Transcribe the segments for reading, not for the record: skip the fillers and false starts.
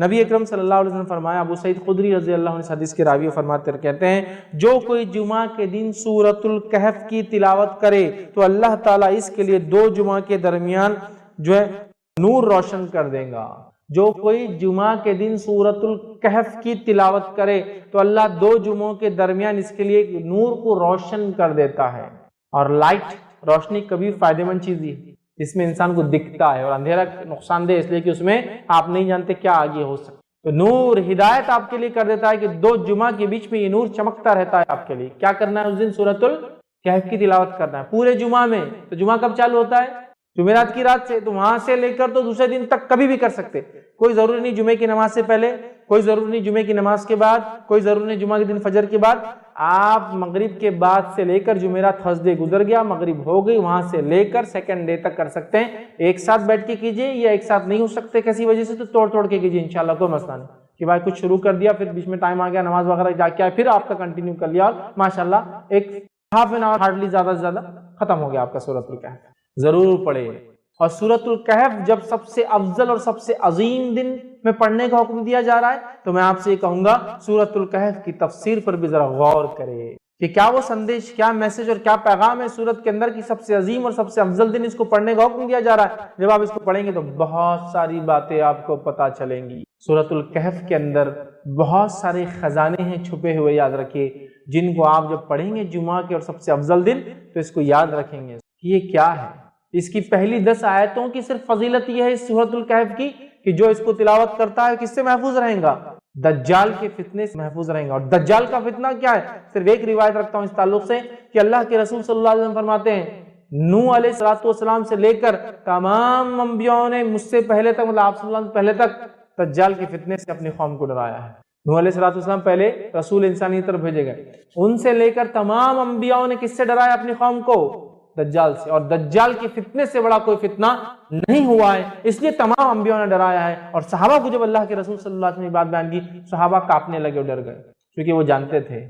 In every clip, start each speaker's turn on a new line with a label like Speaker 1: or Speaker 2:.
Speaker 1: نبی اکرم صلی اللہ علیہ وسلم فرمایا، ابو سعید خدری رضی اللہ عنہ حدیث کے راوی فرماتے کہتے ہیں، جو کوئی جمعہ کے دن سورۃ الکہف کی تلاوت کرے تو اللہ تعالیٰ اس کے لیے 2 جمعہ کے درمیان جو ہے نور روشن کر دے گا۔ جو کوئی جمعہ کے دن سورۃ الکہف کی تلاوت کرے تو اللہ 2 جمعوں کے درمیان اس کے لیے نور کو روشن کر دیتا ہے۔ اور لائٹ، روشنی کبھی فائدہ مند چیز ہے، اس میں انسان کو دکھتا ہے، اور اندھیرا نقصان دہ اس لیے کہ اس میں آپ نہیں جانتے کیا آگے ہو سکتا۔ تو نور ہدایت آپ کے لیے کر دیتا ہے کہ 2 جمعہ کے بیچ میں یہ نور چمکتا رہتا ہے آپ کے لیے۔ کیا کرنا ہے اس دن؟ سورۃ الکہف کی تلاوت کرنا ہے پورے جمعہ میں۔ تو جمعہ کب چالو ہوتا ہے؟ جمعرات کی رات سے، تو وہاں سے لے کر تو دوسرے دن تک کبھی بھی کر سکتے، کوئی ضروری نہیں جمعے کی نماز سے پہلے، کوئی ضروری نہیں جمعے کی نماز کے بعد، کوئی ضروری نہیں جمعہ کے دن فجر کے بعد۔ آپ مغرب کے بعد سے لے کر جمعرات تھرسڈے گزر گیا، مغرب ہو گئی، وہاں سے لے کر سیکنڈ ڈے تک کر سکتے ہیں۔ ایک ساتھ بیٹھ کے کیجئے، یا ایک ساتھ نہیں ہو سکتے کسی وجہ سے تو توڑ کے کیجئے، انشاءاللہ کوئی مسئلہ نہیں کہ بھائی کچھ شروع کر دیا، پھر بیچ میں ٹائم آ گیا، نماز وغیرہ جا کے آئے، پھر آپ کا کنٹینیو کر لیا، اور ماشاءاللہ ایک ہاف این آور ہارڈلی زیادہ سے زیادہ ختم ہو گیا آپ کا سورۃ الکہف۔ ضرور پڑھے۔ اور سورۃ الکہف جب سب سے افضل اور سب سے عظیم دن میں پڑھنے کا حکم دیا جا رہا ہے تو میں آپ سے یہ کہوں گا سورۃ الکہف کی تفسیر پر بھی ذرا غور کرے کہ کیا وہ سندیش، کیا میسج اور کیا پیغام ہے سورت کے اندر کی سب سے عظیم اور سب سے افضل دن اس کو پڑھنے کا حکم دیا جا رہا ہے۔ جب آپ اس کو پڑھیں گے تو بہت ساری باتیں آپ کو پتہ چلیں گی۔ سورۃ الکہف کے اندر بہت سارے خزانے ہیں چھپے ہوئے، یاد رکھیے، جن کو آپ جب پڑھیں گے جمعہ کے اور سب سے افضل دن تو اس کو یاد رکھیں گے کہ یہ کیا ہے۔ اس کی پہلی 10 آیتوں کی صرف فضیلت یہ ہے اس سورۃ الکہف کی کہ جو اس کو تلاوت کرتا ہے کس سے محفوظ رہیں گا؟ دجال کے فتنے سے محفوظ رہیں گا۔ اور دجال کا فتنہ کیا ہے؟ صرف ایک روایت رکھتا ہوں اس تعلق سے کہ اللہ کے رسول صلی اللہ علیہ وسلم فرماتے ہیں، نوح علیہ السلام سے لے کر تمام انبیاءوں نے مجھ سے پہلے تک، مطلب آپ صلی اللہ علیہ وسلم پہلے تک دجال کے فتنے سے اپنی قوم کو ڈرایا ہے۔ نوح علیہ السلام پہلے رسول انسانی طرف بھیجے گئے، ان سے لے کر تمام انبیاءوں نے کس سے ڈرایا اپنی قوم کو؟ دجال سے۔ اور دجال کے فتنے سے بڑا کوئی فتنہ نہیں ہوا ہے، اس لیے تمام انبیاءوں نے ڈرایا ہے۔ اور صحابہ کو جب اللہ کے رسول صلی اللہ علیہ وسلم نے بات بیان کی، صحابہ کانپنے لگے اور ڈر گئے، کیونکہ وہ جانتے تھے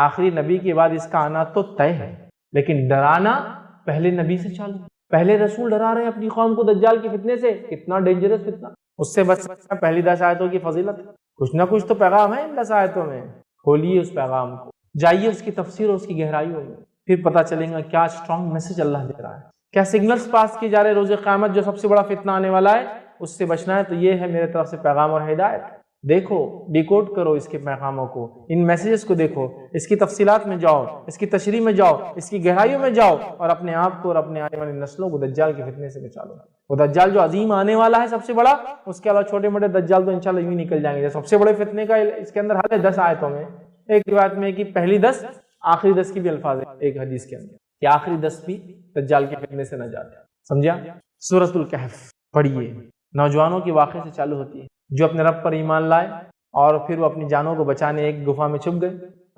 Speaker 1: آخری نبی کے بعد اس کا آنا تو طے ہے، لیکن ڈرانا پہلے نبی سے چالو، پہلے رسول ڈرا رہے ہیں اپنی قوم کو دجال کے فتنے سے۔ کتنا ڈینجرس فتنہ، اس سے بچنا پہلی 10 آیتوں کی فضیلت۔ کچھ نہ کچھ تو پیغام ہے ان 10 آیتوں میں، کھولیے اس پیغام کو، جائیے اس کی تفسیر اور اس کی گہرائیوں میں، پھر پتہ چلے گا کیا اسٹرانگ میسج اللہ دے رہا ہے، کیا سگنلز پاس کی جا رہے روز قیامت جو سب سے بڑا فتنہ آنے والا ہے اس سے بچنا ہے۔ تو یہ ہے میرے طرف سے پیغام اور ہدایت۔ دیکھو، ڈیکوڈ کرو اس کے پیغاموں کو، ان میسیجز کو دیکھو، اس کی تفصیلات میں جاؤ، اس کی تشریح میں جاؤ، اس کی گہرائیوں میں جاؤ، اور اپنے آپ کو اور اپنے آنے والی نسلوں کو دجال کے فتنے سے بچا لو۔ وہ دجال جو عظیم آنے والا ہے سب سے بڑا، اس کے علاوہ چھوٹے موٹے دجال تو انشاءاللہ یوں نکل جائیں گے۔ سب سے بڑے فتنے کا اس کے اندر حل ہے 10 آیتوں میں۔ ایک روایت میں کہ پہلی 10 آخری 10 کی بھی الفاظ ہے ایک حدیث کے اندر کہ آخری 10 بھی دجال کے فتنے سے نہ جاتے۔ سمجھا؟ سورۃ الکہف پڑھیے، نوجوانوں کے واقعے سے چالو ہوتی ہے جو اپنے رب پر ایمان لائے اور پھر وہ اپنی جانوں کو بچانے ایک گفا میں چھپ گئے،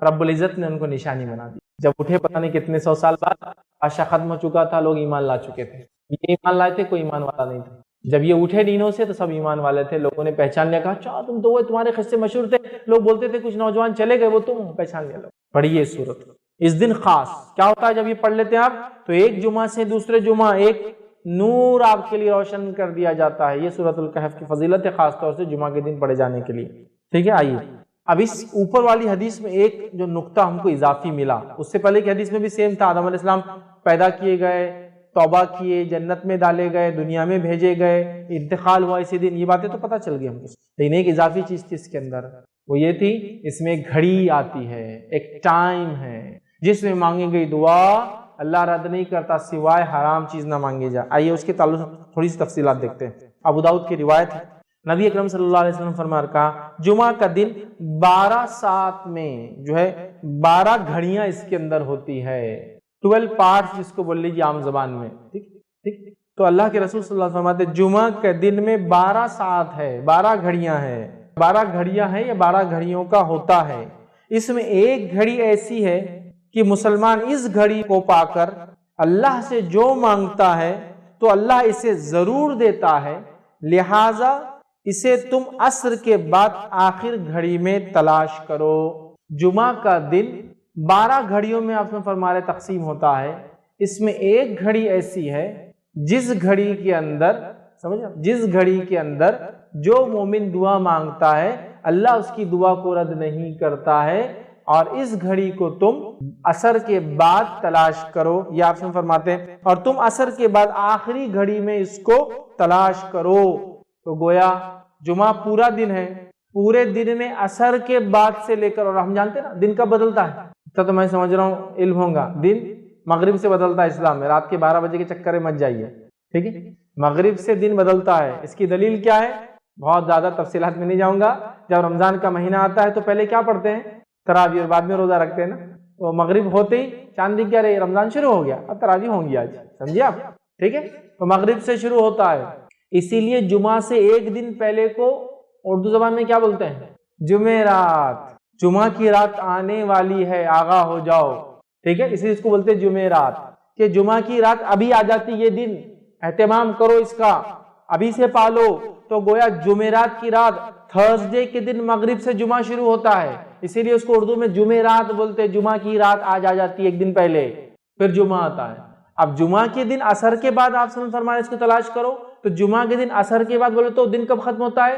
Speaker 1: رب العزت نے ان کو نشانی بنا دی۔ جب اٹھے پتہ نہیں کتنے 100 سال بعد، بادشاہ ختم ہو چکا تھا، لوگ ایمان لا چکے تھے، یہ ایمان لائے تھے، کوئی ایمان والا نہیں تھا۔ جب یہ اٹھے دینوں سے تو سب ایمان والے تھے، لوگوں نے پہچان لیا، کہا اچھا تم تو وہ، تمہارے قصے مشہور تھے، لوگ بولتے تھے کچھ نوجوان چلے گئے، وہ تم پہچان لیا۔ لوگ پڑھیے سورت۔ اس دن خاص کیا ہوتا ہے جب یہ پڑھ لیتے ہیں آپ تو ایک جمعہ سے دوسرے جمعہ ایک نور آپ کے لیے روشن کر دیا جاتا ہے۔ یہ سورۃ الکہف کی فضیلت ہے، خاص طور سے جمعہ کے دن پڑھے جانے کے لیے۔ ٹھیک ہے، آئیے اب اس اوپر والی حدیث میں ایک جو نقطہ ہم کو اضافی ملا، اس سے پہلے کی حدیث میں بھی سیم تھا، آدم علیہ السلام پیدا کیے گئے، توبہ کیے، جنت میں ڈالے گئے، دنیا میں بھیجے گئے، انتقال ہوا اسی دن، یہ باتیں تو پتہ چل گئی ہم کو، لیکن ایک اضافی چیز تھی اس کے اندر، وہ یہ تھی اس میں ایک گھڑی آتی ہے، ایک ٹائم ہے جس میں مانگی گئی دعا اللہ رد نہیں کرتا سوائے حرام چیز نہ مانگی جائے۔ آئیے اس کے تعلق سے تھوڑی سی تفصیلات دیکھتے ہیں۔ ابو داؤد کی روایت ہے، نبی اکرم صلی اللہ علیہ وسلم فرمایا، کہا جمعہ کا دن 12 ساعت میں جو ہے 12 گھڑیاں اس کے اندر ہوتی ہے، 12 پارٹس جس کو بول لیجیے عام زبان میں۔ ٹھیک، تو اللہ کے رسول صلی اللہ علیہ وسلم فرماتے جمعہ کے دن میں 12 ساعت ہے، 12 گھڑیاں ہیں، 12 گھڑیاں ہیں یا 12 گھڑیوں کا ہوتا ہے۔ اس میں ایک گھڑی ایسی ہے کہ مسلمان اس گھڑی کو پا کر اللہ سے جو مانگتا ہے تو اللہ اسے ضرور دیتا ہے، لہٰذا اسے تم عصر کے بعد آخر گھڑی میں تلاش کرو۔ جمعہ کا دن 12 گھڑیوں میں آپ نے فرمایا تقسیم ہوتا ہے، اس میں ایک گھڑی ایسی ہے جس گھڑی کے اندر جو مومن دعا مانگتا ہے اللہ اس کی دعا کو رد نہیں کرتا ہے، اور اس گھڑی کو تم عصر کے بعد تلاش کرو، یہ آپ سے فرماتے ہیں، اور تم عصر کے بعد آخری گھڑی میں اس کو تلاش کرو۔ تو گویا جمعہ پورا دن ہے، پورے دن میں عصر کے بعد سے لے کر، اور ہم جانتے ہیں نا دن کب بدلتا ہے، تو میں سمجھ رہا ہوں علم ہوگا، دن مغرب سے بدلتا ہے اسلام میں، رات کے 12 بجے کے چکر میں مت جائیے، ٹھیک ہے، مغرب سے دن بدلتا ہے۔ اس کی دلیل کیا ہے؟ بہت زیادہ تفصیلات میں نہیں جاؤں گا۔ جب رمضان کا مہینہ آتا ہے تو پہلے کیا پڑھتے ہیں؟ تراویح، اور بعد میں روزہ رکھتے ہیں نا، تو مغرب ہوتے ہی چاند دکھ کیا رہی، رمضان شروع ہو گیا، اب تراویح ہوں گی آج، سمجھے آپ، ٹھیک ہے، تو مغرب سے شروع ہوتا ہے۔ اسی لیے جمعہ سے ایک دن پہلے کو اردو زبان میں کیا بولتے ہیں؟ جمعرات، جمعہ کی رات آنے والی ہے، آگاہ ہو جاؤ، ٹھیک ہے، اسی اس کو بولتے ہیں جمعرات، کہ جمعہ کی رات ابھی آ جاتی، یہ دن اہتمام کرو اس کا، ابھی سے پالو۔ تو گویا جمعرات کی رات، تھرسڈے کے دن مغرب سے جمعہ شروع ہوتا ہے، اسی لیے اس کو اردو میں جمعرات بولتے ہیں، جمعہ کی رات آج آ جاتی ہے ایک دن پہلے، پھر جمعہ آتا ہے۔ اب جمعہ کے دن عصر کے بعد آپ سے فرمایا اس کو تلاش کرو، تو جمعہ کے دن عصر کے بعد بولے تو دن کب ختم ہوتا ہے؟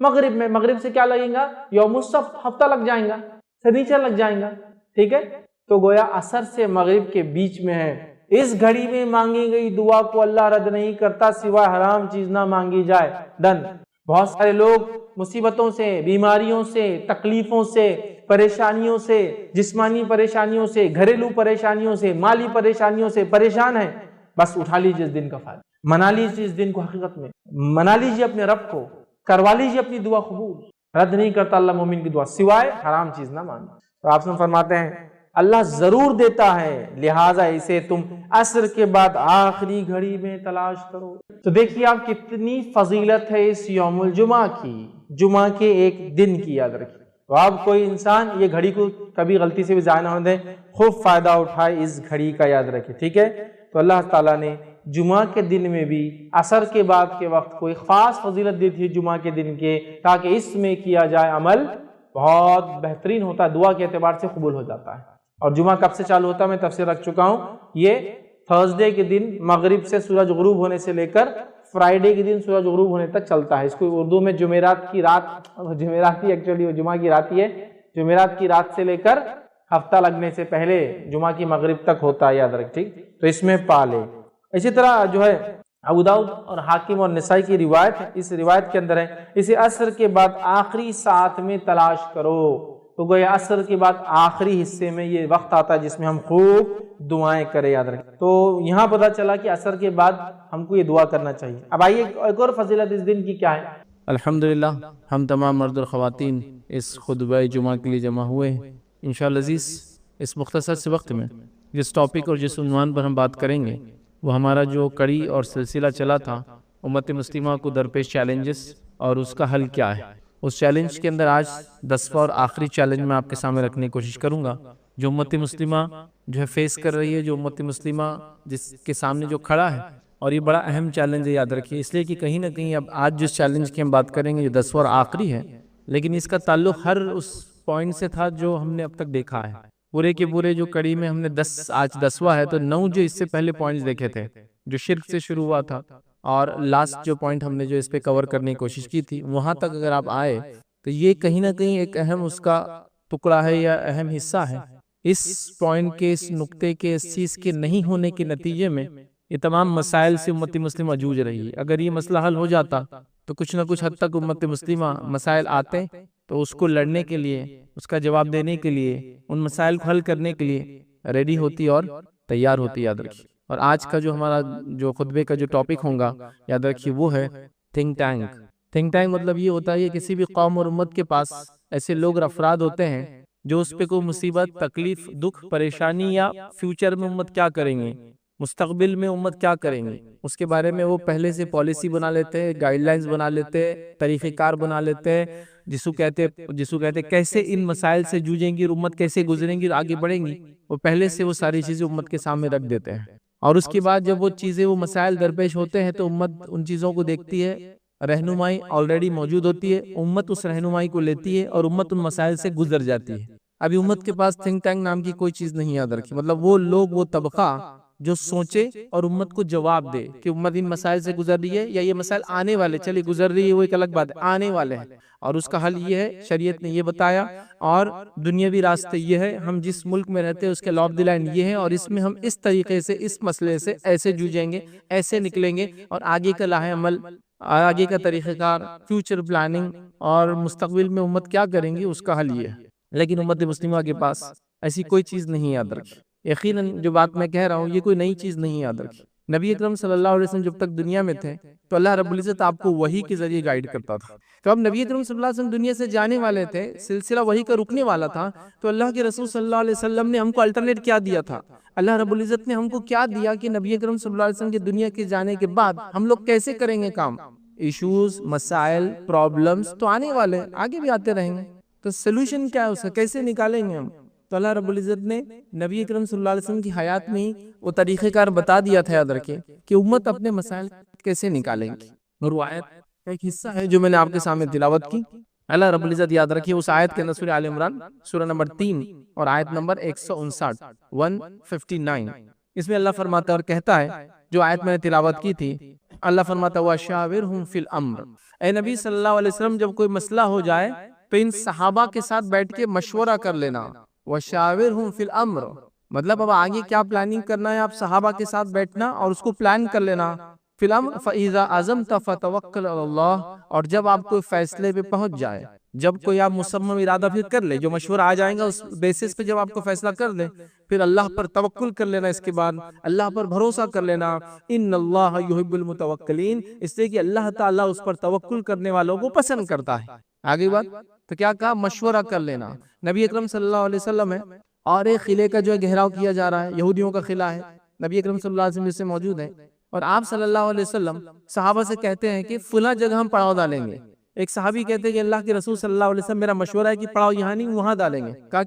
Speaker 1: مغرب میں، مغرب سے کیا لگیں گا؟ یوم السبت، ہفتہ لگ جائیں گا، سنیچر لگ جائیں گا، ٹھیک ہے، تو گویا عصر سے مغرب کے بیچ میں ہے۔ اس گھڑی میں مانگی گئی دعا کو اللہ رد نہیں کرتا سوائے حرام چیز نہ مانگی جائے، ڈن۔ بہت سارے لوگ مصیبتوں سے، بیماریوں سے، تکلیفوں سے، پریشانیوں سے، جسمانی پریشانیوں سے، گھریلو پریشانیوں سے، مالی پریشانیوں سے پریشان ہیں، بس اٹھا لیجیے اس دن کا فائدہ، منا لیجیے اس دن کو، حقیقت میں منا لیجیے اپنے رب کو، کروا لیجیے اپنی دعا قبول، رد نہیں کرتا اللہ مومن کی دعا سوائے حرام چیز نہ مانگے۔ تو آپ سے فرماتے ہیں اللہ ضرور دیتا ہے، لہٰذا اسے تم عصر کے بعد آخری گھڑی میں تلاش کرو۔ تو دیکھیے آپ کتنی فضیلت ہے اس یوم الجمعہ کی، جمعہ کے ایک دن کی، یاد رکھیے۔ تو آپ کوئی انسان یہ گھڑی کو کبھی غلطی سے بھی ضائع نہ ہونے دیں، خوب فائدہ اٹھائے اس گھڑی کا، یاد رکھیے، ٹھیک ہے۔ تو اللہ تعالیٰ نے جمعہ کے دن میں بھی عصر کے بعد کے وقت کوئی خاص فضیلت دی تھی جمعہ کے دن کے، تاکہ اس میں کیا جائے عمل بہت بہترین ہوتا ہے، دعا کے اعتبار سے قبول ہو جاتا ہے۔ اور جمعہ کب سے چالو ہوتا ہے میں تفسیر رکھ چکا ہوں، یہ تھرسڈے کے دن مغرب سے سورج غروب ہونے سے لے کر فرائیڈے کے دن سورج غروب ہونے تک چلتا ہے۔ اس کو اردو میں جمعرات کی رات، جمعرات ہی ایکچولی وہ جمعہ کی رات ہی ہے، جمعرات کی رات سے لے کر ہفتہ لگنے سے پہلے جمعہ کی مغرب تک ہوتا ہے، یاد رکھ، ٹھیک، تو اس میں پالے۔ اسی طرح جو ہے ابو داؤد اور حاکم اور نسائی کی روایت ہے، اس روایت کے اندر ہے اسے عصر کے بعد آخری ساعت میں تلاش کرو۔ تو گویا عصر کے بعد آخری حصے میں یہ وقت آتا ہے جس میں ہم خوب دعائیں کریں، یاد رکھیں۔ تو یہاں پتہ چلا کہ عصر کے بعد ہم کو یہ دعا کرنا چاہیے۔ اب آئیے ایک اور فضیلت اس دن کی کیا ہے۔
Speaker 2: الحمدللہ ہم تمام مرد اور خواتین اس خطبہ جمعہ کے لیے جمع ہوئے ہیں۔ انشاءاللہ عزیز اس مختصر سے وقت میں جس ٹاپک اور جس عنوان پر ہم بات کریں گے وہ ہمارا جو کڑی اور سلسلہ چلا تھا، امت مسلمہ کو درپیش چیلنجز اور اس کا حل کیا ہے۔ اس چیلنج کے اندر آج 10واں اور آخری چیلنج میں آپ کے سامنے رکھنے کی کوشش کروں گا، جو امت مسلمہ جو ہے فیس کر رہی ہے، جو امت مسلمہ جس کے سامنے جو کھڑا ہے، اور یہ بڑا اہم چیلنج ہے، یاد رکھیے، اس لیے کہ کہیں نہ کہیں اب آج جس چیلنج کی ہم بات کریں گے جو 10واں اور آخری ہے، لیکن اس کا تعلق ہر اس پوائنٹ سے تھا جو ہم نے اب تک دیکھا ہے۔ پورے کے پورے جو کڑی میں ہم نے آج 10واں ہے، تو 9 جو اس سے پہلے پوائنٹس دیکھے تھے جو شرک سے شروع ہوا تھا، اور لاسٹ جو پوائنٹ ہم نے جو اس پہ کور کرنے کی کوشش کی تھی، وہاں تک اگر آپ آئے تو یہ کہیں نہ کہیں ایک اہم اس کا ٹکڑا ہے یا اہم حصہ ہے۔ اس پوائنٹ کے، اس نقطے کے، اس چیز کے نہیں ہونے کے نتیجے میں یہ تمام مسائل سے امت مسلمہ جوجھ رہی ہے۔ اگر یہ مسئلہ حل ہو جاتا تو کچھ نہ کچھ حد تک امت مسلمہ مسائل آتے تو اس کو لڑنے کے لیے، اس کا جواب دینے کے لیے، ان مسائل کو حل کرنے کے لیے ریڈی ہوتی اور تیار ہوتی، یاد رکھیے۔ اور آج کا جو ہمارا جو خطبے کا جو ٹاپک ہوگا، یاد رکھیے، وہ ہے تھنک ٹینک۔ تھنک ٹینک مطلب یہ ہوتا ہے کہ کسی بھی قوم اور امت کے پاس ایسے لوگ اور افراد ہوتے ہیں جو اس پہ کوئی مصیبت، تکلیف، دکھ، پریشانی یا فیوچر میں امت کیا کریں گے، مستقبل میں امت کیا کریں گے، اس کے بارے میں وہ پہلے سے پالیسی بنا لیتے ہیں، گائیڈ لائنز بنا لیتے ہیں، طریقہ کار بنا لیتے ہیں، جسو کہتے کیسے ان مسائل سے جوجیں گی اور امت کیسے گزریں گی اور آگے بڑھیں گی، وہ پہلے سے وہ ساری چیزیں امت کے سامنے رکھ دیتے ہیں۔ اور اس کے بعد جب وہ چیزیں، وہ مسائل درپیش ہوتے ہیں تو امت ان چیزوں کو دیکھتی ہے، رہنمائی آلریڈی موجود ہوتی ہے، امت اس رہنمائی کو لیتی ہے اور امت ان مسائل سے گزر جاتی ہے۔ ابھی امت کے پاس تھنک ٹینک نام کی کوئی چیز نہیں، یاد رکھی، مطلب وہ لوگ، وہ طبقہ جو سوچے اور امت کو جواب دے کہ امت ان مسائل سے گزر رہی ہے یا یہ مسائل آنے والے، چلیے گزر رہی ہے وہ ایک الگ بات ہے، آنے والے ہیں اور اس کا حل یہ ہے، شریعت نے یہ بتایا، اور دنیاوی راستے یہ ہے، ہم جس ملک میں رہتے ہیں اس کے لا آف دی لینڈ یہ ہے، اور اس میں ہم اس طریقے سے اس مسئلے سے ایسے جوجیں گے، ایسے نکلیں گے، اور آگے کا لاہ عمل، آگے کا طریقہ کار، فیوچر پلاننگ اور مستقبل میں امت کیا کریں گی اس کا حل یہ ہے۔ لیکن امت مسلمہ کے پاس ایسی کوئی چیز نہیں یاد رکھی۔ یقیناً جو بات میں کہہ رہا ہوں یہ کوئی نئی چیز نہیں یاد رکھی۔ نبی اکرم صلی اللہ علیہ وسلم جب تک دنیا میں تھے تو اللہ رب العزت آپ کو وحی کے ذریعے گائیڈ کرتا تھا۔ تو اب نبی اکرم صلی اللہ علیہ وسلم دنیا سے جانے والے تھے، سلسلہ وحی کا رکنے والا تھا، تو اللہ کے رسول صلی اللہ علیہ وسلم نے ہم کو الٹرنیٹ کیا دیا تھا؟ اللہ رب العزت نے ہم کو کیا دیا کہ نبی اکرم صلی اللہ علیہ وسلم کے دنیا کے جانے کے بعد ہم لوگ کیسے کریں گے کام؟ ایشوز، مسائل، پرابلمز تو آنے والے، آگے بھی آتے رہیں گے، تو سلوشن کیا ہے اس کا، کیسے نکالیں گے ہم؟ تو اللہ رب العزت نے نبی اکرم صلی اللہ علیہ وسلم کی حیات میں ہی وہ طریقہ کار بتا دیا تھا، یاد رکھیں کہ امت اپنے مسائل کیسے نکالیں گی۔ اور وہ آیت کا ایک حصہ ہے جو میں نے آپ کے سامنے تلاوت کی، اللہ رب العزت یاد رکھیے اس آیت کے اندر، سورہ آل عمران سورہ نمبر 3 اور آیت نمبر 159 اس میں اللہ فرماتا ہے اور کہتا ہے، جو آیت میں نے تلاوت کی تھی، اللہ فرماتا ہے وَشَاوِرْهُمْ فِي الْأَمْرِ، اے نبی صلی اللہ علیہ وسلم جب کوئی مسئلہ ہو جائے تو ان صحابہ کے ساتھ بیٹھ کے مشورہ کر لینا۔ وَشَاوِرْهُمْ فِي الْأَمْرِ مطلب اب آگے کیا پلاننگ کرنا ہے، آپ صحابہ کے ساتھ بیٹھنا اور اس کو پلان کر لینا۔ فِي الْأَمْرِ فَإِذَا عَزَمْتَ فَتَوَكَّلْ عَلَى اللَّهِ اور جب آپ کوئی فیصلے پہ پہنچ جائے، جب کوئی آپ مصمم ارادہ پھر کر لے، جو مشورہ آ جائیں گا اس بیسس پہ جب آپ کو فیصلہ کر لے، پھر اللہ پر توکل کر لینا، اس کے بعد اللہ پر بھروسہ کر لینا۔ ان اللہ یحب المتوکلین، اس لیے کہ اللہ تعالیٰ اس پر توکل کرنے والوں کو پسند کرتا ہے۔ آگے بات تو کیا کہا، مشورہ کر لینا۔ نبی اکرم صلی اللہ علیہ وسلم ہے اور ایک قلعے کا جو ہے گھیراؤ کیا جا رہا ہے، یہودیوں کا قلعہ ہے، نبی اکرم صلی اللہ علیہ وسلم جس سے موجود ہے، اور آپ صلی اللہ علیہ وسلم صحابہ سے کہتے ہیں کہ فلاں جگہ ہم پڑاؤ ڈالیں گے۔ ایک صحابی کہتے ہیں کہ اللہ کے رسول صلی اللہ علیہ وسلم میرا مشورہ ہے کہ پڑاؤ یہاں نہیں وہاں ڈالیں گے۔ کہا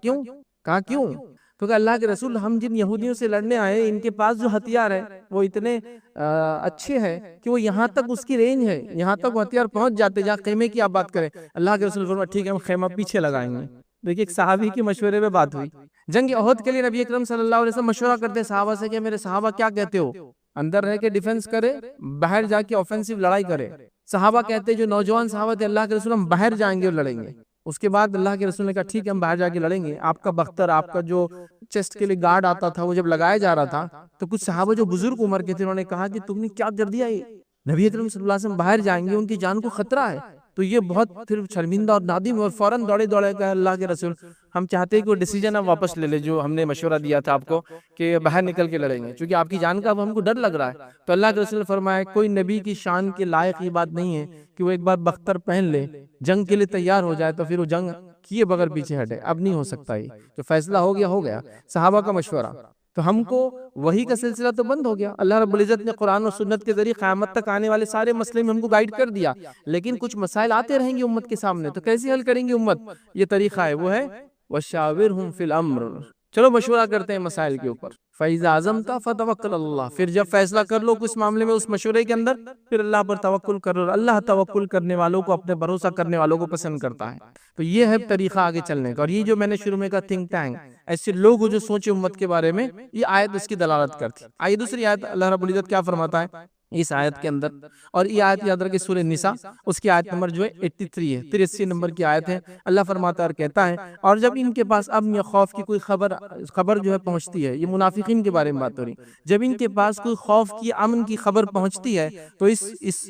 Speaker 2: کیوں؟ تو کہ اللہ کے رسول ہم جن یہودیوں سے لڑنے آئے ان کے پاس جو ہتھیار ہے وہ اتنے اچھے ہیں کہ وہ یہاں تک اس کی رینج ہے، یہاں تک وہ ہتھیار پہنچ جاتے، جہاں خیمے کی آپ بات کریں۔ اللہ کے رسول فرمایا ٹھیک ہے ہم خیمہ پیچھے لگائیں گے۔ دیکھیے ایک صحابی کے مشورے پہ بات ہوئی۔ جنگ احد کے لیے نبی اکرم صلی اللہ علیہ وسلم مشورہ کرتے صحابہ سے کہ میرے صحابہ کیا کہتے ہو، اندر رہ کے ڈیفنس کرے، باہر جا کے آفینسو لڑائی کرے؟ صحابہ کہتے جو نوجوان صحابہ تھے، اللہ کے رسول ہم باہر جائیں گے اور لڑیں گے۔ اس کے بعد اللہ کے رسول نے کہا ٹھیک ہے ہم باہر جا کے لڑیں گے۔ آپ کا بختر، آپ کا جو چیسٹ کے لیے گارڈ آتا تھا، وہ جب لگایا جا رہا تھا تو کچھ صحابہ جو بزرگ عمر کے تھے انہوں نے کہا کہ تم نے کیا کر دیا، یہ نبی اکرم صلی اللہ علیہ وسلم باہر جائیں گے، ان کی جان کو خطرہ ہے۔ تو یہ بہت پھر شرمندہ اور نادم، اور فوراً دوڑے کہا اللہ کے رسول ہم چاہتے ہیں کہ وہ ڈیسیجن آپ واپس لے لے جو ہم نے مشورہ دیا تھا آپ کو کہ باہر نکل کے لڑیں گے، چونکہ آپ کی جان کا اب ہم کو ڈر لگ رہا ہے۔ تو اللہ کے رسول نے فرمایا کوئی نبی کی شان کے لائق یہ بات نہیں ہے کہ وہ ایک بار بختر پہن لے، جنگ کے لیے تیار ہو جائے تو پھر وہ جنگ کیے بغیر پیچھے ہٹے، اب نہیں ہو سکتا۔ ہی جو فیصلہ ہو گیا صحابہ کا مشورہ، تو ہم کو وہی کا سلسلہ تو بند ہو گیا۔ اللہ رب العزت نے قرآن اور سنت کے ذریعے قیامت تک آنے والے سارے مسئلے میں ہم کو گائیڈ کر دیا، لیکن کچھ مسائل آتے رہیں گے امت کے سامنے، تو کیسے حل کریں گے امت؟ یہ طریقہ ہے، وہ ہے وَشَاوِرْهُمْ فِي الْأَمْرِ، چلو مشورہ کرتے ہیں مسائل کے اوپر۔ فَإِذَا عَزَمْتَ فَتَوَكَّلْ عَلَى اللَّهِ، پھر جب فیصلہ کر لو اس معاملے میں، اس مشورے کے اندر، پھر اللہ پر توکل کرو۔ اللہ توکل کرنے والوں کو، اپنے بھروسہ کرنے والوں کو پسند کرتا ہے۔ تو یہ ہے طریقہ آگے چلنے کا، اور یہ جو میں نے شروع میں کہا تھنک ٹینک، ایسے لوگ جو سوچے امت کے بارے میں، یہ آیت اس کی دلالت کرتی۔ آئیے دوسری آیت اللہ رب العزت کیا فرماتا ہے اس آیت کے اندر، اور یہ آیت یاد رکھیں سورہ نساء، اس کی آیت نمبر جو ہے 83 ہے، 83 نمبر کی آیت ہے۔ اللہ فرماتا ہے اور کہتا ہے اور جب ان کے پاس امن یا خوف کی کوئی خبر جو ہے پہنچتی ہے، یہ منافقین کے بارے میں بات ہو رہی، جب ان کے پاس کوئی خوف کی، امن کی خبر پہنچتی ہے تو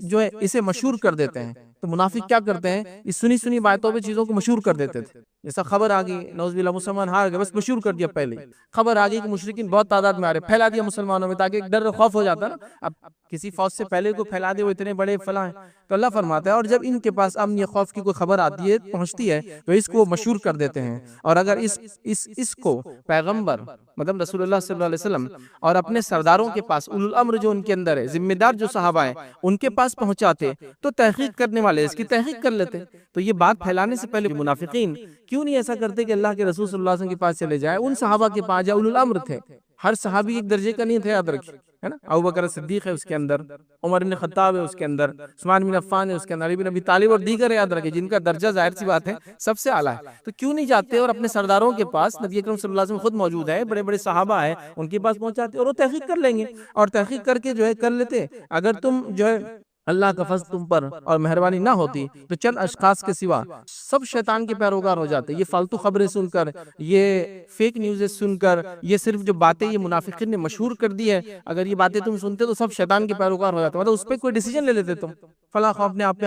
Speaker 2: جو ہے اسے مشہور کر دیتے ہیں۔ تو منافق کیا کرتے ہیں، اس سنی باتوں پہ چیزوں کو مشہور کر دیتے تھے۔ جیسا خبر آ گئی نعوذ باللہ مسلمان ہار گئے، بس مشہور کر دیا، پہلے خبر آ گئی کہ مشرکین بہت تعداد میں آ رہے، پھیلا دیا مسلمانوں میں، تاکہ ایک ڈر خوف ہو جاتا نا، اب کسی فوج سے پہلے کو پھیلا دے وہ اتنے بڑے فلاں ہیں۔ تو اللہ فرماتا ہے اور جب ان کے پاس امن یا خوف کی کوئی خبر آتی ہے، پہنچتی ہے، تو اس کو مشہور کر دیتے ہیں، اور اگر اس کو پیغمبر مطلب رسول اللہ صلی اللہ علیہ وسلم اور اپنے سرداروں کے پاس، اولو الامر جو ان کے اندر ہے، ذمہ دار جو صحابہ ہیں، ان کے پاس پہنچاتے تو تحقیق کرنے والے اس کی تحقیق کر لیتے۔ تو یہ بات پھیلانے سے پہلے منافقین کیوں نہیں ایسا کرتے کہ اللہ کے رسول صلی اللہ علیہ وسلم کے پاس چلے جائے، ان صحابہ کے پاس جائے، اولو الامر تھے، ہر صحابی ایک درجے کا نہیں تھا، یاد رکھیں۔ ہے نا، ابو بکر صدیق ہے اس کے اندر، عمر بن خطاب ہے اس کے اندر، عثمان بن عفان ہے اس کے اندر، علی بن ابی طالب اور دیگر یاد رکھے جن کا درجہ ظاہر سی بات ہے سب سے اعلیٰ ہے. تو کیوں نہیں جاتے اور اپنے سرداروں کے پاس، نبی اکرم صلی اللہ علیہ وسلم خود موجود ہے، بڑے بڑے صحابہ ہیں، ان کے پاس پہنچاتے اور وہ تحقیق کر لیں گے، اور تحقیق کر کے جو ہے کر لیتے. اگر تم جو ہے اللہ کا فضل تم پر اور مہربانی نہ ہوتی تو چند اشخاص کے سوا سب شیطان کے پیروکار ہو جاتے. یہ فالتو خبریں سن کر، یہ فیک نیوزیں سن کر، یہ صرف جو باتیں یہ منافقین نے مشہور کر دی ہے، اگر یہ باتیں تم سنتے تو سب شیطان کے پیروکار ہو جاتے. مطلب اس پہ کوئی ڈیسیجن لے لیتے تم، فلاں قوم نے آپ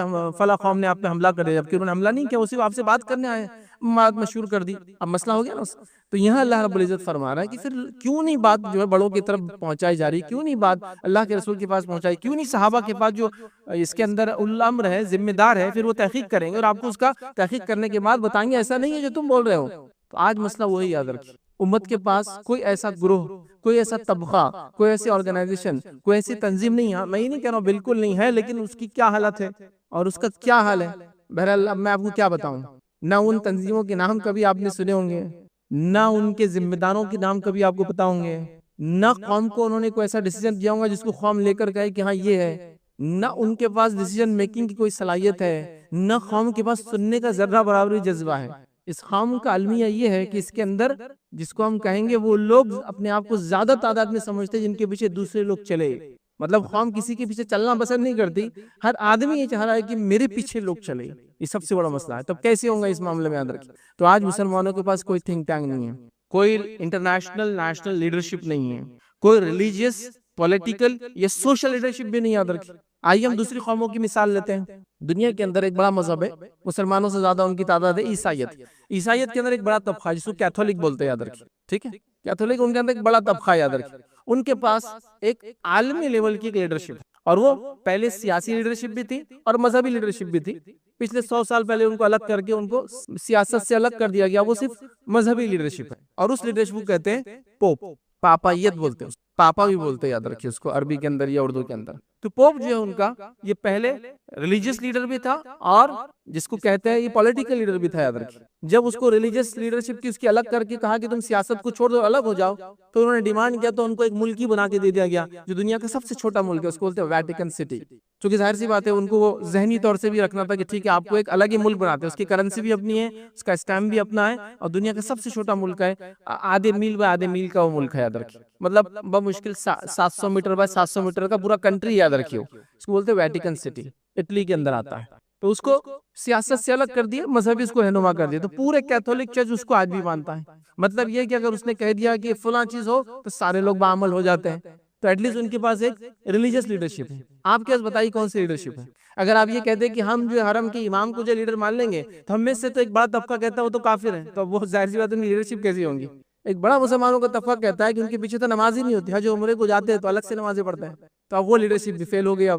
Speaker 2: پہ حملہ کر دیا، جبکہ انہوں نے حملہ نہیں کیا، وہ صرف آپ سے بات کرنے آئے، بات مشہور کر دی، اب مسئلہ ہو گیا نا. تو یہاں اللہ رب العزت فرما رہا ہے کہ پھر کیوں نہیں بات جو ہے بڑوں کی طرف پہنچائی جا رہی، کیوں نہیں بات اللہ کے رسول کے پاس پہنچائی، کیوں نہیں صحابہ کے پاس جو اس کے اندر الامر ہے، ذمہ دار ہے، پھر وہ تحقیق کریں گے اور آپ کو اس کا تحقیق کرنے کے بعد بتائیں گے ایسا نہیں ہے جو تم بول رہے ہو. تو آج مسئلہ وہی یاد رکھیے، امت کے پاس کوئی ایسا گروہ، کوئی ایسا طبقہ، کوئی ایسی آرگنائزیشن، کوئی ایسی تنظیم نہیں ہے. میں یہ نہیں کہہ رہا ہوں بالکل نہیں ہے، لیکن اس کی کیا حالت ہے اور اس کا کیا حال ہے. بہرحال اب میں آپ کو کیا بتاؤں، نہ ان تنظیموں کے نام کبھی آپ نے سنے ہوں گے، نہ ان کے ذمہ داروں کے نام کبھی آپ کو پتا ہوں گے، نہ قوم کو انہوں نے کوئی ایسا ڈیسیجن دیا ہوگا جس کو قوم لے کر کہے کہ ہاں یہ ہے، نہ ان کے پاس ڈیسیجن میکنگ کی کوئی صلاحیت ہے، نہ قوم کے پاس سننے کا ذرہ برابری جذبہ ہے. اس قوم کا المیہ یہ ہے کہ اس کے اندر جس کو ہم کہیں گے وہ لوگ اپنے آپ کو زیادہ تعداد میں سمجھتے جن کے پیچھے دوسرے لوگ چلے. مطلب قوم کسی کے پیچھے چلنا پسند نہیں کرتی، ہر آدمی یہ چاہ رہا ہے کہ میرے پیچھے لوگ چلے. یہ سب سے بڑا مسئلہ ہے. تب کیسے ہوں گا اس معاملے میں یاد رکھیں. تو آج مسلمانوں کے پاس کوئی تھنک ٹینک نہیں ہے، کوئی انٹرنیشنل نیشنل لیڈرشپ نہیں ہے، کوئی ریلیجیس، پولیٹیکل یا سوشل لیڈرشپ بھی نہیں یاد رکھی. آئیے ہم دوسری قوموں کی مثال لیتے ہیں. دنیا کے اندر ایک بڑا مذہب ہے، مسلمانوں سے زیادہ ان کی تعداد ہے، عیسائیت. عیسائیت کے اندر ایک بڑا طبقہ جس کو کیتھولک بولتے ہیں، یاد رکھیں. ٹھیک ہے، کیتھولک ان کے اندر ایک بڑا طبقہ، یاد رکھیں. ان کے پاس ایک عالمی لیول کی لیڈرشپ ہے، اور وہ پہلے سیاسی لیڈرشپ بھی تھی اور مذہبی لیڈرشپ بھی تھی. پچھلے 100 سال پہلے ان کو الگ کر کے ان کو سیاست سے الگ کر دیا گیا، وہ صرف مذہبی لیڈرشپ ہے. اور اس لیڈرشپ کو کہتے ہیں پوپ، پاپائیت بولتے ہیں، پاپا بھی بولتے ہیں، یاد رکھیے اس کو عربی کے اندر یا اردو کے اندر. تو پوپ جو ہے ان کا یہ پہلے ریلیجیس لیڈر بھی تھا اور جس کو کہتے ہیں یہ پولیٹیکل لیڈر بھی تھا، یاد رکھیے. جب اس کو ریلیجیس لیڈرشپ کی اس کی الگ کر کے کہا کہ تم سیاست کو چھوڑ دو، الگ ہو جاؤ، تو انہوں نے ڈیمانڈ کیا، تو ان کو ایک ملک ہی بنا کے دے دیا گیا جو دنیا کا سب سے چھوٹا ملک ہے، اس کو بولتے ہیں ویٹیکن سٹی. چونکہ ظاہر سی بات ہے ان کو وہ ذہنی طور سے بھی رکھنا تھا کہ ٹھیک ہے آپ کو ایک الگ ہی ملک بناتے ہیں، اس کی کرنسی بھی اپنی ہے، اس کا اسٹیمپ بھی اپنا ہے، اور دنیا کا سب سے چھوٹا ملک ہے، آدھے میل بائی آدھے میل کا وہ ملک ہے، یاد رکھیے. مطلب بمشکل 700 میٹر بائی 700 میٹر کا پورا کنٹری، یاد رکھیے. اس کو بولتے ہیں ویٹیکن سٹی، اٹلی کے اندر آتا ہے. تو اس کو سیاست سے الگ کر دیا، مذہبی اس کو رہنما کر دیا. تو پورے کیتھولک چرچ اس کو آج بھی مانتا ہے. مطلب یہ کہ اگر اس نے کہہ دیا کہ فلاں چیز ہو تو سارے لوگ بعمل ہو جاتے ہیں. تو ایٹ لیسٹ ان کے پاس ایک ریلیجیس لیڈرشپ ہے. آپ کے پاس بتائیے کون سی لیڈرشپ ہے؟ اگر آپ یہ کہتے ہیں کہ ہم جو حرم کے امام کو جو لیڈر مان لیں گے، تو ہم میں سے تو ایک بڑا طبقہ کہتا ہے وہ تو کافر ہے، تو وہ ظاہر سی بات ہے ان کی لیڈرشپ کیسی ہوں گی؟ ایک بڑا مسلمانوں کا طبقہ کہتا ہے کہ ان کے پیچھے تو نماز ہی نہیں ہوتی، حج عمرے کو جاتے ہیں تو الگ سے نمازیں پڑھتے ہیں. تو اب وہ لیڈرشپ بھی فیل ہو گئی.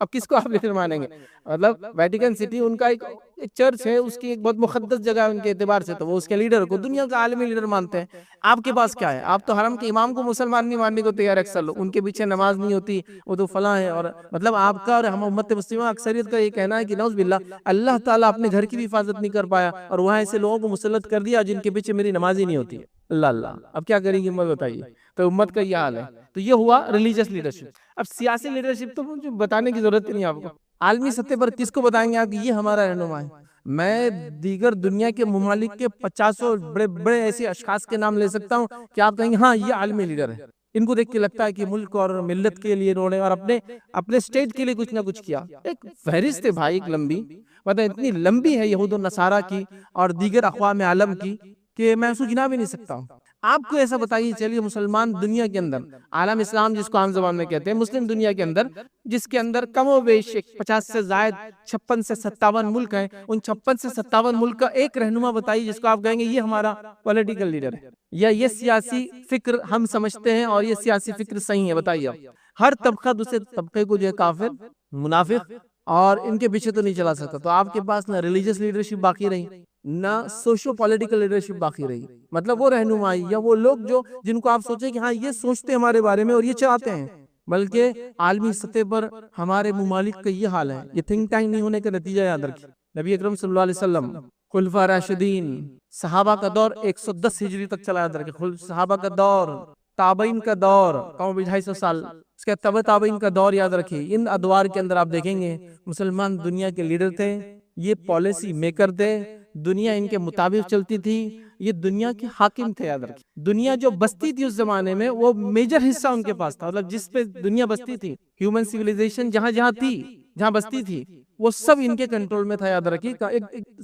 Speaker 2: اب کس کو آپ لیڈر مانیں گے؟ مطلب ویٹیکن سٹی ان کا ایک چرچ ہے، اس کی ایک بہت مقدس جگہ ہے ان کے اعتبار سے، تو وہ اس کے لیڈر کو دنیا کا عالمی لیڈر مانتے ہیں. آپ کے پاس کیا ہے؟ آپ تو حرم کے امام کو مسلمان نہیں ماننے کو تیار. اکثر لوگ ان کے پیچھے نماز نہیں ہوتی، وہ تو فلاں ہے. اور مطلب آپ کا اور ہم امت مسلمہ اکثریت کا یہ کہنا ہے کہ نعوذ باللہ اللہ تعالیٰ اپنے گھر کی بھی حفاظت نہیں کر پایا اور وہاں ایسے لوگوں کو مسلط کر دیا جن کے پیچھے میری نماز ہی نہیں ہوتی. اللہ اللہ، اب کیا کریں گے امت بتائیے. تو امت کا یہ حال ہے. تو یہ ہوا ریلیجیس لیڈرشپ. اب سیاسی لیڈرشپ تو مجھے بتانے کی ضرورت نہیں آپ کو. عالمی سطح پر کس کو بتائیں گے آپ کہ یہ ہمارا رہنما ہے؟ میں دیگر دنیا کے ممالک کے 50 بڑے بڑے ایسے اشخاص کے نام لے سکتا ہوں کہ آپ کہیں گے ہاں یہ عالمی لیڈر ہے. ان کو دیکھ کے لگتا ہے کہ ملک اور ملت کے لیے انہوں نے اور اپنے اسٹیٹ کے لیے کچھ نہ کچھ کیا. ایک فہرست ہے بھائی، ایک لمبی، مطلب اتنی لمبی ہے یہود و نصارہ کی اور دیگر اقوام عالم کی کہ میں اس کو گنا بھی نہیں سکتا ہوں. آپ کو ایسا بتائیے، چلیے مسلمان دنیا کے اندر، عالم اسلام جس کو عام زبان میں کہتے ہیں، مسلم دنیا کے اندر، جس کے اندر کم و بیش 50 سے زائد 56 سے 57 ملک ہیں، ان 56 سے 57 ملک کا ایک رہنما بتائیے جس کو آپ کہیں گے یہ ہمارا پولیٹیکل لیڈر ہے، یا یہ سیاسی فکر ہم سمجھتے ہیں اور یہ سیاسی فکر صحیح ہے. بتائیے آپ. ہر طبقہ دوسرے طبقے کو جو ہے کافر، منافق اور ان کے پیچھے تو نہیں چلا سکتا. تو آپ کے پاس نہ ریلیجیس لیڈرشپ باقی رہی، نہ سوشو پولیٹیکل لیڈرشپ باقی رہی. مطلب وہ رہنمائی یا وہ لوگ جو جن کو آپ سوچیں کہ ہاں یہ سوچتے ہمارے بارے میں اور یہ چاہتے ہیں، بلکہ عالمی سطح پر ہمارے ممالک کا یہ حال ہے. یہ تھنک ٹینک نہیں ہونے کا نتیجہ یاد رکھیں. نبی اکرم صلی اللہ علیہ وسلم، خلفاء راشدین، صحابہ کا دور 110 ہجری تک چلا، یاد رکھیں. صحابہ کا دور تابعین کا دور کم بھی 250 سال، اس کے تبع تابعین کا دور یاد رکھیے، ان ادوار کے اندر آپ دیکھیں گے مسلمان دنیا کے لیڈر تھے، یہ پالیسی میکر تھے، دنیا ان کے مطابق چلتی تھی، یہ دنیا کے حاکم تھے یاد رکھیے۔ دنیا جو بستی تھی اس زمانے میں وہ میجر حصہ ان کے پاس تھا، مطلب جس پہ دنیا بستی تھی، ہیومن سیویلائزیشن جہاں جہاں تھی، جہاں بستی تھی، وہ سب ان کے کنٹرول میں تھا یاد رکھیے۔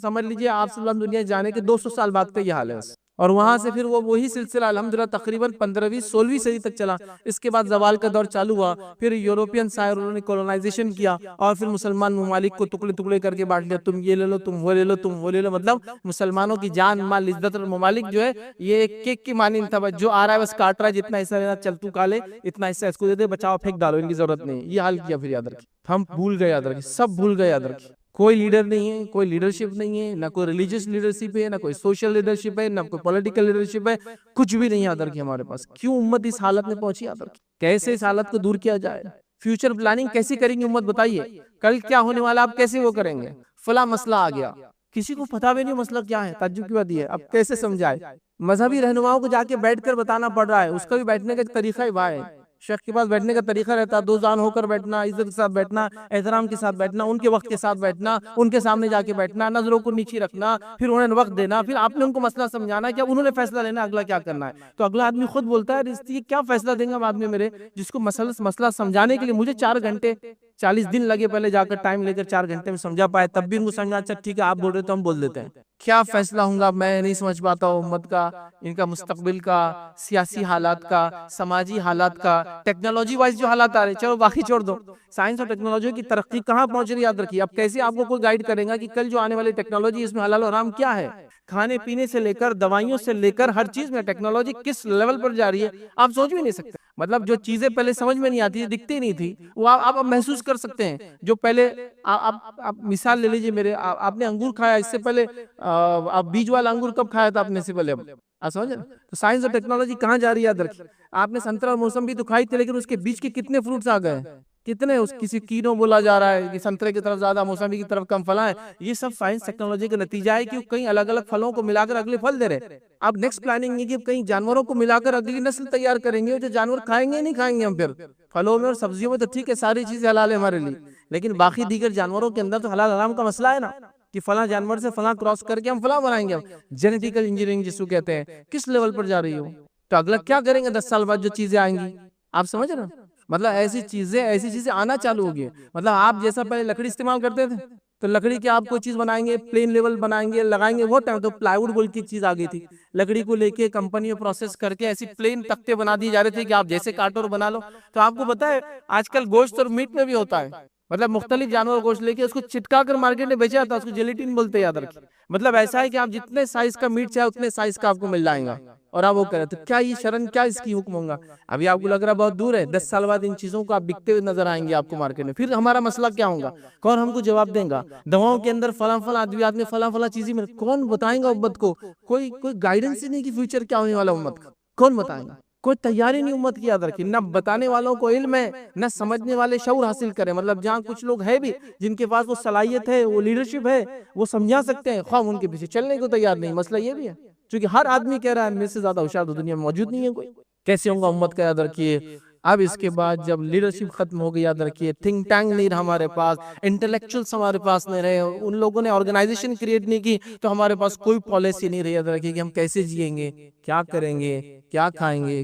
Speaker 2: سمجھ لیجئے آپ صلی اللہ علیہ وسلم دنیا جانے کے 200 سال بعد کا یہ حال ہے، اور وہاں سے پھر وہ وہی سلسلہ الحمدللہ تقریباً 15ویں 16ویں صدی تک چلا۔ اس کے بعد زوال کا دور چالو ہوا، پھر یوروپین سائروں نے کولونائزیشن کیا اور پھر مسلمان ممالک کو ٹکڑے ٹکڑے کر کے بانٹ لیا، تم یہ لے لو، تم وہ لے لو، تم وہ لے لو، مطلب مسلمانوں کی جان مال عزت اور ممالک جو ہے یہ ایک کیک کی مانند تھا، جو آ رہا ہے بس کاٹ رہا ہے، جتنا حصہ لینا چل تو کھا لے، اتنا حصہ اس کو دے دے، بچاؤ پھینک ڈالو، ان کی ضرورت نہیں، یہ حال کیا پھر یاد رکھیے۔ ہم بھول گئے یاد رکھیے، سب بھول گئے یاد رکھیے، کوئی لیڈر نہیں ہے، کوئی لیڈرشپ نہیں ہے، نہ کوئی ریلیجیس لیڈرشپ ہے، نہ کوئی سوشل لیڈرشپ ہے، نہ کوئی پولیٹیکل لیڈرشپ ہے، کچھ بھی نہیں یاد رکھیے ہمارے پاس۔ کیوں امت اس حالت میں پہنچی یاد رکھیے، کیسے اس حالت کو دور کیا جائے، فیوچر پلاننگ کیسی کریں گے امت بتائیے، کل کیا ہونے والا آپ کیسے وہ کریں گے، فلاں مسئلہ آ گیا، کسی کو پتہ بھی نہیں مسئلہ کیا ہے، تعجب کی بات یہ ہے، اب کیسے سمجھائے، مذہبی رہنماؤں کو جا کے بیٹھ کر بتانا پڑ رہا ہے، اس کا بھی بیٹھنے کا طریقہ ہی ہے، شیخ کے پاس بیٹھنے کا طریقہ رہتا ہے، دو زان ہو کر بیٹھنا، عزت کے ساتھ بیٹھنا، احترام کے ساتھ بیٹھنا، ان کے وقت کے ساتھ بیٹھنا، ان کے سامنے جا کے بیٹھنا، نظروں کو نیچی رکھنا، پھر انہیں وقت دینا، پھر آپ نے ان کو مسئلہ سمجھانا کہ اب انہوں نے فیصلہ لینا اگلا کیا کرنا ہے، تو اگلا آدمی خود بولتا ہے یہ کیا فیصلہ دیں گا آدمی میرے، جس کو مسئلہ سمجھانے کے لیے مجھے 4 گھنٹے 40 دن لگے، پہلے جا کر ٹائم لے کر 4 گھنٹے میں سمجھا پائے، تب بھی ان کو سمجھا اچھا ٹھیک ہے آپ بول رہے تو ہم بول دیتے ہیں، کیا فیصلہ ہوں گا میں نہیں سمجھ پاتا ہوں، امت کا، ان کا مستقبل کا، سیاسی حالات کا، سماجی حالات کا، ٹیکنالوجی وائز جو حالات آ رہے ہیں، چلو باقی چھوڑ دو، سائنس اور ٹیکنالوجی کی ترقی کہاں پہنچ رہی ہے یاد رکھیے، اب کیسے آپ کو کوئی گائیڈ کرے گا کہ کل جو آنے والی ٹیکنالوجی اس میں حلال و حرام کیا ہے، کھانے پینے سے لے کر دوائیوں سے لے کر ہر چیز میں ٹیکنالوجی کس لیول پر جا رہی ہے آپ سوچ بھی نہیں سکتے، مطلب جو چیزیں پہلے سمجھ میں نہیں آتی تھی، دکھتی نہیں تھی، وہ آپ اب محسوس کر سکتے ہیں، جو پہلے آپ مثال لے لیجئے میرے، آپ نے انگور کھایا اس سے پہلے، آپ بیج والا انگور کب کھایا تھا آپ نے سے پہلے، آپ سمجھ رہے ہیں، تو سائنس اور ٹیکنالوجی کہاں جا رہی ہے یاد رکھیے، آپ نے سنترا اور موسم بھی تو کھائی تھی، لیکن اس کے بیچ کے کتنے فروٹس آ گئے، کتنے، کسی کینوں بولا جا رہا ہے کہ سنترے کی طرف زیادہ، موسمی کی طرف کم فلاں ہے، یہ سب سائنس ٹیکنالوجی کا نتیجہ ہے کہ کئی الگ الگ پھلوں کو ملا کر اگلے پھل دے رہے، اب نیکسٹ پلاننگ یہ کہ کئی جانوروں کو ملا کر اگلی نسل تیار کریں گے، جو جانور کھائیں گے نہیں کھائیں گے ہم، پھر پھلوں میں اور سبزیوں میں تو ٹھیک ہے ساری چیزیں حلال ہے ہمارے لیے، لیکن باقی دیگر جانوروں کے اندر تو حلال حرام کا مسئلہ ہے نا، کہ فلاں جانور سے فلاں کراس کر کے ہم فلاں بنائیں گے، جینیٹیکل انجینئرنگ جس کو کہتے ہیں، کس لیول پر جا رہی ہو، تو اگلا کیا کریں گے 10 سال بعد جو چیزیں آئیں گی، آپ سمجھ رہے ہیں، مطلب ایسی چیزیں آنا چالو ہو گئی، مطلب آپ جیسا پہلے لکڑی استعمال کرتے تھے، تو لکڑی کی آپ کوئی چیز بنائیں گے، پلین لیول بنائیں گے، لگائیں گے، وہ ٹائم تو پلائی ووڈ بول کی چیز آ گئی تھی، لکڑی کو لے کے کمپنی میں پروسیس کر کے ایسی پلین تختے بنا دیے جا رہے تھے کہ آپ جیسے کاٹو اور بنا لو، تو آپ کو پتا ہے آج کل گوشت اور میٹ میں بھی ہوتا ہے، مطلب مختلف جانور گوشت لے کے اس کو چٹکا کر مارکیٹ میں بیچا جاتا ہے، اس کو جیلیٹن بولتے یاد رکھیں، مطلب ایسا ہے کہ آپ جتنے سائز کا میٹ چاہے اتنے سائز کا آپ کو مل جائے گا، اور آپ وہ کریں تو کیا یہ شرن، کیا اس کی حکم ہوگا، ابھی آپ کو لگ رہا بہت دور ہے، 10 سال بعد ان چیزوں کو آپ بکتے ہوئے نظر آئیں گے آپ کو مارکیٹ میں، پھر ہمارا مسئلہ کیا ہوگا، کون ہم کو جواب دیں گا، دواؤں کے اندر فلاں ادویات میں فلاں چیزیں میں کون بتائیں گا امت کو، کوئی گائیڈنس ہی نہیں کہ فیوچر کیا ہونے والا امت کا، کون بتائیں گا، کوئی تیاری نہیں امت کی یاد رکھی، نہ بتانے والوں کو علم ہے، نہ سمجھنے والے شعور حاصل کریں، مطلب جہاں کچھ لوگ ہیں بھی جن کے پاس وہ صلاحیت ہے، وہ لیڈرشپ ہے، وہ سمجھا سکتے ہیں، خواہ ان کے پیچھے چلنے کو تیار نہیں، مسئلہ یہ بھی ہے، چونکہ ہر آدمی کہہ رہا ہے میرے سے زیادہ ہوشیار تو دنیا میں موجود نہیں ہے کوئی، کیسے ہوں گا امت کا یاد رکھیے، اب اس کے بعد جب لیڈرشپ ختم ہو گئی یاد رکھیے، تھنک ٹینک نہیں رہا ہمارے پاس، انٹلیکچوئلس ہمارے پاس نہیں رہے، ان لوگوں نے آرگنائزیشن کریٹ نہیں کی، تو ہمارے پاس کوئی پالیسی نہیں رہی یاد رکھیے کہ ہم کیسے جئیں گے، کیا کریں گے، کیا کھائیں گے،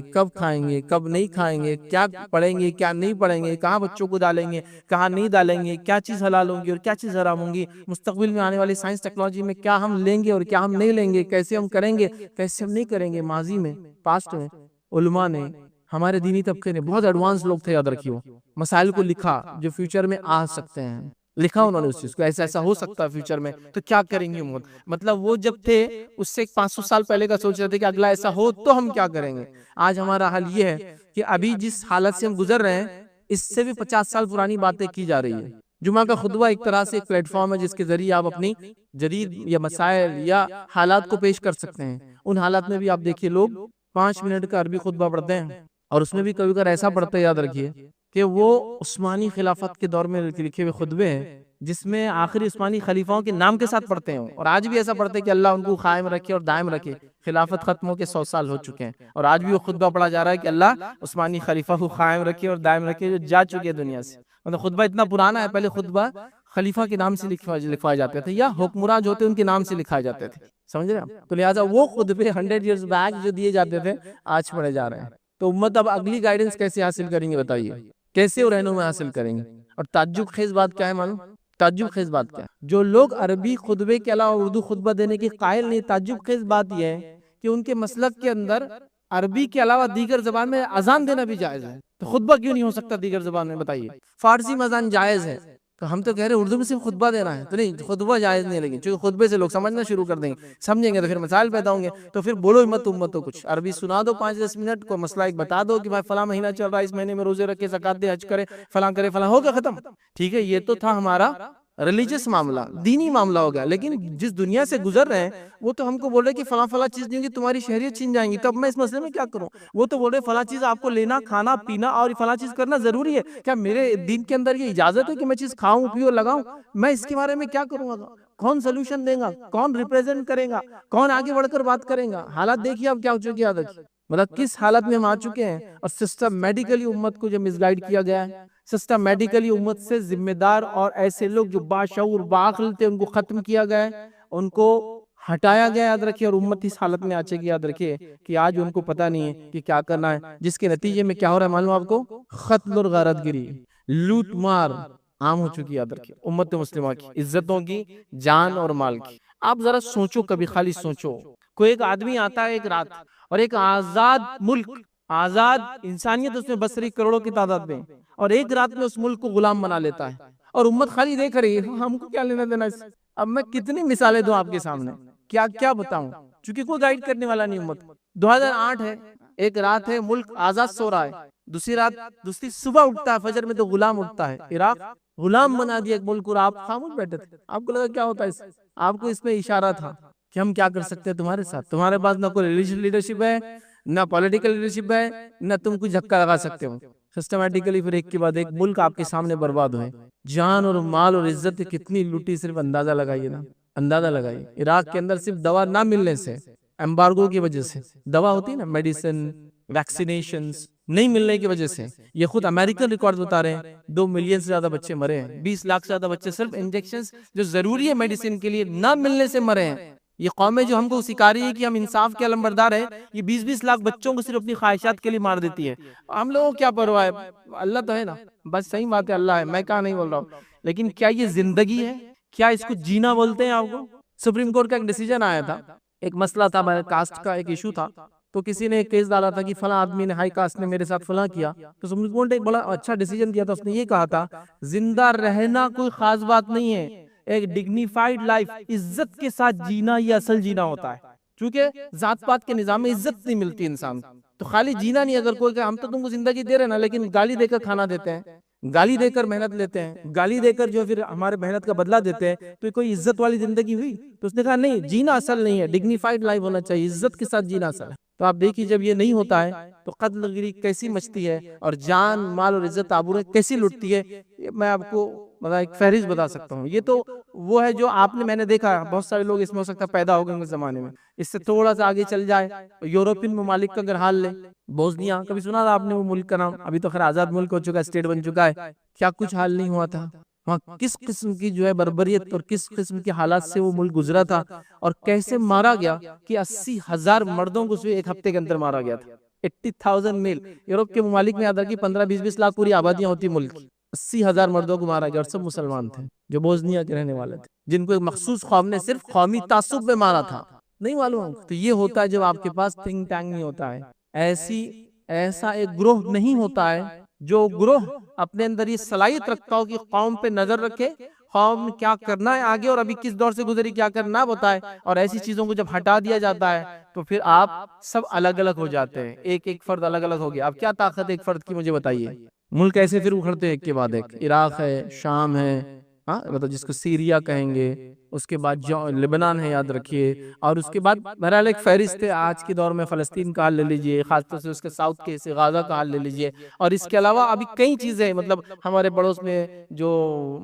Speaker 2: کب نہیں کھائیں گے، کیا پڑھیں گے، کیا نہیں پڑھیں گے، کہاں بچوں کو ڈالیں گے، کہاں نہیں ڈالیں گے، کیا چیز حلال ہوں گی اور کیا چیز حرام ہوں گی، مستقبل میں آنے والی سائنس ٹیکنالوجی میں کیا ہم لیں گے اور کیا ہم نہیں لیں گے، کیسے ہم کریں گے، کیسے ہم نہیں کریں گے، ماضی میں، پاسٹ میں علماء نے، ہمارے دینی طبقے نے، بہت ایڈوانس لوگ تھے یاد رکھیو، مسائل کو لکھا جو فیوچر میں آ سکتے ہیں، لکھا انہوں نے اس چیز کو، ایسا ہو سکتا ہے فیوچر میں، تو کیا کریں گے امت، مطلب وہ جب تھے اس سے 500 سال پہلے کا سوچ رہے تھے کہ اگلا ایسا ہو تو ہم کیا کریں گے، آج ہمارا حل یہ ہے کہ ابھی جس حالت سے ہم گزر رہے ہیں اس سے بھی 50 سال پرانی باتیں کی جا رہی ہے، جمعہ کا خطبہ ایک طرح سے ایک پلیٹ فارم ہے جس کے ذریعے آپ اپنی جدید یا مسائل یا حالات کو پیش کر سکتے ہیں، ان حالات میں بھی آپ دیکھیے لوگ 5 منٹ کا عربی خطبہ پڑھتے ہیں، اور اس میں بھی کبھی کبھار ایسا پڑھتے یاد رکھیے کہ وہ عثمانی خلافت کے دور میں لکھے ہوئے خطبے ہیں جس میں آخری عثمانی خلیفاؤں کے نام کے ساتھ پڑھتے ہیں، اور آج بھی ایسا پڑھتے ہیں کہ اللہ ان کو قائم رکھے اور دائم رکھے. خلافت ختم ہو کے 100 سال ہو چکے ہیں، اور آج بھی وہ خطبہ پڑھا جا رہا ہے کہ اللہ عثمانی خلیفہ کو قائم رکھے اور دائم رکھے جو جا چکے ہیں دنیا سے. مطلب خطبہ اتنا پرانا ہے، پہلے خطبہ خلیفہ کے نام سے لکھوائے جاتے تھے، یا حکمراں جو ہوتے ان کے نام سے لکھائے جاتے تھے. سمجھ رہے ہیں؟ تو لہٰذا وہ خطبے 100 ایئرز بیک جو دیے جاتے تھے آج پڑھے جا رہے ہیں. تو امت اب اگلی گائیڈنس کیسے حاصل کریں گے بتائیے، کیسے وہ رہنما حاصل کریں گے؟ اور تعجب خیز بات کیا ہے معلوم؟ تعجب خیز بات کیا ہے؟ جو لوگ عربی خطبے کے علاوہ اردو خطبہ دینے کے قائل نہیں، تعجب خیز بات یہ ہے کہ ان کے مسلک کے اندر عربی کے علاوہ دیگر زبان میں اذان دینا بھی جائز ہے. تو خطبہ کیوں نہیں ہو سکتا دیگر زبان میں بتائیے؟ فارسی میں اذان جائز ہے، تو ہم تو کہہ رہے ہیں اردو میں صرف خطبہ دینا ہے. تو نہیں، خطبہ جائز نہیں، لیکن چونکہ خطبے سے لوگ سمجھنا شروع کر دیں گے، سمجھیں گے تو پھر مسائل پیدا ہوں گے. تو پھر بولو مت امت، کچھ عربی سنا دو 5-10 منٹ کو، مسئلہ ایک بتا دو کہ بھائی فلاں مہینہ چل رہا ہے، اس مہینے میں روزے رکھے، زکات دے، حج کرے، فلاں کرے، فلاں، ہو گیا ختم. ٹھیک ہے، یہ تو تھا ہمارا ریلیجس معاملہ، دینی معاملہ ہو گیا. لیکن جس دنیا سے گزر رہے ہیں وہ تو ہم کو بول رہے کہ فلاں فلاں چیز نہیں ہوگی تمہاری شہریت چھین جائیں گی، تو اب میں اس مسئلے میں کیا کروں؟ وہ تو بول رہے فلاں چیز آپ کو لینا، کھانا پینا اور فلاں چیز کرنا ضروری ہے. کیا میرے دین کے اندر یہ اجازت ہے کہ میں چیز کھاؤں پیوں لگاؤں؟ میں اس کے بارے میں کیا کروں گا؟ کون سلوشن دے گا؟ کون ریپریزنٹ کرے گا؟ کون آگے بڑھ کر بات کرے گا؟ حالات دیکھیے اب کیا ہو چکی ہے. مطلب کس حالت میں ہم آ چکے ہیں، اور سسٹمیٹیکلی امت کو جو مس گائیڈ کیا گیا ہے، سسٹمیٹیکلی امت سے ذمہ دار اور ایسے لوگ جو باشعور باعقل تھے ان کو ختم کیا گیا ہے، ان کو ہٹایا گیا. یاد رکھیے، اور امت اس حالت میں آ چکی ہے، یاد رکھیے کہ آج ان کو پتہ نہیں ہے کہ کیا کرنا ہے، جس کے نتیجے میں کیا ہو رہا ہے معلوم آپ کو؟ قتل اور غارت گری، لوٹ مار عام ہو چکی ہے. یاد رکھیے، امت مسلمہ کی عزتوں کی، جان اور مال کی. آپ ذرا سوچو، کبھی خالی سوچو، کوئی ایک آدمی آتا ہے ایک رات، اور ایک آزاد ملک، آزاد انسانیت اس میں بس رہی کروڑوں کی تعداد میں، اور ایک رات میں اس ملک کو غلام بنا لیتا ہے، اور امت خالی دیکھ رہی ہے. ہم کو کیا لینا دینا اس؟ اب میں کتنی مثالیں دوں آپ کے سامنے، کیا بتاؤں، چونکہ کوئی گائیڈ کرنے والا نہیں. امت 2008 ہے، ایک رات ہے، ملک آزاد سو رہا ہے، دوسری صبح اٹھتا ہے، فجر میں تو غلام اٹھتا ہے. عراق غلام بنا دیا ایک ملک، اور آپ خاموش بیٹھے تھے. آپ کو لگا کیا ہوتا ہے اس؟ آپ کو اس میں اشارہ تھا کہ ہم کیا کر سکتے ہیں تمہارے ساتھ. تمہارے پاس نہ کوئی ریلیجیس لیڈرشپ ہے، نہ پولیٹیکل لیڈرشپ ہے، نہ تم کوئی دھکا لگا سکتے ہو. سسٹمیٹیکلی پھر ایک کے بعد ایک ملک آپ کے سامنے برباد ہوئے، جان اور مال اور عزت کتنی لوٹی، صرف اندازہ لگائیے نا، اندازہ لگائیے. عراق کے اندر صرف دوا نہ ملنے سے، ایمبارگو کی وجہ سے، دوا ہوتی ہے نا، میڈیسن، ویکسینیشنز نہیں ملنے کی وجہ سے، یہ خود امریکن ریکارڈ بتا رہے ہیں، 2 ملین سے زیادہ بچے مرے ہیں، 20 لاکھ سے زیادہ بچے صرف انجیکشنز جو ضروری ہے میڈیسن کے لیے نہ ملنے سے مرے ہیں. یہ قومیں جو ہم کو سکھا رہی ہے کہ ہم انصاف کے علمبردار ہیں، یہ 20-20 لاکھ بچوں کو صرف اپنی خواہشات کے لیے مار دیتی ہے. ہم لوگوں کو کیا پرواہ ہے؟ اللہ تو ہے نا، بس صحیح بات ہے، اللہ ہے، میں کہاں نہیں بول رہا ہوں. لیکن کیا یہ زندگی ہے؟ کیا اس کو جینا بولتے ہیں آپ کو؟ سپریم کورٹ کا ایک ڈیسیجن آیا تھا، ایک مسئلہ تھا، کاسٹ کا ایک ایشو تھا. تو کسی نے ایک کیس ڈالا تھا کہ فلاں آدمی نے، ہائی کاسٹ نے میرے ساتھ فلاں کیا. تو سپریم کورٹ نے ایک بڑا اچھا ڈیسیجن دیا تھا. اس نے یہ کہا تھا زندہ رہنا کوئی خاص بات نہیں ہے، ایک ڈگنیفائیڈ لائف، عزت کے ساتھ جینا یہ اصل جینا ہوتا ہے. کیونکہ ذات پات کے نظام میں عزت نہیں ملتی انسان تو خالی جینا نہیں. اگر کوئی کہ ہم تو تم کو زندگی دے رہے نا، لیکن گالی دے کر کھانا دیتے ہیں، گالی دے کر محنت لیتے ہیں، گالی دے کر جو پھر ہمارے محنت کا بدلہ دیتے ہیں، تو کوئی عزت والی زندگی ہوئی؟ تو اس نے کہا نہیں، جینا اصل نہیں ہے، ڈگنیفائیڈ لائف ہونا چاہیے، عزت کے ساتھ جینا اصل ہے. تو آپ دیکھیے جب یہ نہیں ہوتا ہے تو قتل گری کیسی مچتی ہے، اور جان مال اور عزت آبرو کیسی لٹتی ہے. میں آپ کو ایک فہرست بتا سکتا ہوں. یہ تو وہ ہے جو آپ نے، میں نے دیکھا بہت سارے لوگ اس میں ہو سکتا پیدا ہو گئے اس زمانے میں. اس سے تھوڑا سا آگے چل جائے، یورپین ممالک کا اگر حال لے، بوسنیا، کبھی سنا تھا آپ نے وہ ملک کا نام؟ ابھی تو خیر آزاد ملک ہو چکا ہے، اسٹیٹ بن چکا ہے. کیا کچھ حال نہیں ہوا تھا وہاں، کس قسم کی جو ہے بربریت اور کس قسم کے حالات سے وہ ملک گزرا تھا، اور کیسے مارا گیا کہ 80,000 مردوں کو ایک ہفتے کے اندر مارا گیا تھا. 80,000 میل. یورپ کے ممالک میں آدھا کی 15-20 لاکھ پوری آبادیاں ہوتی ملک، 80,000 مردوں کو مارا گیا، اور سب مسلمان تھے جو بوسنیا کے رہنے والے تھے، جن کو ایک مخصوص قوم نے صرف قومی تعصب میں مارا تھا. نہیں معلوم؟ تو یہ ہوتا ہے جب آپ کے پاس تھنک ٹینک نہیں ہوتا ہے، ایسا ایک گروہ نہیں ہوتا ہے جو گروہ اپنے اندر یہ صلاحیت رکھتا ہو کہ قوم پہ نظر رکھے، قوم کیا کرنا ہے آگے اور ابھی کس دور سے گزری کیا کرنا بتائے. اور ایسی چیزوں کو جب ہٹا دیا جاتا ہے تو پھر آپ سب الگ الگ ہو جاتے ہیں، ایک ایک فرد الگ الگ ہو گیا. اب کیا طاقت ایک فرد کی مجھے بتائیے؟ ملک ایسے پھر اکھڑتے ہیں ایک کے بعد ایک. عراق ہے، شام ہے، ہاں مطلب جس کو سیریا کہیں گے، اس کے بعد لبنان ہے یاد رکھیے، اور اس کے بعد بہرحال ایک فہرست ہے آج کے دور میں فلسطین کا حال لے لیجئے، خاص طور سے اس کے ساؤتھ کے حصے غازہ کا حال لے لیجئے، اور اس کے علاوہ ابھی کئی چیزیں مطلب ہمارے پڑوس میں جو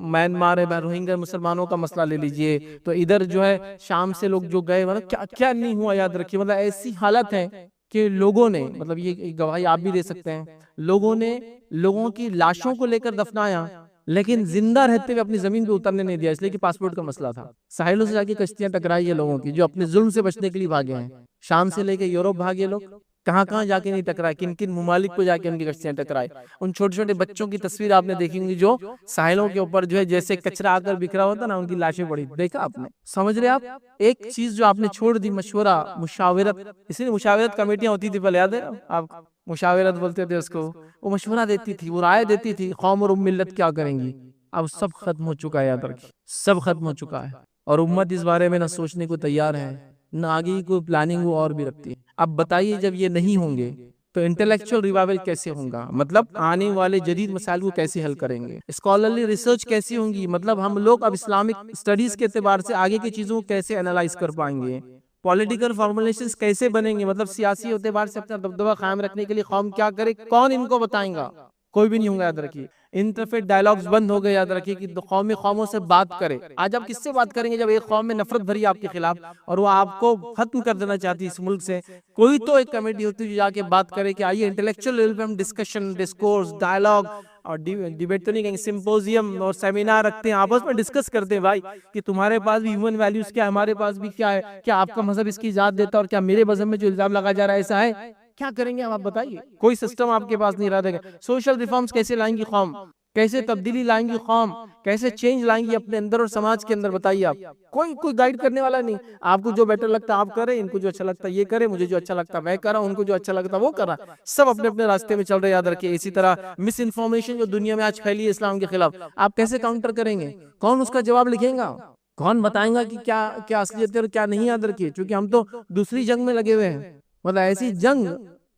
Speaker 2: میانمار ہے، روہنگیا مسلمانوں کا مسئلہ لے لیجئے، تو ادھر جو ہے شام سے لوگ جو گئے مطلب کیا کیا نہیں ہوا یاد رکھیے، مطلب ایسی حالت ہے کہ لوگوں نے مطلب یہ گواہی آپ بھی دے سکتے ہیں، لوگوں نے لوگوں کی لاشوں کو لے کر دفنایا لیکن زندہ رہتے ہوئے اپنی زمین پہ اترنے نہیں دیا، اس لیے کہ پاسپورٹ کا مسئلہ تھا۔ ساحلوں سے جا کے کشتیاں ٹکرائی ہے لوگوں کی جو اپنے ظلم سے بچنے کے لیے بھاگے ہیں، شام سے لے کے یورپ بھاگے لوگ، کہاں کہاں جا کے نہیں ٹکرائے، کن کن ممالک کو جا کے ان کی کشتیاں ٹکرائے۔ ان چھوٹے چھوٹے بچوں کی تصویر آپ نے دیکھی ہوگی جو ساحلوں کے اوپر جو ہے جیسے کچرا آ کر بکھرا ہوتا نا، ان کی لاشیں پڑی، دیکھا آپ نے؟ سمجھ رہے آپ؟ ایک چیز جو آپ نے چھوڑ دی، مشورہ، مشاورت، اسی لیے مشاورت کمیٹیاں ہوتی تھی پہلے، یاد ہے آپ مشاورت بولتے تھے اس کو، وہ مشورہ دیتی تھی، وہ رائے دیتی تھی قوم اور ملت کیا کریں گی۔ اب سب ختم ہو چکا ہے، یاد رکھیے سب ختم ہو چکا ہے، اور امت اس بارے میں نہ سوچنے کو تیار ہے، نہ آگے کی کوئی پلاننگ وہ اور بھی رکھتی ہے۔ اب بتائیے جب یہ نہیں ہوں گے تو انٹلیکچوئل ریوائول کیسے ہوگا، مطلب آنے والے جدید مسائل کو کیسے حل کریں گے، اسکالرلی ریسرچ کیسی ہوں گی، مطلب ہم لوگ اب اسلامک اسٹڈیز کے اعتبار سے آگے کی چیزوں کو کیسے انالائز کر پائیں گے، پولیٹیکل فارمولیشنز کیسے بنیں گے، مطلب سیاسی اعتبار سے اپنا دبدبہ قائم رکھنے کے لیے قوم کیا کرے، کون ان کو بتائیں گا؟ کوئی بھی نہیں ہوں گا، یاد رکھیے۔ انٹرفیت ڈائلاگز بند ہو گئے، یاد رکھیے کہ قومی قوموں سے بات کرے۔ آج آپ کس سے بات کریں گے جب ایک قوم میں نفرت بھری آپ کے خلاف اور وہ آپ کو ختم کر دینا چاہتی ہے اس ملک سے؟ کوئی تو ایک کمیٹی ہوتی ہے جو جا کے بات کرے کہ آئیے انٹلیکچوئل لیول پہ ہم ڈسکشن، ڈسکورس، ڈائلاگ اور ڈیبیٹ تو نہیں کہیں، سمپوزیم اور سیمینار رکھتے ہیں، آپس میں ڈسکس کرتے ہیں بھائی کہ تمہارے پاس بھی ہیومن ویلیوز کیا ہے، ہمارے پاس بھی کیا ہے، کیا آپ کا مذہب اس کی اجازت دیتا ہے، اور کیا میرے مذہب میں جو الزام لگا جا رہا ہے ایسا ہے؟ کیا کریں گے آپ بتائیے؟ کوئی سسٹم آپ کے پاس نہیں رہا۔ دیکھیں سوشل ریفارمز کیسے لائیں گی قوم، کیسے تبدیلی لائیں گی قوم، کیسے چینج لائیں گی اپنے اندر اور سماج کے اندر، بتائیے آپ؟ کوئی گائیڈ کرنے والا نہیں۔ آپ کو جو بیٹر لگتا ہے آپ کریں، ان کو جو اچھا لگتا ہے یہ کریں، مجھے جو اچھا لگتا ہے میں کر رہا ہوں، ان کو جو اچھا لگتا ہے وہ کر رہا ہے، سب اپنے اپنے راستے میں چل رہے، یاد رکھیے۔ اسی طرح مس انفارمیشن جو دنیا میں آج پھیلی ہے اسلام کے خلاف، آپ کیسے کاؤنٹر کریں گے؟ کون اس کا جواب لکھیں گا؟ کون بتائیں گا کہ کیا اصلیت ہے اور کیا نہیں؟ یاد رکھیے چونکہ ہم تو دوسری جنگ میں لگے ہوئے ہیں، مطلب ایسی جنگ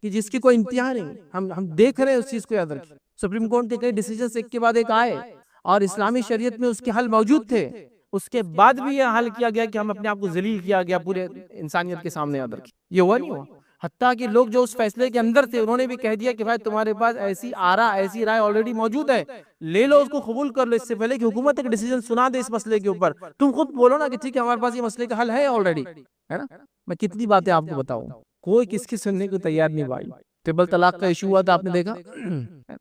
Speaker 2: کہ جس کی کوئی انتہا نہیں، ہم دیکھ رہے ہیں اس چیز کو، یاد رکھیے۔ سپریم کورٹ کے کئی ڈیسیجنز ایک کے بعد ایک آئے اور اسلامی شریعت میں اس کے حل موجود تھے، اس کے بعد بھی یہ حل کیا گیا کہ ہم اپنے آپ کو ذلیل کیا گیا پورے انسانیت کے سامنے، یاد رکھیے۔ یہ ہوا نہیں ہوا؟ حتیٰ کہ لوگ جو اس فیصلے کے اندر تھے انہوں نے بھی کہہ دیا کہ بھائی تمہارے پاس ایسی ایسی رائے آلریڈی موجود ہے، لے لو اس کو، قبول کر لو، اس سے پہلے کہ حکومت ایک ڈیسیجن سنا دے اس مسئلے کے اوپر۔ تم خود بولو نا کہ ٹھیک ہے ہمارے پاس یہ مسئلے کا حل ہے آلریڈی، ہے نا؟ میں کتنی باتیں آپ کو بتاؤں، کوئی کس کی سننے کو تیار نہیں بھائی۔ ٹرپل طلاق کا ایشو ہوا تھا، آپ نے دیکھا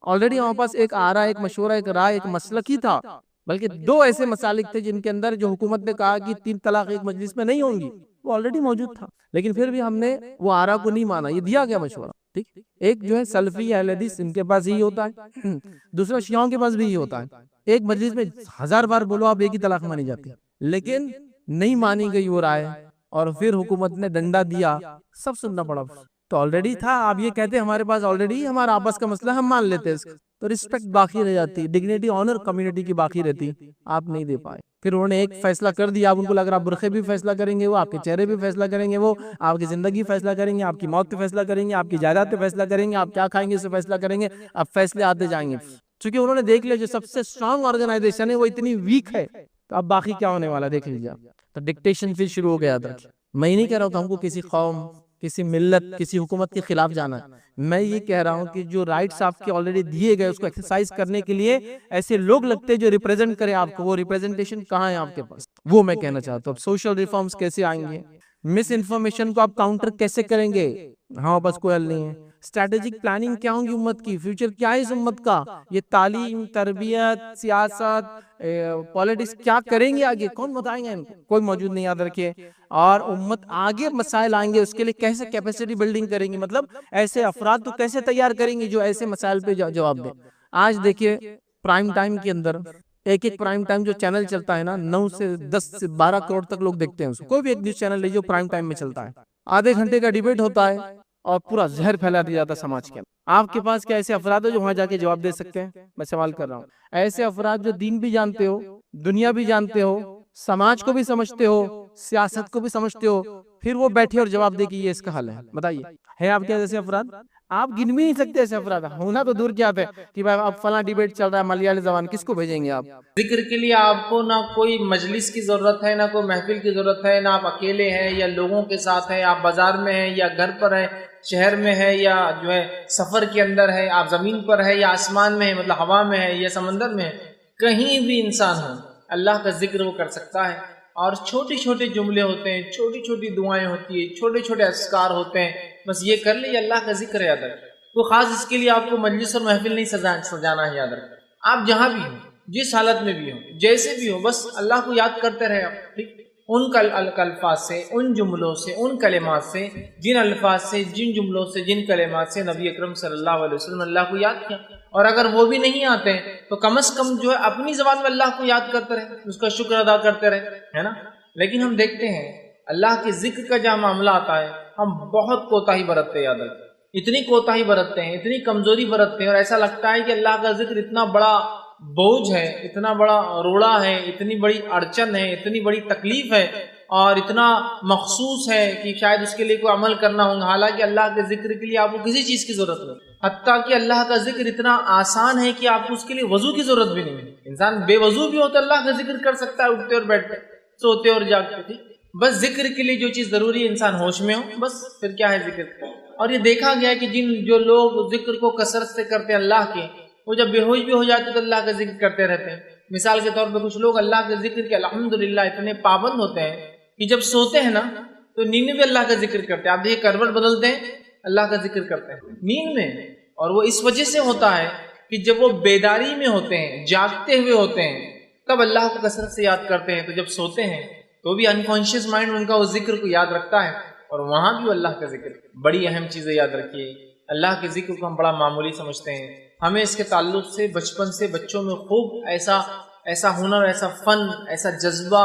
Speaker 2: آلریڈی ہمارے پاس ایک ایک مشورہ، ایک رائے، ایک مسلک ہی تھا، بلکہ دو ایسے مسالک تھے جن کے اندر جو حکومت نے کہا کہ 3 طلاق ایک مجلس میں نہیں ہوں گی، وہ آلریڈی موجود تھا، لیکن پھر بھی ہم نے وہ آرا کو نہیں مانا۔ یہ دیا گیا مشورہ، ٹھیک۔ ایک جو ہے سلفی اہل حدیث ان کے پاس یہی ہوتا ہے، دوسرا شیعوں کے پاس بھی یہی ہوتا ہے، ایک مجلس میں 1000 بار بولو آپ ایک ہی طلاق مانی جاتی ہے، لیکن نہیں مانی گئی وہ رائے، اور پھر حکومت نے ڈنڈا دیا، سب سننا پڑا۔ تو آلریڈی تھا، آپ یہ کہتے ہیں ہمارے پاس آلریڈی ہمارا آپس کا مسئلہ، ہم مان لیتے اس کو، تو رسپیکٹ باقی رہ جاتی، ڈگنیٹی آنر کمیونٹی کی باقی رہتی، آپ نہیں دے پائے۔ پھر انہوں نے ایک فیصلہ کر دیا، اب ان کو لگ رہا آپ برقعے بھی فیصلہ کریں گے، وہ آپ کے چہرے بھی فیصلہ کریں گے، وہ آپ کی زندگی فیصلہ کریں گے، آپ کی موت پہ فیصلہ کریں گے، آپ کی جائیداد پہ فیصلہ کریں گے، آپ کیا کھائیں گے اس سے فیصلہ کریں گے، اب فیصلے آتے جائیں گے، چونکہ انہوں نے دیکھ لیا جو سب سے اسٹرانگ آرگنائزیشن ہے وہ اتنی ویک ہے، تو اب باقی کیا ہونے والا دیکھ لیجیے۔ تو ڈکٹیشن پھر شروع ہو گیا تھا۔ میں نہیں کہہ رہا ہوں کہ ہم کو کسی قوم، کسی ملت، کسی حکومت کے خلاف جانا ہے، میں یہ کہہ رہا ہوں کہ جو رائٹس آپ کے آلریڈی دیے گئے اس کو ایکسرسائز کرنے کے لیے ایسے لوگ لگتے جو ریپریزنٹ کریں آپ کو، وہ ریپریزنٹیشن کہاں ہے آپ کے پاس، وہ میں کہنا چاہتا ہوں۔ اب سوشل ریفارمز کیسے آئیں گے، مس انفارمیشن کو آپ کاؤنٹر کیسے کریں گے، ہمارے پاس کوئی حل نہیں ہے۔ اسٹریٹجک پلاننگ کیا ہوں گی امت کی، فیوچر کیا ہے اس امت کا، یہ تعلیم، تربیت، سیاست، پالیٹکس کیا کریں گے آگے، کون بتائیں گے ان کو؟ کوئی موجود نہیں، یاد رکھیے۔ اور امت آگے مسائل آئیں گے اس کے لیے کیسے کیپیسٹی بلڈنگ کریں گی، مطلب ایسے افراد کو کیسے تیار کریں گے جو ایسے مسائل پہ جواب دیں۔ آج دیکھیے پرائم ٹائم کے اندر ایک پرائم ٹائم جو چینل چلتا ہے نا، 9 سے 10 سے 12 کروڑ تک لوگ دیکھتے ہیں اس کو، کوئی بھی ایک نیوز چینل لیجیے جو پرائم ٹائم میں چلتا ہے، آدھے گھنٹے کا ڈیبیٹ ہوتا ہے اور پورا زہر پھیلا دیا جاتا ہے سماج کے اندر۔ آپ کے پاس کیا ایسے افراد ہو جو وہاں جا کے جواب دے سکتے ہیں؟ میں سوال کر رہا ہوں، ایسے افراد جو دین بھی جانتے ہو، دنیا بھی جانتے ہو، سماج کو بھی سمجھتے ہو، سیاست کو بھی سمجھتے ہو، پھر وہ بیٹھے اور جواب دے کہ یہ اس کا حل ہے، بتائیے ہے آپ کے جیسے افراد؟ آپ گن بھی نہیں سکتے ایسے افراد، ہونا تو دور کیا ہے کہ بھائی اب فلاں ڈیبیٹ چل رہا ہے ملیالی زبان، کس کو بھیجیں گے آپ؟
Speaker 1: ذکر کے لیے آپ کو نہ کوئی مجلس کی ضرورت ہے، نہ کوئی محفل کی ضرورت ہے، نہ آپ اکیلے ہیں یا لوگوں کے ساتھ ہیں، آپ بازار میں ہیں یا گھر پر ہیں، شہر میں ہے یا جو ہے سفر کے اندر ہے، آپ زمین پر ہے یا آسمان میں ہے، مطلب ہوا میں ہے یا سمندر میں ہے، کہیں بھی انسان ہو اللہ کا ذکر وہ کر سکتا ہے۔ اور چھوٹے چھوٹے جملے ہوتے ہیں، چھوٹی چھوٹی دعائیں ہوتی ہیں، چھوٹے چھوٹے اذکار ہوتے ہیں، بس یہ کر لے، یہ اللہ کا ذکر یاد رکھ۔ تو خاص اس کے لیے آپ کو مجلس اور محفل نہیں سجانا ہے، یاد رکھ۔ آپ جہاں بھی ہوں، جس حالت میں بھی ہوں، جیسے بھی ہو، بس اللہ کو یاد کرتے رہے آپ، ٹھیک؟ ان الفاظ سے، ان جملوں سے، ان کلمات سے، جن الفاظ سے، جن جملوں سے، جن کلمات سے نبی اکرم صلی اللہ علیہ وسلم اللہ کو یاد کیا۔ اور اگر وہ بھی نہیں آتے ہیں تو کم از کم جو ہے اپنی زبان میں اللہ کو یاد کرتے رہے، اس کا شکر ادا کرتے رہے، ہے نا۔ لیکن ہم دیکھتے ہیں اللہ کے ذکر کا جہاں معاملہ آتا ہے ہم بہت کوتاہی برتتے ہیں، یاد رکھیں، اتنی کوتاہی برتتے ہیں، اتنی کمزوری برتتے ہیں، اور ایسا لگتا ہے کہ اللہ کا ذکر اتنا بڑا بوجھ ہے، اتنا بڑا روڑا ہے، اتنی بڑی اڑچن ہے، اتنی بڑی تکلیف ہے، اور اتنا مخصوص ہے کہ شاید اس کے لیے کوئی عمل کرنا ہوگا۔ حالانکہ اللہ کے ذکر کے لیے آپ کو کسی چیز کی ضرورت نہیں، حتیٰ کہ اللہ کا ذکر اتنا آسان ہے کہ آپ کو اس کے لیے وضو کی ضرورت بھی نہیں ہے۔ انسان بے وضو بھی ہو تو اللہ کا ذکر کر سکتا ہے، اٹھتے اور بیٹھتے، سوتے اور جاگتے، ٹھیک؟ بس ذکر کے لیے جو چیز ضروری ہے انسان ہوش میں ہو، بس پھر کیا ہے ذکر۔ اور یہ دیکھا گیا ہے کہ جو لوگ ذکر کو کثرت سے کرتے ہیں اللہ کے، وہ جب بے ہوش بھی ہو جاتے تو اللہ کا ذکر کرتے رہتے ہیں۔ مثال کے طور پہ کچھ لوگ اللہ کے ذکر کے الحمدللہ اتنے پابند ہوتے ہیں کہ جب سوتے ہیں نا تو نیند میں بھی اللہ کا ذکر کرتے ہیں۔ آپ دیکھیں کروٹ بدلتے ہیں، اللہ کا ذکر کرتے ہیں نیند میں، اور وہ اس وجہ سے ہوتا ہے کہ جب وہ بیداری میں ہوتے ہیں، جاگتے ہوئے ہوتے ہیں، تب اللہ کو کثرت سے یاد کرتے ہیں، تو جب سوتے ہیں تو بھی انکانشیس مائنڈ ان کا اس ذکر کو یاد رکھتا ہے، اور وہاں بھی اللہ کا ذکر۔ بڑی اہم چیزیں یاد رکھیے، اللہ کے ذکر کو ہم بڑا معمولی سمجھتے ہیں، ہمیں اس کے تعلق سے بچپن سے بچوں میں خوب ایسا ہنر، ایسا فن، ایسا جذبہ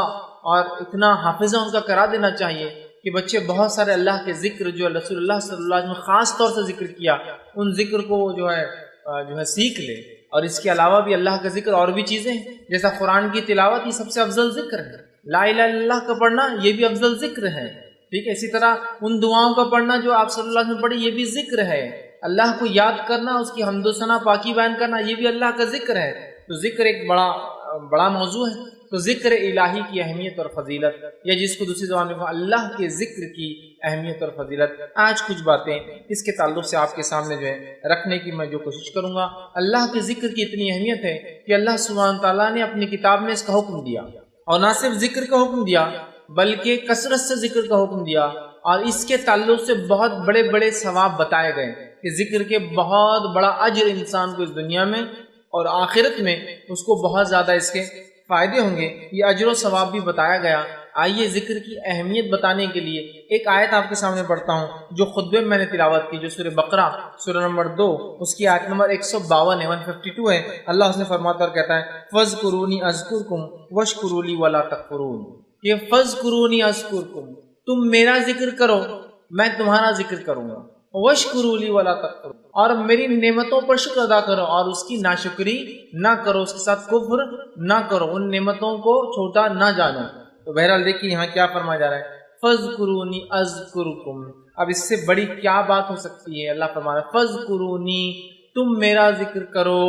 Speaker 1: اور اتنا حافظہ ان کا کرا دینا چاہیے کہ بچے بہت سارے اللہ کے ذکر جو رسول اللہ صلی اللہ علیہ وسلم نے خاص طور سے ذکر کیا، ان ذکر کو جو ہے سیکھ لے۔ اور اس کے علاوہ بھی اللہ کا ذکر اور بھی چیزیں ہیں، جیسا قرآن کی تلاوت، یہ سب سے افضل ذکر ہے۔ لا الہ الا اللہ کا پڑھنا یہ بھی افضل ذکر ہے، ٹھیک ہے۔ اسی طرح ان دعاؤں کا پڑھنا جو آپ صلی اللہ علیہ وسلم پڑھی، یہ بھی ذکر ہے۔ اللہ کو یاد کرنا، اس کی حمد و ثنا پاکی بیان کرنا، یہ بھی اللہ کا ذکر ہے۔ تو ذکر ایک بڑا موضوع ہے۔ تو ذکر الہی کی اہمیت اور فضیلت، یا جس کو دوسری زبان میں اللہ کے ذکر کی اہمیت اور فضیلت، آج کچھ باتیں اس کے تعلق سے آپ کے سامنے جو ہے رکھنے کی میں جو کوشش کروں گا۔ اللہ کے ذکر کی اتنی اہمیت ہے کہ اللہ سبحانہ تعالیٰ نے اپنی کتاب میں اس کا حکم دیا، اور نہ صرف ذکر کا حکم دیا بلکہ کثرت سے ذکر کا حکم دیا، اور اس کے تعلق سے بہت بڑے بڑے ثواب بتائے گئے کہ ذکر کے بہت بڑا اجر انسان کو اس دنیا میں اور آخرت میں اس کو بہت زیادہ اس کے فائدے ہوں گے، یہ اجر و ثواب بھی بتایا گیا۔ آئیے ذکر کی اہمیت بتانے کے لیے ایک آیت آپ کے سامنے پڑھتا ہوں جو خطبے میں نے تلاوت کی، جو سورہ بقرہ سورہ نمبر 2 اس کی آیت نمبر 152 ہے، 152 ہے۔ اللہ اس نے فرماتا اور کہتا ہے فَاذْكُرُونِي أَذْكُرْكُمْ وَاشْكُرُوا لِي وَلَا تَكْفُرُونَ، یہ فَاذْكُرُونِي أَذْكُرْكُمْ، تم میرا ذکر کرو میں تمہارا ذکر کروں گا، وَاشْكُرُوا لِي وَلَا تَكْفُرُونَ، اور میری نعمتوں پر شکر ادا کرو اور اس کی ناشکری نہ کرو، اس کے ساتھ کفر نہ کرو، ان نعمتوں کو چھوٹا نہ جانو۔ تو بہرحال دیکھیے یہاں کیا فرمایا جا رہا ہے، فَاذْكُرُونِي أَذْكُرْكُمْ، اب اس سے بڑی کیا بات ہو سکتی ہے؟ اللہ فرما رہا ہے فَاذْكُرُونِي، تم میرا ذکر کرو،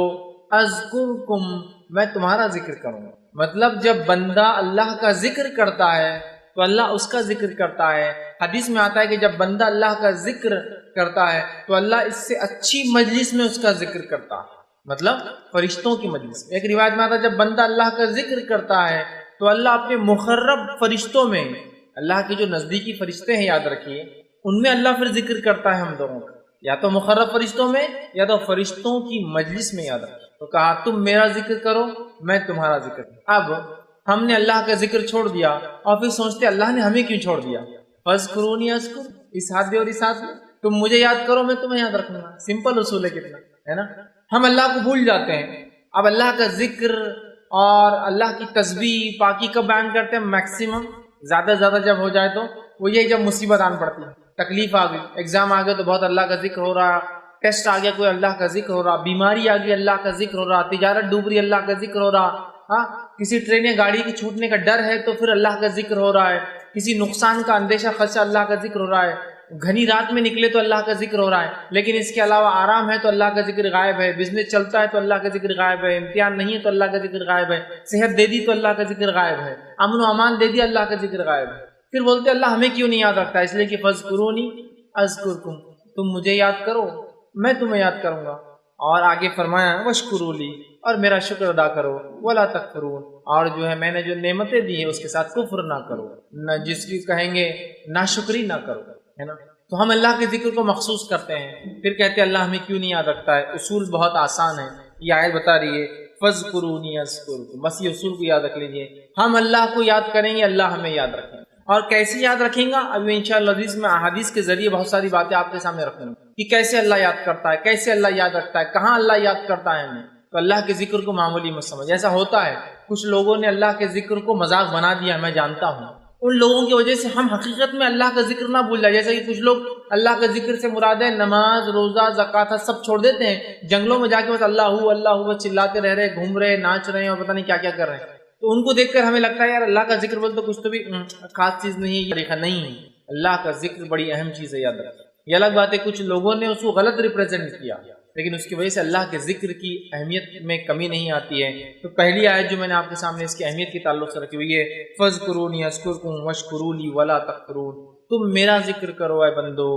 Speaker 1: أَذْكُرْكُمْ، میں تمہارا ذکر کروں گا۔ مطلب جب بندہ اللہ کا ذکر کرتا ہے تو اللہ اس کا ذکر کرتا ہے۔ حدیث میں آتا ہے کہ جب بندہ اللہ کا ذکر کرتا ہے تو اللہ اس سے اچھی مجلس میں اس کا ذکر کرتا ہے، مطلب فرشتوں کی مجلس میں۔ ایک روایت میں آتا ہے جب بندہ اللہ کا ذکر کرتا ہے تو اللہ اپنے مقرب فرشتوں میں، اللہ کے جو نزدیکی فرشتے ہیں یاد رکھیے، ان میں اللہ پھر ذکر کرتا ہے ہم دونوں کا، یا تو مقرب فرشتوں میں یا تو فرشتوں کی مجلس میں، یاد رکھیے۔ تو کہا تم میرا ذکر کرو میں تمہارا ذکر کروں۔ اب ہم نے اللہ کا ذکر چھوڑ دیا اور پھر سوچتے اللہ نے ہمیں کیوں چھوڑ دیا؟ فَاذْكُرُونِي أَذْكُرْكُمْ، اس ہاتھ دے اور اس ہاتھ دے، تم مجھے یاد کرو میں تمہیں یاد رکھوں گا۔ سمپل اصول ہے کتنا، ہے نا؟ ہم اللہ کو بھول جاتے ہیں۔ اب اللہ کا ذکر اور اللہ کی تسبیح پاکی کب بیان کرتے ہیں؟ میکسیمم زیادہ سے زیادہ جب ہو جائے تو وہ یہ جب مصیبت آن پڑتی ہے، تکلیف آ گئی، ایگزام آ گئے تو بہت اللہ کا ذکر ہو رہا، ٹیسٹ آ گیا کوئی اللہ کا ذکر ہو رہا، بیماری آ گئی اللہ کا ذکر ہو رہا، تجارت ڈوب رہی اللہ کا ذکر ہو رہا، ہاں کسی ٹرین یا گاڑی کی چھوٹنے کا ڈر ہے تو پھر اللہ کا ذکر ہو رہا ہے، کسی نقصان کا اندیشہ خدشہ اللہ کا ذکر ہو رہا ہے، گھنی رات میں نکلے تو اللہ کا ذکر ہو رہا ہے، لیکن اس کے علاوہ آرام ہے تو اللہ کا ذکر غائب ہے، بزنس چلتا ہے تو اللہ کا ذکر غائب ہے، امتحان نہیں ہے تو اللہ کا ذکر غائب ہے، صحت دے دی تو اللہ کا ذکر غائب ہے، امن و امان دے دیا اللہ کا ذکر غائب ہے۔ پھر بولتے اللہ ہمیں کیوں نہیں یاد رکھتا؟ اس لیے کہ فاذکرونی اذکرکم، تم مجھے یاد کرو میں تمہیں یاد کروں گا۔ اور آگے فرمایا واشکروا لی، اور میرا شکر ادا کرو، ولا تکفرون، اور جو ہے میں نے جو نعمتیں دی ہیں اس کے ساتھ کفر نہ کرو، نہ جس کی کہیں گے ناشکری نہ کرو، ہے نا۔ تو ہم اللہ کے ذکر کو مخصوص کرتے ہیں، پھر کہتے ہیں اللہ ہمیں کیوں نہیں یاد رکھتا ہے۔ اصول بہت آسان ہے، یہ آیت بتا رہی ہے فاذکرونی اذکرکم، بس یہ اصول کو یاد رکھ لیجئے۔ ہم اللہ کو یاد کریں گے، اللہ ہمیں یاد رکھیں گے۔ اور کیسے یاد رکھیں گا؟ ابھی انشاءاللہ عزیز میں احادیث کے ذریعے بہت ساری باتیں آپ کے سامنے رکھوں گا کہ کیسے اللہ یاد کرتا ہے، کیسے اللہ یاد رکھتا ہے، کہاں اللہ یاد کرتا ہے ہمیں۔ تو اللہ کے ذکر کو معمولی مت سمجھ، ایسا ہوتا ہے کچھ لوگوں نے اللہ کے ذکر کو مذاق بنا دیا، میں جانتا ہوں۔ ان لوگوں کی وجہ سے ہم حقیقت میں اللہ کا ذکر نہ بھول جائے، جیسا کہ کچھ لوگ اللہ کا ذکر سے مراد ہے نماز، روزہ، زکوٰۃ سب چھوڑ دیتے ہیں، جنگلوں میں جا کے بس اللہ بس چلاتے رہ رہے، گھوم رہے، ناچ رہے ہیں اور پتہ نہیں کیا کیا کر رہے ہیں۔ تو ان کو دیکھ کر ہمیں لگتا ہے یار اللہ کا ذکر بولتے کچھ تو بھی خاص چیز نہیں ہے، طریقہ نہیں ہے۔ اللہ کا ذکر بڑی اہم چیز ہے، یاد رکھیں۔ یہ الگ بات ہے کچھ لوگوں نے اس کو غلط ریپرزینٹ کیا، لیکن اس کی وجہ سے اللہ کے ذکر کی اہمیت میں کمی نہیں آتی ہے۔ تو پہلی آیت جو میں نے آپ کے سامنے اس کی اہمیت کے تعلق سے رکھی ہوئی ہے فاذکرونی اذکرکم واشکروا لی ولا تکفرون، تم میرا ذکر کرو اے بندو،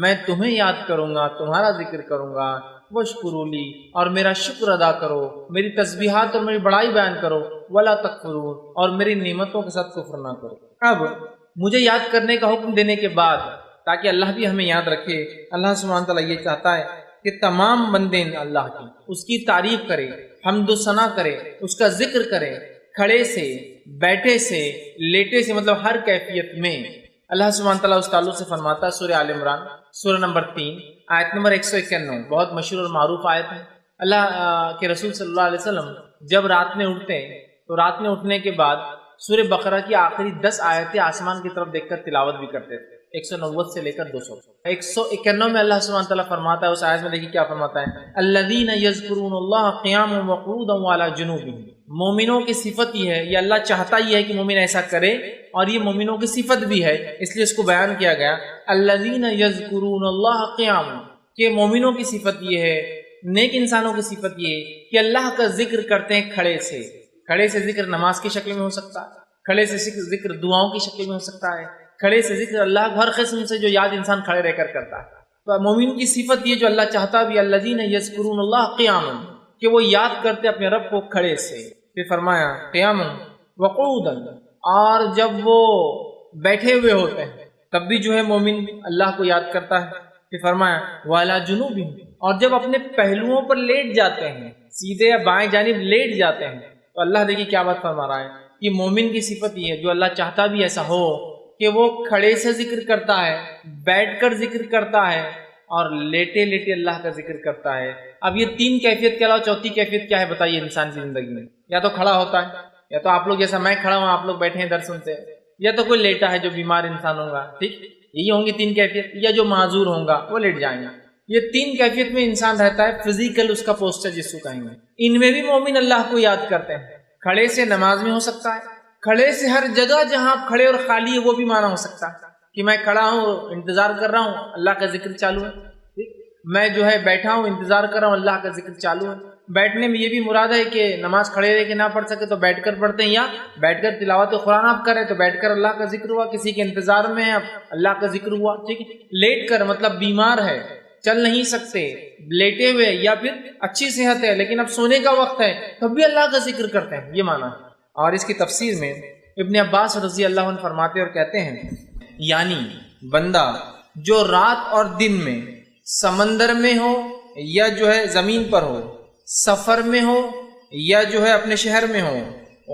Speaker 1: میں تمہیں یاد کروں گا، تمہارا ذکر کروں گا، واشکروا لی، اور میرا شکر ادا کرو، میری تسبیحات اور میری بڑائی بیان کرو، ولا تکفرون، اور میری نعمتوں کے ساتھ کفر نہ کرو۔ اب مجھے یاد کرنے کا حکم دینے کے بعد تاکہ اللہ بھی ہمیں یاد رکھے، اللہ سبحانہ تعالیٰ یہ چاہتا ہے کہ تمام بندے اللہ کی اس کی تعریف کرے، حمد و ثنا کرے، اس کا ذکر کرے، کھڑے سے، بیٹھے سے، لیٹے سے، مطلب ہر کیفیت میں۔ اللہ سبحانہ تعالیٰ اس تعلق سے فرماتا ہے سورہ آل عمران سورہ نمبر 3 آیت نمبر 191، بہت مشہور اور معروف آیت ہے۔ اللہ کے رسول صلی اللہ علیہ وسلم جب رات میں اٹھتے ہیں تو رات میں اٹھنے کے بعد سورہ بقرہ کی آخری 10 آیتیں آسمان کی طرف دیکھ کر تلاوت بھی کرتے تھے، 190 سے لے کر 200۔ 191 میں اللہ سبحانہ تعالیٰ فرماتا ہے، اس آیت میں دیکھیے کیا فرماتا ہے، الذین یذکرون اللہ قیاما وقعودا وعلی جنوبہم، مومنوں کی صفت یہ ہے، یہ اللہ چاہتا ہی ہے کہ مومن ایسا کرے، اور یہ مومنوں کی صفت بھی ہے، اس لیے اس کو بیان کیا گیا الذین یذکرون اللہ قیاما، کہ مومنوں کی صفت یہ ہے، نیک انسانوں کی صفت یہ ہے کہ اللہ کا ذکر کرتے ہیں کھڑے سے۔ کھڑے سے ذکر نماز کی شکل میں ہو سکتا ہے، کھڑے سے ذکر دعاؤں کی شکل میں ہو سکتا ہے، کھڑے سے ذکر اللہ ہر قسم سے جو یاد انسان کھڑے رہ کر کرتا ہے۔ تو مومن کی صفت یہ جو اللہ چاہتا بھی، الذین یذکرون اللہ قیاما، کہ وہ یاد کرتے اپنے رب کو کھڑے سے۔ پھر فرمایا قیاما وقعودا، اور جب وہ بیٹھے ہوئے ہوتے ہیں تب بھی جو ہے مومن اللہ کو یاد کرتا ہے۔ پھر فرمایا وعلی جنوبہم، اور جب اپنے پہلوؤں پر لیٹ جاتے ہیں، سیدھے یا بائیں جانب لیٹ جاتے ہیں، تو اللہ دیکھیے کیا بات فرما رہا ہے کہ مومن کی صفت یہ ہے جو اللہ چاہتا بھی ایسا ہو کہ وہ کھڑے سے ذکر کرتا ہے، بیٹھ کر ذکر کرتا ہے، اور لیٹے لیٹے اللہ کا ذکر کرتا ہے۔ اب یہ 3 کیفیت کے علاوہ چوتھی کیفیت کیا ہے بتائیے انسان کی زندگی میں؟ یا تو کھڑا ہوتا ہے، یا تو آپ لوگ جیسا میں کھڑا ہوں، آپ لوگ بیٹھے ہیں درس سنتے ہیں، یا تو کوئی لیٹا ہے جو بیمار انسان ہوگا، ٹھیک، یہی ہوں گی 3 کیفیت، یا جو معذور ہوگا وہ لیٹ جائیں گے۔ یہ 3 کیفیت میں انسان رہتا ہے، فزیکل اس کا پوسچر جس کو کہیں گے، ان میں بھی مومن اللہ کو یاد کرتے ہیں۔ کھڑے سے نماز میں ہو سکتا ہے، کھڑے سے ہر جگہ جہاں آپ کھڑے اور خالی ہے وہ بھی مانا ہو سکتا ہے کہ میں کھڑا ہوں انتظار کر رہا ہوں اللہ کا ذکر چالو ہے، میں جو ہے بیٹھا ہوں انتظار کر رہا ہوں اللہ کا ذکر چالو ہے۔ بیٹھنے میں یہ بھی مراد ہے کہ نماز کھڑے رہ کے نہ پڑھ سکے تو بیٹھ کر پڑھتے ہیں، یا بیٹھ کر تلاوت قرآن آپ کریں تو بیٹھ کر اللہ کا ذکر ہوا، کسی کے انتظار میں اب اللہ کا ذکر ہوا، ٹھیک ہے۔ لیٹ کر مطلب بیمار ہے، چل نہیں سکتے، لیٹے ہوئے، یا پھر اچھی صحت ہے لیکن اب سونے کا وقت ہے تب بھی اللہ کا ذکر کرتے ہیں، یہ معنی ہے۔ اور اس کی تفسیر میں ابن عباس رضی اللہ عنہ فرماتے اور کہتے ہیں، یعنی بندہ جو رات اور دن میں سمندر میں ہو یا جو ہے زمین پر ہو، سفر میں ہو یا جو ہے اپنے شہر میں ہو،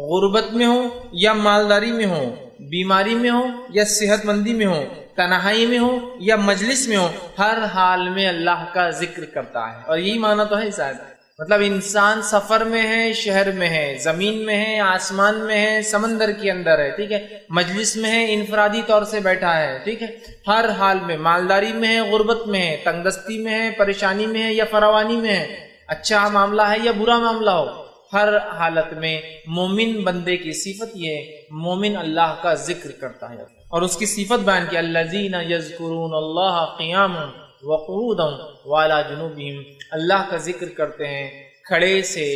Speaker 1: غربت میں ہو یا مالداری میں ہو، بیماری میں ہو یا صحت مندی میں ہو، تنہائی میں ہو یا مجلس میں ہو، ہر حال میں اللہ کا ذکر کرتا ہے۔ اور یہی معنی تو ہے شاید، مطلب انسان سفر میں ہے، شہر میں ہے، زمین میں ہے، آسمان میں ہے، سمندر کے اندر ہے، ٹھیک ہے، مجلس میں ہے، انفرادی طور سے بیٹھا ہے، ٹھیک ہے، ہر حال میں، مالداری میں ہے، غربت میں ہے، تنگ دستی میں ہے، پریشانی میں ہے یا فراوانی میں ہے، اچھا معاملہ ہے یا برا معاملہ ہو، ہر حالت میں مومن بندے کی صفت یہ ہے، مومن اللہ کا ذکر کرتا ہے۔ اور اس کی صفت بیان کی الذین یذکرون اللہ قیاما وقعودا وعلی جنوبہم، اللہ کا ذکر کرتے ہیں کھڑے سے،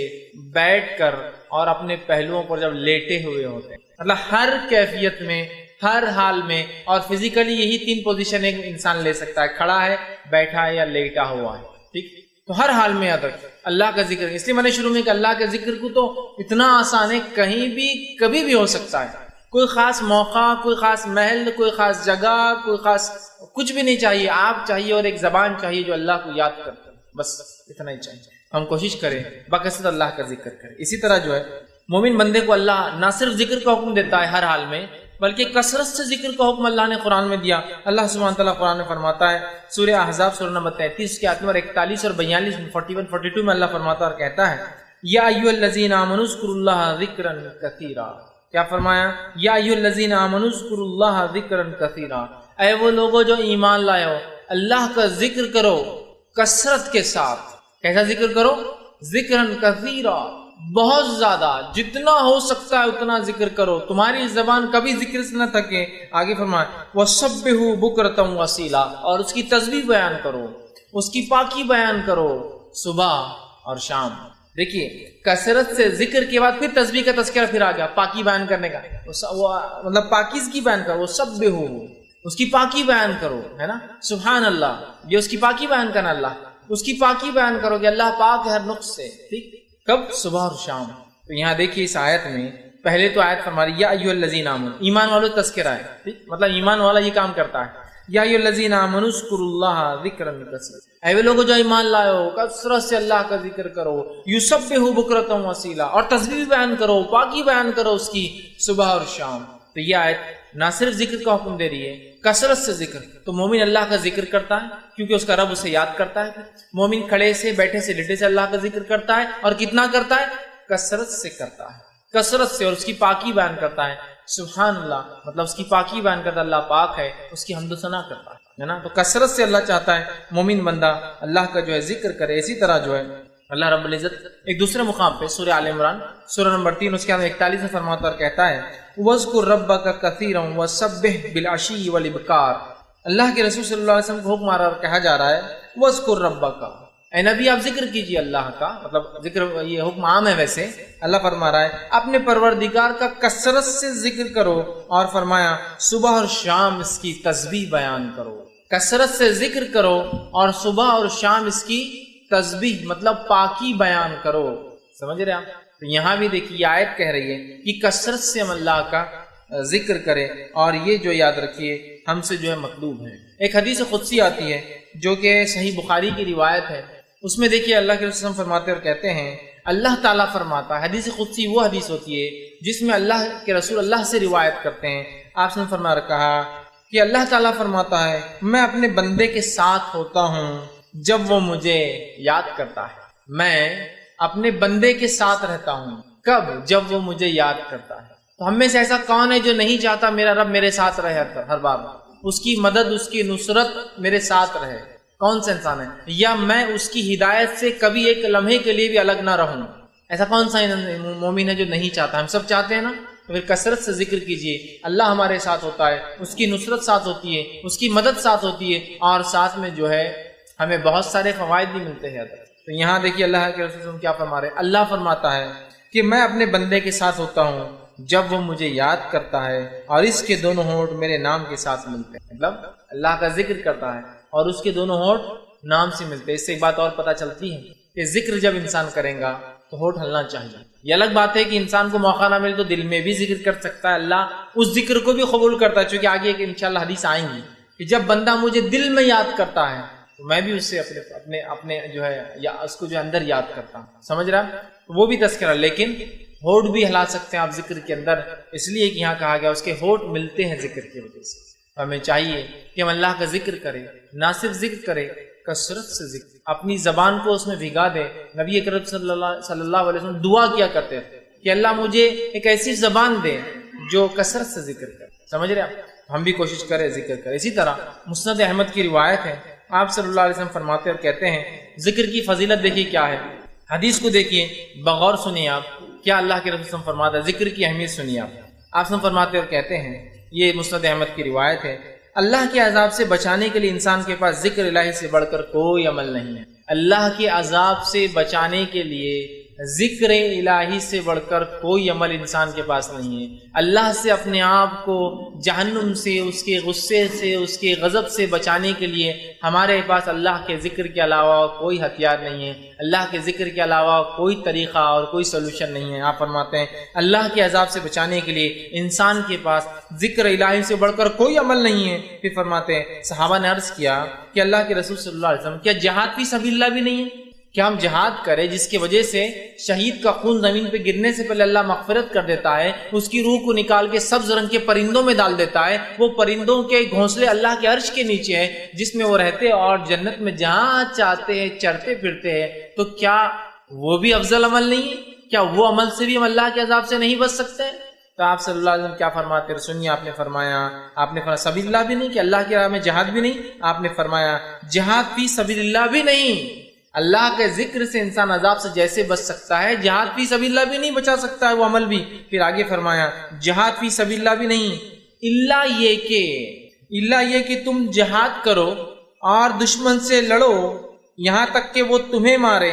Speaker 1: بیٹھ کر اور اپنے پہلوؤں پر جب لیٹے ہوئے ہوتے ہیں، مطلب ہر کیفیت میں، ہر حال میں، اور فزیکلی یہی 3 پوزیشن ایک انسان لے سکتا ہے، کھڑا ہے، بیٹھا ہے یا لیٹا ہوا ہے، ٹھیک؟ تو ہر حال میں یاد رکھیں اللہ کا ذکر۔ اس لیے میں نے شروع میں کہ اللہ کے ذکر کو تو اتنا آسان ہے، کہیں بھی کبھی بھی ہو سکتا ہے، کوئی خاص موقع، کوئی خاص محل، کوئی خاص جگہ، کوئی خاص کچھ بھی نہیں چاہیے، آپ چاہیے اور ایک زبان چاہیے جو اللہ کو یاد کرتے ہیں، بس اتنا ہی چاہیے۔ ہم کوشش کریں بکثرت اللہ کا ذکر کریں۔ اسی طرح جو ہے مومن بندے کو اللہ نہ صرف ذکر کا حکم دیتا ہے ہر حال میں، بلکہ کثرت سے ذکر کا حکم اللہ نے قرآن میں دیا۔ اللہ سبحانہ تعالیٰ قرآن میں فرماتا ہے، سورہ احزاب سورہ نمبر 33 کے آیت نمبر 41 اور 42 میں 41 42 میں اللہ فرماتا اور کہتا ہے، یا ایھا الذین آمنوا اذکروا اللہ ذکرا کثیرا۔ کیا فرمایا؟ یا ایھا الذین آمنوا اذکروا اللہ ذکرا کثیرا، اے وہ لوگوں جو ایمان لائے ہو، اللہ کا ذکر کرو کثرت کے ساتھ۔ کیسا ذکر کرو؟ ذکرن کثیرا، بہت زیادہ، جتنا ہو سکتا ہے اتنا ذکر کرو، تمہاری زبان کبھی ذکر سے نہ تھکے۔ آگے فرمایا وَسَبِّحُوا بُكْرَةً وَأَصِيلًا، اور اس کی تسبیح بیان کرو، اس کی پاکی بیان کرو صبح اور شام۔ دیکھیے کثرت سے ذکر کے بعد پھر تسبیح کا تذکرہ پھر آ گیا، پاکی بیان کرنے کا، مطلب پاکیزگی بیان کرو، وَسَبِّحُوا، اس کی پاکی بیان کرو، ہے نا، سبحان اللہ، یہ اس کی پاکی بیان کرنا، اللہ اس کی پاکی بیان کرو کہ اللہ پاک ہے ہر نقص سے، ٹھیک؟ کب؟ صبح اور شام۔ تو یہاں دیکھیے اس آیت میں پہلے تو آیت فرما رہی یا ایھا الذین آمنوا، ایمان والوں کا تذکرہ ہے، ٹھیک؟ مطلب ایمان والا یہ کام کرتا ہے، یا ایھا الذین آمنوا اذکروا اللہ ذکرا کثیرا، اے وہ لوگوں جو ایمان لائے ہو کثرت سے اللہ کا ذکر کرو، یسبحوا بکرۃ واسیلا، اور تسبیح بیان کرو، پاکی بیان کرو اس کی صبح اور شام۔ تو یہ آیت نہ صرف ذکر کا حکم دے رہی ہے، کثرت سے ذکر۔ تو مومن اللہ کا ذکر کرتا ہے کیونکہ اس کا رب اسے یاد کرتا ہے۔ مومن کھڑے سے، بیٹھے سے، لیٹے سے اللہ کا ذکر کرتا ہے، اور کتنا کرتا ہے؟ کثرت سے کرتا ہے، کثرت سے، اور اس کی پاکی بیان کرتا ہے، سبحان اللہ، مطلب اس کی پاکی بیان کرتا ہے، اللہ پاک ہے، اس کی حمد و ثنا کرتا ہے نا۔ تو کثرت سے اللہ چاہتا ہے مومن بندہ اللہ کا جو ہے ذکر کرے۔ اسی طرح جو ہے اللہ رب العزت ایک دوسرے مقام پہ سورہ آل عمران سورہ نمبر 3 اس کے اندر 41 میں فرماتا اور کہتا ہے وَاذْكُرْ رَبَّكَ كَثِيرًا وَسَبِّحْ بِالْعَشِيِّ وَالْإِبْكَارِ۔ اللہ کے رسول صلی اللہ علیہ وسلم کو حکم آ رہا اور کہا جا رہا ہے وَاذْكُرْ رَبَّكَ، اے نبی آپ ذکر کیجئے اللہ کا، مطلب ذکر یہ حکم عام ہے، ویسے اللہ فرما رہا ہے اپنے پروردگار کا کثرت سے ذکر کرو، اور فرمایا صبح اور شام اس کی تسبیح بیان کرو۔ کثرت سے ذکر کرو اور صبح اور شام اس کی تسبیح مطلب پاکی بیان کرو۔ سمجھ رہے آپ؟ تو یہاں بھی دیکھیے یہ آیت کہہ رہی ہے کہ کثرت سے ہم اللہ کا ذکر کریں، اور یہ جو یاد رکھیے ہم سے جو ہے مطلوب ہے۔ ایک حدیث قدسی آتی ہے جو کہ صحیح بخاری کی روایت ہے، اس میں دیکھیے اللہ کے رسول فرماتے اور کہتے ہیں، اللہ تعالیٰ فرماتا ہے، حدیث قدسی وہ حدیث ہوتی ہے جس میں اللہ کے رسول اللہ سے روایت کرتے ہیں۔ آپ نے فرما کہا کہ اللہ تعالیٰ فرماتا ہے میں اپنے بندے کے ساتھ ہوتا ہوں جب وہ مجھے یاد کرتا ہے، میں اپنے بندے کے ساتھ رہتا ہوں کب؟ جب وہ مجھے یاد کرتا ہے۔ تو ہم میں سے ایسا کون ہے جو نہیں چاہتا میرا رب میرے ساتھ رہے ہر بار، اس کی مدد، اس کی نصرت میرے ساتھ رہے؟ کون سا انسان ہے؟ یا میں اس کی ہدایت سے کبھی ایک لمحے کے لیے بھی الگ نہ رہوں؟ ایسا کون سا مومن ہے جو نہیں چاہتا؟ ہم سب چاہتے ہیں نا۔ تو پھر کثرت سے ذکر کیجئے، اللہ ہمارے ساتھ ہوتا ہے، اس کی نصرت ساتھ ہوتی ہے، اس کی مدد ساتھ ہوتی ہے، اور ساتھ میں جو ہے ہمیں بہت سارے فوائد بھی ملتے ہیں۔ تو یہاں دیکھیے اللہ کے رسول کیا فرما رہے ہیں، اللہ فرماتا ہے کہ میں اپنے بندے کے ساتھ ہوتا ہوں جب وہ مجھے یاد کرتا ہے، اور اس کے دونوں ہونٹ میرے نام کے ساتھ ملتے ہیں۔ مطلب اللہ کا ذکر کرتا ہے اور اس کے دونوں ہونٹ نام سے ملتے ہیں۔ اس سے ایک بات اور پتہ چلتی ہے کہ ذکر جب انسان کرے گا تو ہونٹ ہلنا چاہیے۔ یہ الگ بات ہے کہ انسان کو موقع نہ ملے تو دل میں بھی ذکر کر سکتا ہے، اللہ اس ذکر کو بھی قبول کرتا ہے، چونکہ آگے ایک انشاءاللہ حدیث آئیں گی کہ جب بندہ مجھے دل میں یاد کرتا ہے تو میں بھی اس سے اپنے جو ہے یا اس کو جو اندر یاد کرتا ہوں۔ سمجھ رہا ہے؟ وہ بھی تذکرہ، لیکن ہونٹ بھی ہلا سکتے ہیں آپ ذکر کے اندر، اس لیے کہ یہاں کہا گیا اس کے ہونٹ ملتے ہیں ذکر کی وجہ سے۔ ہمیں چاہیے کہ ہم اللہ کا ذکر کریں، نہ صرف ذکر کریں، کثرت سے ذکر، اپنی زبان کو اس میں بھگا دیں۔ نبی اکرم صلی اللہ علیہ وسلم دعا کیا کرتے تھے کہ اللہ مجھے ایک ایسی زبان دے جو کثرت سے ذکر کرے۔ سمجھ رہے آپ؟ ہم بھی کوشش کریں ذکر کریں۔ اسی طرح مسند احمد کی روایت ہے، آپ صلی اللہ علیہ وسلم فرماتے اور کہتے ہیں ذکر کی فضیلت دیکھیے کیا ہے، حدیث کو دیکھیے بغور سنیے آپ، کیا اللہ کے رسول فرماتا ہے، ذکر کی اہمیت سنیے آپ۔ آپ فرماتے اور کہتے ہیں یہ مسند احمد کی روایت ہے۔ اللہ کے عذاب سے بچانے کے لیے انسان کے پاس ذکر الہی سے بڑھ کر کوئی عمل نہیں ہے۔ اللہ کے عذاب سے بچانے کے لیے ذکر الہی سے بڑھ کر کوئی عمل انسان کے پاس نہیں ہے۔ اللہ سے اپنے آپ کو جہنم سے، اس کے غصے سے، اس کے غضب سے بچانے کے لیے ہمارے پاس اللہ کے ذکر کے علاوہ کوئی ہتھیار نہیں ہے، اللہ کے ذکر کے علاوہ کوئی طریقہ اور کوئی سولوشن نہیں ہے۔ آپ فرماتے ہیں اللہ کے عذاب سے بچانے کے لیے انسان کے پاس ذکر الہی سے بڑھ کر کوئی عمل نہیں ہے۔ پھر فرماتے ہیں صحابہ نے عرض کیا کہ اللہ کے رسول صلی اللہ علیہ وسلم کیا جہاد فی سبیل اللہ بھی نہیں ہے؟ کہ ہم جہاد کریں جس کی وجہ سے شہید کا خون زمین پہ گرنے سے پہلے اللہ مغفرت کر دیتا ہے، اس کی روح کو نکال کے سبز رنگ کے پرندوں میں ڈال دیتا ہے، وہ پرندوں کے گھونسلے اللہ کے عرش کے نیچے ہیں جس میں وہ رہتے اور جنت میں جہاں چاہتے ہیں چرتے پھرتے ہیں، تو کیا وہ بھی افضل عمل نہیں ہے؟ کیا وہ عمل سے بھی ہم اللہ کے عذاب سے نہیں بچ سکتے؟ تو آپ صلی اللہ علیہ وسلم کیا فرماتے ہیں؟ سنیے، آپ نے فرمایا سبیل اللہ بھی نہیں کہ اللہ کی راہ میں جہاد بھی نہیں، آپ نے فرمایا جہاد فی سبیل اللہ بھی نہیں۔ اللہ کے ذکر سے انسان عذاب سے جیسے بچ سکتا ہے، جہاد فی سبیل اللہ بھی نہیں بچا سکتا ہے وہ عمل بھی۔ پھر آگے فرمایا جہاد فی سبیل اللہ بھی نہیں، اللہ یہ کہ تم جہاد کرو اور دشمن سے لڑو یہاں تک کہ وہ تمہیں مارے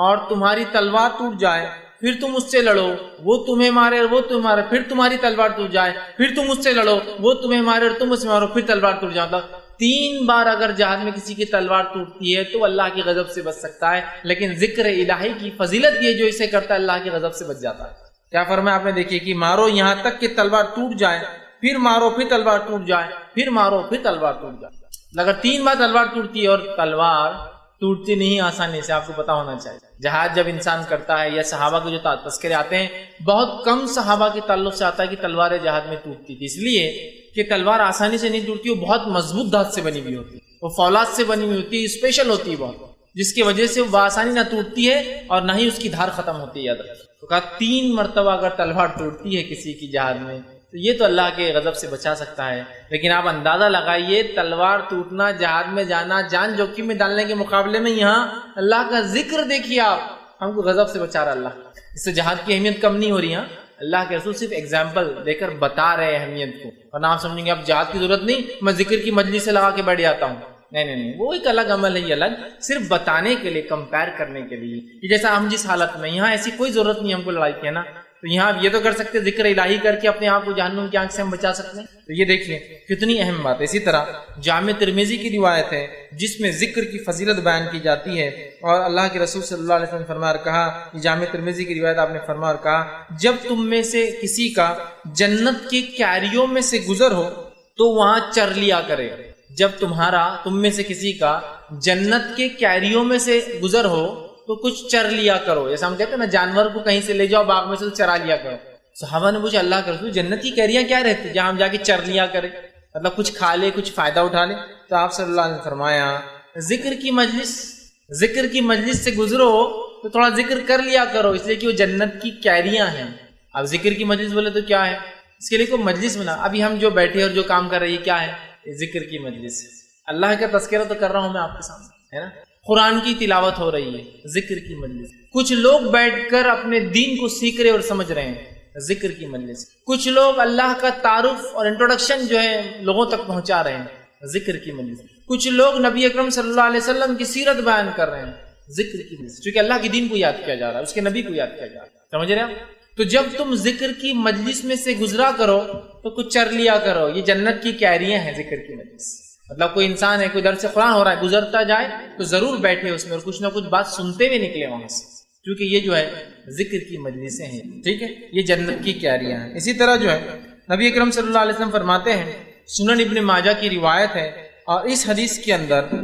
Speaker 1: اور تمہاری تلوار ٹوٹ جائے، پھر تم اس سے لڑو، وہ تمہیں مارے اور وہ تمہیں مارے، پھر تمہاری تلوار ٹوٹ جائے، پھر تم اس سے لڑو، وہ تمہیں مارے اور تم اس سے مارو، پھر تلوار ٹوٹ جاتا۔ 3 بار اگر جہاد میں کسی کی تلوار ٹوٹتی ہے تو اللہ کی غضب سے بچ سکتا ہے، لیکن ذکر الہی کی فضیلت یہ جو اسے کرتا ہے اللہ کی غضب سے بچ جاتا ہے۔ کیا فرمایا آپ نے؟ دیکھیے کہ مارو یہاں تک کہ تلوار ٹوٹ جائے، پھر مارو پھر تلوار ٹوٹ جائے، پھر مارو پھر تلوار ٹوٹ جائے۔ اگر 3 بار تلوار ٹوٹتی ہے، اور تلوار ٹوٹتی نہیں آسانی سے، آپ کو پتا ہونا چاہیے۔ جہاد جب انسان کرتا ہے یا صحابہ کے جو تذکرے آتے ہیں، بہت کم صحابہ کے تعلق سے آتا ہے کہ تلوار جہاد میں ٹوٹتی تھی، اس لیے کہ تلوار آسانی سے نہیں ٹوٹتی، وہ بہت مضبوط دھات سے بنی ہوئی ہوتی ہے، وہ فولاد سے بنی ہوئی ہوتی ہے، اسپیشل ہوتی ہے بہت، جس کی وجہ سے وہ بآسانی نہ ٹوٹتی ہے اور نہ ہی اس کی دھار ختم ہوتی ہے۔ یاد رکھیں، تو کہا 3 مرتبہ اگر تلوار ٹوٹتی ہے کسی کی جہاد میں تو یہ تو اللہ کے غضب سے بچا سکتا ہے، لیکن آپ اندازہ لگائیے تلوار ٹوٹنا، جہاد میں جانا، جان جوکھم میں ڈالنے کے مقابلے میں یہاں اللہ کا ذکر دیکھیے، آپ ہم کو غضب سے بچا رہا اللہ۔ اس سے جہاد کی اہمیت کم نہیں ہو رہی۔ اللہ کے رسول صرف ایگزامپل دے کر بتا رہے اہمیت کو، اور آپ سمجھیں گے اب جہاد کی ضرورت نہیں، میں ذکر کی مجلس سے لگا کے بیٹھ جاتا ہوں۔ نہیں، وہ ایک الگ عمل ہے، یہ الگ، صرف بتانے کے لیے، کمپیئر کرنے کے لیے کہ جیسا ہم جس حالت میں، یہاں ایسی کوئی ضرورت نہیں ہم کو لڑائی کی، ہے نا، تو یہاں آپ یہ تو کر سکتے ذکر الہی کر کے اپنے آپ کو جہنم کی آنکھ سے ہم بچا سکتے ہیں۔ تو یہ دیکھ لیں کتنی اہم بات ہے۔ اسی طرح جامع ترمذی کی روایت ہے جس میں ذکر کی فضیلت بیان کی جاتی ہے، اور اللہ کے رسول صلی اللہ علیہ وسلم نے فرمایا اور کہا، یہ جامع ترمذی کی روایت، آپ نے فرمایا اور کہا، جب تم میں سے کسی کا جنت کی کیاریوں میں سے گزر ہو تو وہاں چر لیا کرے۔ جب تم میں سے کسی کا جنت کے کیاریوں میں سے گزر ہو تو کچھ چر لیا کرو، جیسا ہم کہتے ہیں نا جانور کو کہیں سے لے جاؤ باغ میں سے تو چرا لیا کرو۔ صحابہ نے پوچھا اللہ کے رسول جنت کی کیریاں کیا رہتی جہاں ہم جا کے چر لیا کرے، مطلب کچھ کھا لے، کچھ فائدہ اٹھا لے؟ تو آپ صلی اللہ علیہ وسلم نے فرمایا ذکر کی مجلس سے گزرو تو تھوڑا ذکر کر لیا کرو، اس لیے کہ وہ جنت کی کیریاں ہیں۔ اب ذکر کی مجلس بولے تو کیا ہے؟ اس کے لیے کوئی مجلس بنا، ابھی ہم جو بیٹھے اور جو کام کر رہے ہیں کیا ہے؟ ذکر کی مجلس۔ اللہ کا تذکرہ تو کر رہا ہوں میں آپ کے سامنے، ہے نا، قرآن کی تلاوت ہو رہی ہے، ذکر کی مجلس۔ کچھ لوگ بیٹھ کر اپنے دین کو سیکھ رہے اور سمجھ رہے ہیں، ذکر کی مجلس۔ کچھ لوگ اللہ کا تعارف اور انٹروڈکشن جو ہے لوگوں تک پہنچا رہے ہیں، ذکر کی مجلس۔ کچھ لوگ نبی اکرم صلی اللہ علیہ وسلم کی سیرت بیان کر رہے ہیں، ذکر کی مجلس، کیونکہ اللہ کے دین کو یاد کیا جا رہا ہے، اس کے نبی کو یاد کیا جا رہا ہے، سمجھ رہے ہیں؟ تو جب تم ذکر کی مجلس میں سے گزرا کرو تو کچھ چر لیا کرو، یہ جنت کی کیریاں ہیں ذکر کی مجلس۔ مطلب کوئی انسان ہے، کوئی درس قرآن ہو رہا ہے، گزرتا جائے تو ضرور بیٹھے اس میں اور کچھ نہ کچھ بات سنتے ہوئے نکلے وہاں سے، کیونکہ یہ جو ہے ذکر کی مجلسیں ہیں، ٹھیک ہے، یہ جنت کی کیاریاں ہیں۔ اسی طرح جو ہے نبی اکرم صلی اللہ علیہ وسلم فرماتے ہیں، سنن ابن ماجہ کی روایت ہے، اور اس حدیث کے اندر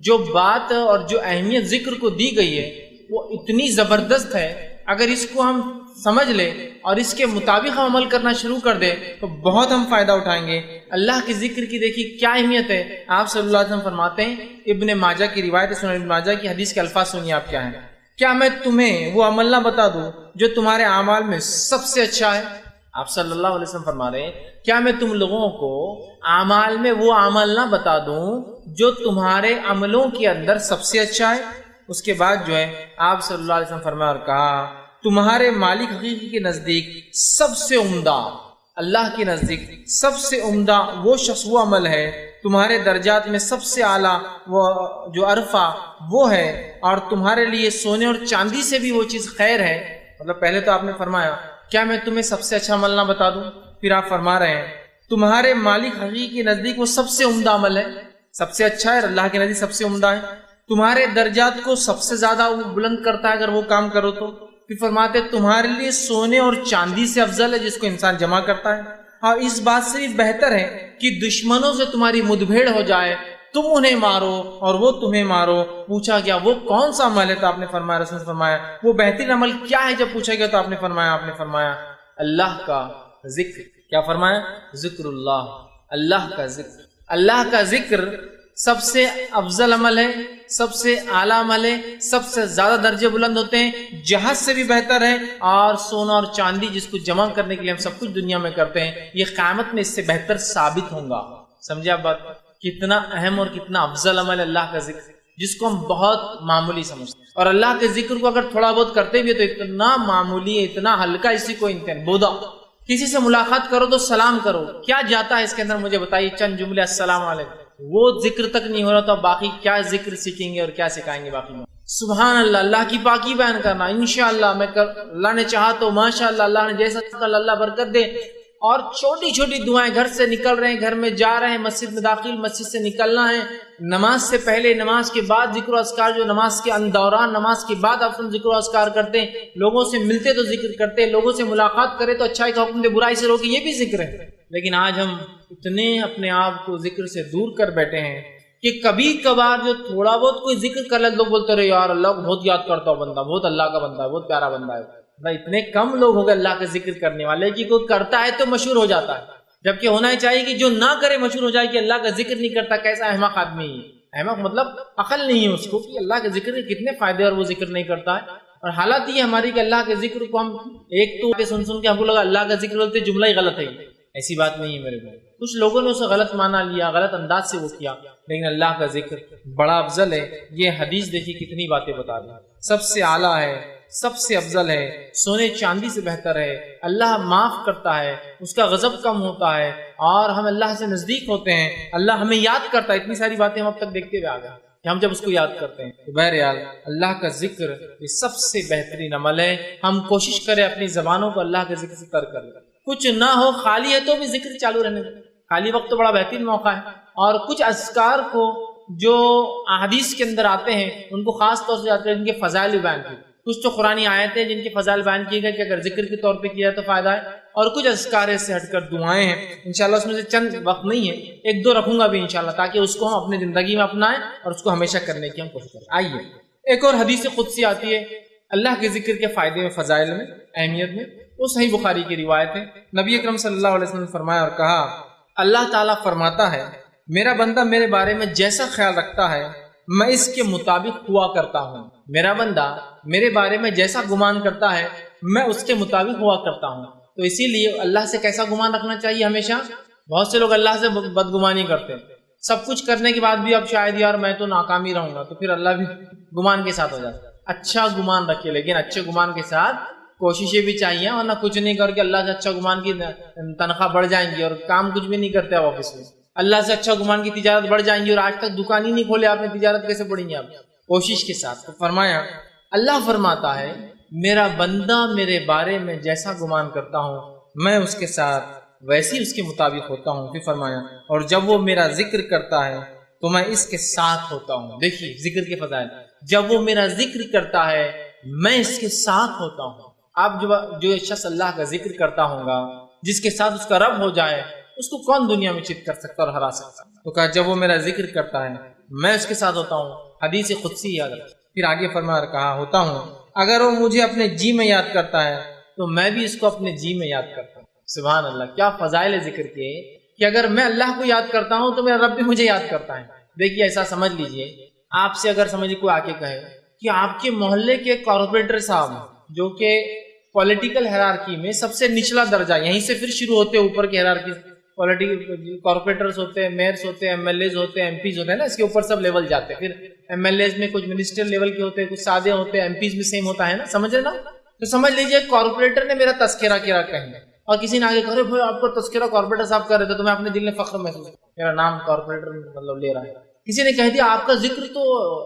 Speaker 1: جو بات اور جو اہمیت ذکر کو دی گئی ہے وہ اتنی زبردست ہے، اگر اس کو ہم سمجھ لیں اور اس کے مطابق ہم عمل کرنا شروع کر دیں تو بہت ہم فائدہ اٹھائیں گے۔ اللہ کے ذکر کی دیکھیے کیا اہمیت ہے۔ آپ صلی اللہ علیہ وسلم فرماتے ہیں، ابن ماجہ کی روایت ہے، سنن ابن ماجہ کی حدیث کے الفاظ سنیے آپ کیا ہیں، کیا میں تمہیں وہ عمل نہ بتا دوں جو تمہارے اعمال میں سب سے اچھا ہے؟ آپ صلی اللہ علیہ وسلم فرما رہے ہیں، کیا میں تم لوگوں کو اعمال میں وہ عمل نہ بتا دوں جو تمہارے عملوں کے اندر سب سے اچھا ہے؟ اس کے بعد جو ہے آپ صلی اللہ علیہ وسلم فرمایا اور کہا، تمہارے مالک حقیقی کے نزدیک سب سے عمدہ اللہ کے نزدیک سب سے عمدہ وہ شخص وہ عمل ہے، تمہارے درجات میں سب سے اعلیٰ وہ جو عرفہ وہ ہے، اور تمہارے لیے سونے اور چاندی سے بھی وہ چیز خیر ہے۔ مطلب پہلے تو آپ نے فرمایا کیا میں تمہیں سب سے اچھا عمل نہ بتا دوں، پھر آپ فرما رہے ہیں تمہارے مالک حقیقی کے نزدیک وہ سب سے عمدہ عمل ہے، سب سے اچھا ہے، اللہ کے نزدیک سب سے عمدہ ہے، تمہارے درجات کو سب سے زیادہ بلند کرتا ہے اگر وہ کام کرو تو۔ پھر فرماتے تمہارے لیے سونے اور چاندی سے افضل ہے جس کو انسان جمع کرتا ہے، اور اس بات سے بھی بہتر ہے کہ دشمنوں سے تمہاری مدبھیڑ ہو جائے، تم انہیں مارو اور وہ تمہیں مارو۔ پوچھا گیا وہ کون سا عمل ہے تو آپ نے فرمایا، رسول نے فرمایا وہ بہترین عمل کیا ہے؟ جب پوچھا گیا تو آپ نے فرمایا اللہ کا ذکر۔ کیا فرمایا؟ ذکر اللہ کا ذکر۔ اللہ کا ذکر سب سے افضل عمل ہے، سب سے اعلیٰ عمل ہے، سب سے زیادہ درجے بلند ہوتے ہیں، جہاد سے بھی بہتر ہے، اور سونا اور چاندی جس کو جمع کرنے کے لیے ہم سب کچھ دنیا میں کرتے ہیں، یہ قیامت میں اس سے بہتر ثابت ہوں گا۔ سمجھے آپ بات؟ کتنا اہم اور کتنا افضل عمل ہے اللہ کا ذکر، جس کو ہم بہت معمولی سمجھتے ہیں، اور اللہ کے ذکر کو اگر تھوڑا بہت کرتے بھی تو اتنا معمولی ہے، اتنا ہلکا، اسی کو انتہا بودا۔ کسی سے ملاقات کرو تو سلام کرو، کیا جاتا ہے اس کے اندر؟ مجھے بتائیے چند جملے، السلام علیکم، وہ ذکر تک نہیں ہو رہا تو باقی کیا ذکر سیکھیں گے اور کیا سکھائیں گے باقی؟ سبحان اللہ، اللہ کی پاکی بیان کرنا، انشاءاللہ اللہ نے چاہا تو ماشاءاللہ، اللہ نے جیسا اللہ برکت دے، اور چھوٹی چھوٹی دعائیں، گھر سے نکل رہے ہیں، گھر میں جا رہے ہیں، مسجد میں داخل، مسجد سے نکلنا ہے، نماز سے پہلے، نماز کے بعد ذکر و اذکار، جو نماز کے دوران، نماز کے بعد آپ ذکر و اذکار کرتے ہیں، لوگوں سے ملتے تو ذکر کرتے ہیں، لوگوں سے ملاقات کرے تو اچھائی کا حکم دے، برائی سے روکے، یہ بھی ذکر ہے۔ لیکن آج ہم اتنے اپنے آپ کو ذکر سے دور کر بیٹھے ہیں کہ کبھی کبھار جو تھوڑا بہت کوئی ذکر کر لے، لوگ بولتے رہے یار اللہ کو بہت یاد کرتا ہوں بندہ، بہت اللہ کا بندہ ہے، بہت پیارا بندہ ہے۔ اتنے کم لوگ ہو گئے اللہ کا ذکر کرنے والے کہ کوئی کرتا ہے تو مشہور ہو جاتا ہے، جبکہ ہونا ہی چاہیے کہ جو نہ کرے مشہور ہو جائے کہ اللہ کا ذکر نہیں کرتا، کیسا احمق آدمی ہے۔ احمق مطلب عقل نہیں ہے اس کو کہ اللہ کے ذکر کے کتنے فائدے اور وہ ذکر نہیں کرتا ہے۔ اور حالت یہ ہماری کہ اللہ کے ذکر کو ہم ایک تو سن کے ہم کو لگا اللہ کا ذکر بولتے جملہ ہی غلط ہے، ایسی بات نہیں ہے میرے بھائی۔ کچھ لوگوں نے اسے غلط مانا لیا، غلط انداز سے وہ کیا، لیکن اللہ کا ذکر بڑا افضل ہے۔ یہ حدیث دیکھیے کتنی باتیں بتا رہی ہے، سب سے اعلیٰ ہے، سب سے افضل ہے، سونے چاندی سے بہتر ہے، اللہ معاف کرتا ہے، اس کا غضب کم ہوتا ہے، اور ہم اللہ سے نزدیک ہوتے ہیں، اللہ ہمیں یاد کرتا ہے۔ اتنی ساری باتیں ہم اب تک دیکھتے ہوئے آ گئے کہ ہم جب اس کو یاد کرتے ہیں تو بہرحال اللہ کا ذکر یہ سب سے بہترین عمل ہے۔ ہم کوشش کریں اپنی زبانوں کو اللہ کے ذکر سے تر کر لیں، کچھ نہ ہو خالی ہے تو بھی ذکر چالو رہنے دیں، خالی وقت تو بڑا بہترین موقع ہے۔ اور کچھ اذکار کو جو احادیث کے اندر آتے ہیں ان کو خاص طور سے جاتے ہیں، ان کے فضائل بیان کی، کچھ تو قرآنی آیتیں ہیں جن کے فضائل بیان کیے گئے کہ اگر ذکر کے طور پہ کیا تو فائدہ ہے، اور کچھ اذکار سے ہٹ کر دعائیں ہیں۔ انشاءاللہ اس میں سے چند وقت نہیں ہے، ایک دو رکھوں گا بھی انشاءاللہ، تاکہ اس کو ہم اپنی زندگی میں اپنائیں اور اس کو ہمیشہ کرنے کی ہم کوشش کریں۔ آئیے ایک اور حدیث قدسی آتی ہے اللہ کے ذکر کے فائدے میں، فضائل میں، اہمیت میں، وہ صحیح بخاری کی روایت ہے۔ نبی اکرم صلی اللہ علیہ وسلم نے فرمایا اور کہا، اللہ تعالیٰ فرماتا ہے میرا بندہ میرے بارے میں جیسا خیال رکھتا ہے میں اس کے مطابق ہوا کرتا ہوں، میرا بندہ میرے بارے میں جیسا گمان کرتا ہے میں اس کے مطابق ہوا کرتا ہوں۔ تو اسی لیے اللہ سے کیسا گمان رکھنا چاہیے ہمیشہ؟ بہت سے لوگ اللہ سے بدگمانی کرتے ہیں، سب کچھ کرنے کے بعد بھی اب شاید یار میں تو ناکامی رہوں گا، تو پھر اللہ بھی گمان کے ساتھ ہو جاتا ہے۔ اچھا گمان رکھے، لیکن اچھے گمان کے ساتھ کوششیں بھی چاہیے، ورنہ کچھ نہیں کر کے اللہ سے اچھا گمان کی تنخواہ بڑھ جائیں گی اور کام کچھ بھی نہیں کرتے آپ آفس میں، اللہ سے اچھا گمان کی تجارت بڑھ جائیں گی اور آج تک دکان ہی نہیں کھولے آپ نے، تجارت کیسے بڑھیں گے آپ؟ کوشش کے ساتھ۔ تو فرمایا اللہ فرماتا ہے میرا بندہ میرے بارے میں جیسا گمان کرتا ہوں میں اس کے ساتھ ویسی اس کے مطابق ہوتا ہوں۔ پھر فرمایا اور جب وہ میرا ذکر کرتا ہے تو میں اس کے ساتھ ہوتا ہوں۔ دیکھیے ذکر کے فضائل، جب وہ میرا ذکر کرتا ہے میں اس کے ساتھ ہوتا ہوں۔ آپ جو شخص اللہ کا ذکر کرتا ہوگا، جس کے ساتھ اس کا رب ہو جائے، اس کو کون دنیا میں چت کر سکتا اور ہرا سکتا؟ تو کہا جب وہ میرا ذکر کرتا ہے میں اس کے ساتھ ہوتا ہوں۔ حدیث قدسی یاد رکھ۔ پھر آگے فرمایا اور کہا ہوتا ہوں اگر وہ مجھے اپنے جی میں یاد کرتا ہے تو میں بھی اس کو اپنے جی میں یاد کرتا ہوں۔ سبحان اللہ، کیا فضائل ذکر کے کہ اگر میں اللہ کو یاد کرتا ہوں تو میرا رب بھی مجھے یاد کرتا ہے۔ دیکھیے ایسا سمجھ لیجئے، آپ سے اگر سمجھے کوئی آ کے کہے کہ آپ کے محلے کے کارپوریٹر صاحب جو کہ پولیٹیکل ہیرارکی میں سب سے نچلا درجہ، یہیں سے پھر شروع ہوتے ہیں اوپر کی ہیرارکی، کارپوریٹرز ہوتے ہیں، میئرس ہوتے ہیں، ایم ایل ایز ہوتے ہیں، ایم پیز ہوتے ہیں نا، اس کے اوپر سب لیول جاتے ہیں۔ پھر ایم ایل ایز میں کچھ منسٹر لیول کے ہوتے ہیں، کچھ سادے ہوتے ہیں، ایم پیز میں سیم ہوتا ہے نا، سمجھ رہے نا؟ تو سمجھ لیجئے کارپوریٹر نے میرا تذکرہ کیا کہیں اور کسی نے آگے کہا بھائی آپ کا تذکرہ کارپوریٹر صاحب کر رہے تھے تو میں اپنے دل میں فخر محسوس کیا، میرا نام کارپوریٹر مطلب لے رہا ہے. کسی نے کہہ دیا آپ کا ذکر تو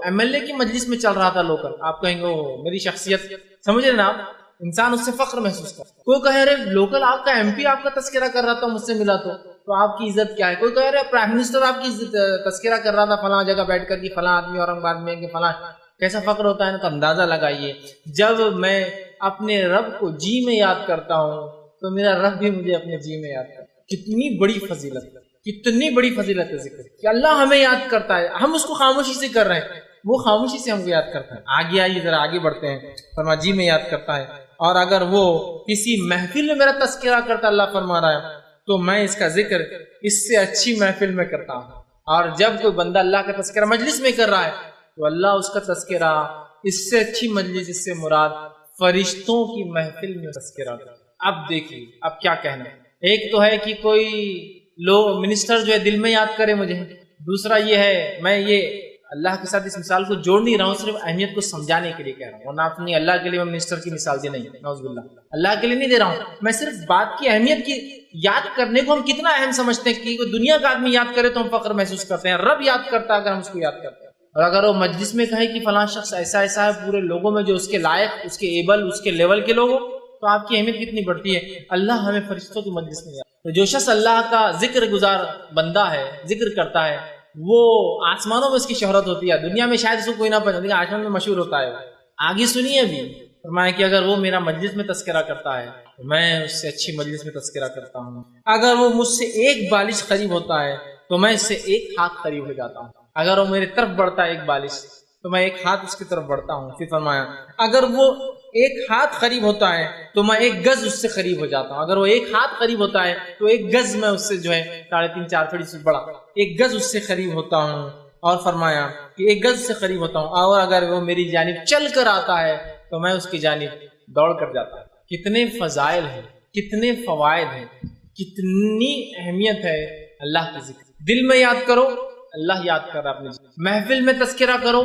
Speaker 1: MLA کی مجلس میں چل رہا تھا لوکل، آپ کہیں گے میری شخصیت، سمجھ رہے نا آپ، انسان اس سے فخر محسوس کرتا. کوئی کہے ارے لوکل آپ کا MP آپ کا تذکرہ کر رہا تھا مجھ سے ملا تو آپ کی عزت کیا ہے. کوئی کہہ رہے پرائم منسٹر آپ کی تذکرہ کر رہا تھا فلاں جگہ بیٹھ کر کہ فلاں آدمی اورنگ آباد میں کہ فلاں، کیسا فخر ہوتا ہے. ان کا اندازہ لگائیے، جب میں اپنے رب کو جی میں یاد کرتا ہوں تو میرا رب بھی مجھے اپنے جی میں یاد کرتا ہے. کتنی بڑی فضیلت ہے، کتنی بڑی فضیلت ہے ذکر کہ اللہ ہمیں یاد کرتا ہے. ہم اس کو خاموشی سے کر رہے ہیں، وہ خاموشی سے ہم کو یاد کرتا ہے. آگے آئیے ذرا آگے بڑھتے ہیں. فرما جی میں یاد کرتا ہے، اور اگر وہ کسی محفل میں میرا تذکرہ کرتا اللہ فرما رہا ہے تو میں اس کا ذکر اس سے اچھی محفل میں کرتا ہوں. اور جب کوئی بندہ اللہ کا تذکرہ مجلس میں کر رہا ہے تو اللہ اس کا تذکرہ اس سے اچھی مجلس، اس سے مراد فرشتوں کی محفل میں تذکرہ کرتا. اب دیکھیے اب کیا کہنا ہے. ایک تو ہے کہ کوئی لوگ منسٹر جو ہے دل میں یاد کرے مجھے، دوسرا یہ ہے میں یہ اللہ کے ساتھ اس مثال کو جوڑ نہیں رہا ہوں، صرف اہمیت کو سمجھانے کے لیے کہہ رہا ہوں، ورنہ اپنی اللہ کے لیے میں منسٹر کی مثال دی نہیں، نعوذ باللہ، اللہ کے لیے نہیں دے رہا ہوں. میں صرف بات کی اہمیت کی یاد کرنے کو ہم کتنا اہم سمجھتے ہیں کہ کوئی دنیا کا آدمی یاد کرے تو ہم فخر محسوس کرتے ہیں. رب یاد کرتا ہے اگر ہم اس کو یاد کرتے ہیں. اور اگر وہ مجلس میں کہے کہ فلاں شخص ایسا ایسا ہے پورے لوگوں میں جو اس کے لائق، اس کے ایبل، اس کے لیول کے لوگ ہو، تو آپ کی اہمیت کتنی بڑھتی ہے. اللہ ہمیں فرشتوں کی مجلس میں یاد. تو جو شخص اللہ کا ذکر گزار بندہ ہے، ذکر کرتا ہے، وہ آسمانوں میں اس کی شہرت ہوتی ہے. دنیا میں شاید اس کو کوئی نہ پہچانے لیکن آسمان میں مشہور ہوتا ہے. آگے سنیے ابھی فرمایا کہ اگر وہ میرا مجلس میں تذکرہ کرتا ہے تو میں اس سے اچھی مجلس میں تذکرہ کرتا ہوں. اگر وہ مجھ سے ایک بالش قریب ہوتا ہے تو میں اس سے ایک ہاتھ قریب ہو جاتا ہوں. اگر وہ میری طرف بڑھتا ہے ایک بالش تو میں ایک ہاتھ اس کی طرف بڑھتا ہوں. پھر فرمایا اگر وہ ایک ہاتھ قریب ہوتا ہے تو میں ایک گز اس سے قریب ہو جاتا ہوں. اگر وہ ایک ہاتھ قریب ہوتا ہے تو ایک گز میں اس سے جو ہے 3.5-4 فٹ سے بڑا ایک گز اس سے قریب ہوتا ہوں. اور فرمایا کہ ایک گز سے قریب ہوتا ہوں. اور اگر وہ میری جانب چل کر آتا ہے تو میں اس کی جانب دوڑ کر جاتا ہوں. کتنے فضائل ہیں، کتنے فوائد ہیں، کتنی اہمیت ہے اللہ کی ذکر. دل میں یاد کرو اللہ یاد کر رہا ہے اپنے محفل میں تذکرہ کرو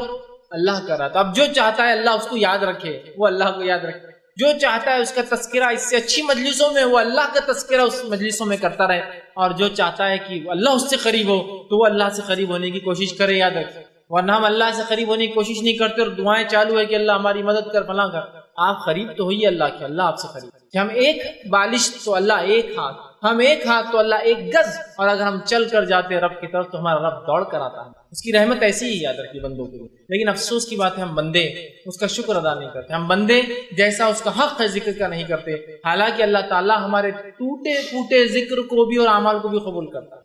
Speaker 1: اللہ کر رہا. تو اب جو چاہتا ہے اللہ اس کو یاد رکھے وہ اللہ کو یاد رکھے، جو چاہتا ہے اس کا تذکرہ اس سے اچھی مجلسوں میں وہ اللہ کا تذکرہ اس مجلسوں میں کرتا رہے، اور جو چاہتا ہے کہ اللہ اس سے قریب ہو تو وہ اللہ سے قریب ہونے کی کوشش کرے. یاد رکھے ورنہ ہم اللہ سے قریب ہونے کی کوشش نہیں کرتے اور دعائیں چالو ہے کہ اللہ ہماری مدد کر فلاں کر. آپ قریب تو ہوئیے اللہ کے، اللہ آپ سے قریب کہ ہم ایک بالش تو اللہ ایک ہاتھ، ہم ایک ہاتھ تو اللہ ایک گز. اور اگر ہم چل کر جاتے رب کی طرف تو ہمارا رب دوڑ کر آتا ہے. اس کی رحمت ایسی ہی یاد رکھیے بندوں کے لیے. لیکن افسوس کی بات ہے ہم بندے اس کا شکر ادا نہیں کرتے. ہم بندے جیسا اس کا حق ہے ذکر کا نہیں کرتے. حالانکہ اللہ تعالیٰ ہمارے ٹوٹے پھوٹے ذکر کو بھی اور اعمال کو بھی قبول کرتا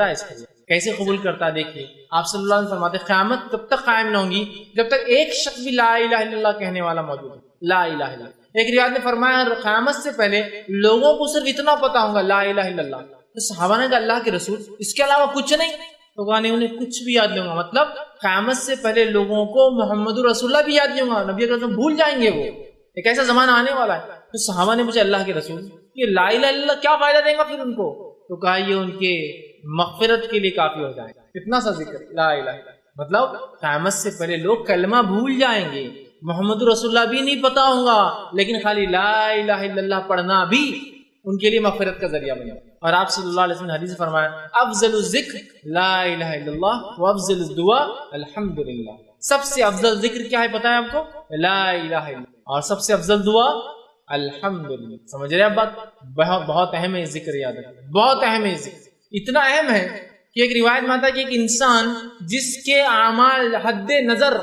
Speaker 1: ہے. اس کے لیے کیسے قبول کرتا ہے دیکھیے. آپ صلی اللہ علیہ وسلم فرماتے قیامت تب تک قائم نہ ہوں گی جب تک ایک شخص بھی لا الہ الا اللہ کہنے والا موجود ہے. لا الہ الا اللہ. ایک روایت میں فرمایا قیامت سے پہلے لوگوں کو صرف اتنا پتا ہوگا لا الہ الا اللہ. تو صحابہ نے کہا اللہ کے رسول اس کے علاوہ کچھ نہیں؟ تو کہا نہیں انہیں کچھ بھی یاد نہیں ہوگا. مطلب قیامت سے پہلے لوگوں کو محمد رسول اللہ بھی یاد نہیں ہوگا، نبی اکرم بھول جائیں گے. وہ ایک ایسا زمانہ آنے والا ہے. تو صحابہ نے پوچھا اللہ کے رسول یہ لا الہ الا اللہ کیا فائدہ دے گا پھر ان کو؟ تو کہا یہ ان کے مغفرت کے لیے کافی ہو جائے گا. اتنا سا ذکر لا الہ الا اللہ. مطلب قیامت سے پہلے لوگ کلمہ بھول جائیں گے، محمد رسول اللہ بھی نہیں پتا ہوگا، لیکن خالی لا الہ الا اللہ پڑھنا بھی ان کے لیے مغفرت کا ذریعہ بنے. اور آپ صلی اللہ علیہ وسلم نے حدیث فرمایا افضل الذکر لا الہ الا اللہ وافضل الدعاء الحمدللہ. سب سے افضل ذکر کیا ہے پتا ہے آپ کو؟ لا الہ الا اللہ. اور سب سے افضل دعا الحمدللہ. سمجھ رہے آپ بات؟ بہت اہم ہے ذکر. یاد رکھیں بہت اہم ہے ذکر. اتنا اہم ہے کہ ایک روایت میں آتا ہے کہ ایک انسان جس کے اعمال حد نظر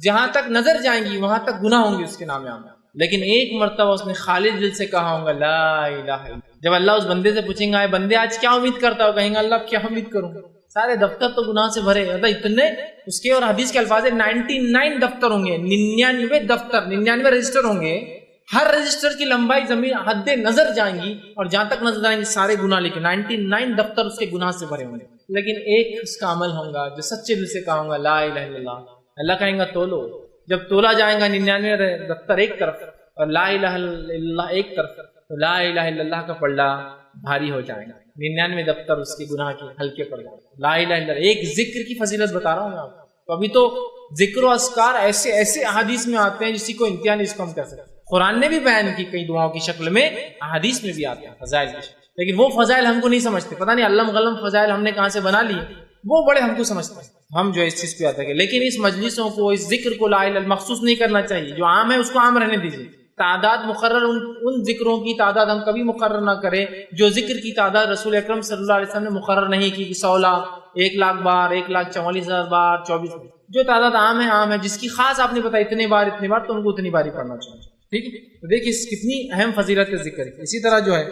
Speaker 1: جہاں تک نظر جائیں گی وہاں تک گناہ ہوں گے اس کے نام اعمال، لیکن ایک مرتبہ اس نے خالص دل سے کہا ہوگا لا الہ الا اللہ. جب اللہ اس بندے سے پوچھیں گا بندے آج کیا امید کرتا ہو؟ کہیں گا اللہ کیا امید کروں، سارے دفتر تو گناہ سے بھرے. اتنے اس کے اور حدیث کے الفاظ 99 دفتر ہوں گے، 99 دفتر، 99 رجسٹر ہوں گے. ہر رجسٹر کی لمبائی زمین حد نظر جائیں گی اور جہاں تک نظر جائیں گی سارے گناہ لکھے. 99 دفتر اس کے گناہ سے بھرے ہوں گے، لیکن ایک اس کا عمل ہوگا جو سچے دل سے کہا ہوگا لا الہ الا اللہ. اللہ کہیں گا تولو. جب تولا جائے گا 99 دفتر ایک طرف اور لا الہ الا اللہ ایک طرف، تو لا الہ الا اللہ کا پلڑا بھاری ہو جائے گا. 99 دفتر اس کے گناہ کے ہلکے پڑ جائیں. لا الہ الا اللہ ایک ذکر کی فضیلت بتا رہا ہوں میں آپ کو. ابھی تو ذکر و اذکار ایسے احادیث میں آتے ہیں جس کو امتحان اس کو ہم کہہ سکتے ہیں. قرآن نے بھی بیان کی کئی دعاؤں کی شکل میں، احادیث میں بھی آتے ہیں فضائل کی شکل، لیکن وہ فضائل ہم کو نہیں سمجھتے، پتہ نہیں علم غلم فضائل ہم نے کہاں سے بنا لی، وہ بڑے ہم کو سمجھتے ہیں، ہم جو اس چیز پہ آتے ہیں۔ لیکن اس مجلسوں کو، اس ذکر کو لا الہ الا اللہ مخصوص نہیں کرنا چاہیے، جو عام ہے اس کو عام رہنے دیجیے۔ تعداد مقرر، ان ذکروں کی تعداد ہم کبھی مقرر نہ کریں جو ذکر کی تعداد رسول اکرم صلی اللہ علیہ وسلم نے مقرر نہیں کی کہ 100 لاکھ، 1 لاکھ بار، 1,44,000 بار، 24 بار۔ جو تعداد عام ہے، جس کی خاص آپ نے بتایا اتنے بار تو ان کو اتنی بار ہی پڑھنا چاہیے، ٹھیک ہے۔ تو دیکھیے کتنی اہم فضیلت ہے ذکر کی۔ اسی طرح جو ہے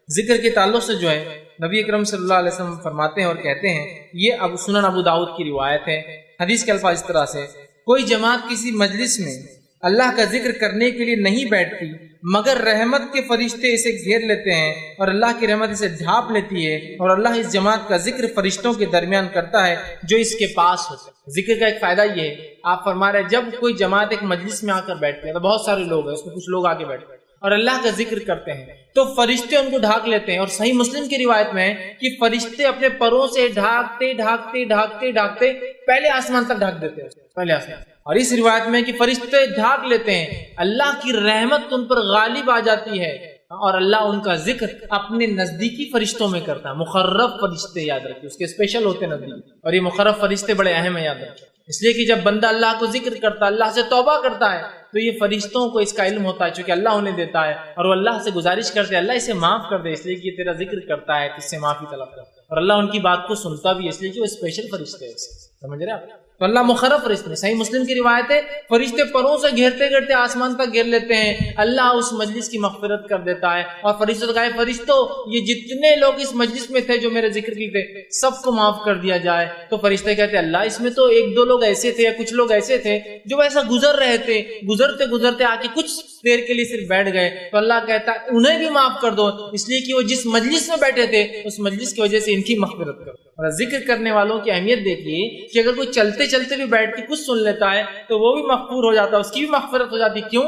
Speaker 1: ذکر کے تعلق سے جو ہے نبی اکرم صلی اللہ علیہ وسلم فرماتے ہیں اور کہتے ہیں، یہ سنن ابو داؤد کی روایت ہے، حدیث کے الفاظ اس طرح سے، کوئی جماعت کسی مجلس میں اللہ کا ذکر کرنے کے لیے نہیں بیٹھتی مگر رحمت کے فرشتے اسے گھیر لیتے ہیں اور اللہ کی رحمت اسے ڈھانپ لیتی ہے، اور اللہ اس جماعت کا ذکر فرشتوں کے درمیان کرتا ہے جو اس کے پاس ہوتے ہیں۔ ذکر کا ایک فائدہ یہ ہے، آپ فرما رہے ہیں جب کوئی جماعت ایک مجلس میں آ کر بیٹھتے ہیں تو بہت سارے لوگ ہیں، اس میں کچھ لوگ آ کے بیٹھتے ہیں اور اللہ کا ذکر کرتے ہیں تو فرشتے ان کو ڈھانک لیتے ہیں، اور صحیح مسلم کی روایت میں ہے کہ فرشتے اپنے پروں سے ڈھانکتے ڈھانکتے ڈھانکتے ڈھانکتے پہلے آسمان تک ڈھانک دیتے ہیں، پہلے آسمان۔ اور اس روایت میں کہ فرشتے ڈھانک لیتے ہیں، اللہ کی رحمت ان پر غالب آ جاتی ہے اور اللہ ان کا ذکر اپنے نزدیکی فرشتوں میں کرتا ہے۔ مقرب فرشتے یاد رکھیے، اس کے اسپیشل ہوتے ہیں نزدیکی، اور یہ مقرب فرشتے بڑے اہم ہیں، یاد رکھیے، اس لیے کہ جب بندہ اللہ کو ذکر کرتا ہے، اللہ سے توبہ کرتا ہے تو یہ فرشتوں کو اس کا علم ہوتا ہے چونکہ اللہ انہیں دیتا ہے، اور وہ اللہ سے گزارش کرتے ہیں اللہ اسے معاف کر دے، اس لیے کہ یہ تیرا ذکر کرتا ہے، اس سے معافی طلب کرتا ہے، اور اللہ ان کی بات کو سنتا بھی ہے، اس لیے کہ وہ اسپیشل فرشتے ہیں، سمجھ رہے آپ؟ تو اللہ مخرب فرشتے، صحیح مسلم کی روایت ہے فرشتے پروں سے گھیرتے گھیرتے آسمان تک گھیر لیتے ہیں، اللہ اس مجلس کی مغفرت کر دیتا ہے، اور فرشتوں سے کہا ہے فرشتوں یہ جتنے لوگ اس مجلس میں تھے جو میرے ذکر کی تھے سب کو معاف کر دیا جائے۔ تو فرشتے کہتے ہیں اللہ اس میں تو 1-2 لوگ ایسے تھے یا کچھ لوگ ایسے تھے جو ایسا گزر رہے تھے، گزرتے گزرتے آ کے کچھ دیر کے لیے صرف بیٹھ گئے، تو اللہ کہتا ہے انہیں بھی معاف کر دو، اس لیے کہ وہ جس مجلس میں بیٹھے تھے اس مجلس کی وجہ سے ان کی مغفرت کرو۔ اور ذکر کرنے والوں کی اہمیت دیکھیے کہ اگر کوئی چلتے چلتے بھی بیٹھ کے کچھ سن لیتا ہے تو وہ بھی مغفور ہو جاتا ہے، اس کی بھی مغفرت ہو جاتی ہے۔ کیوں؟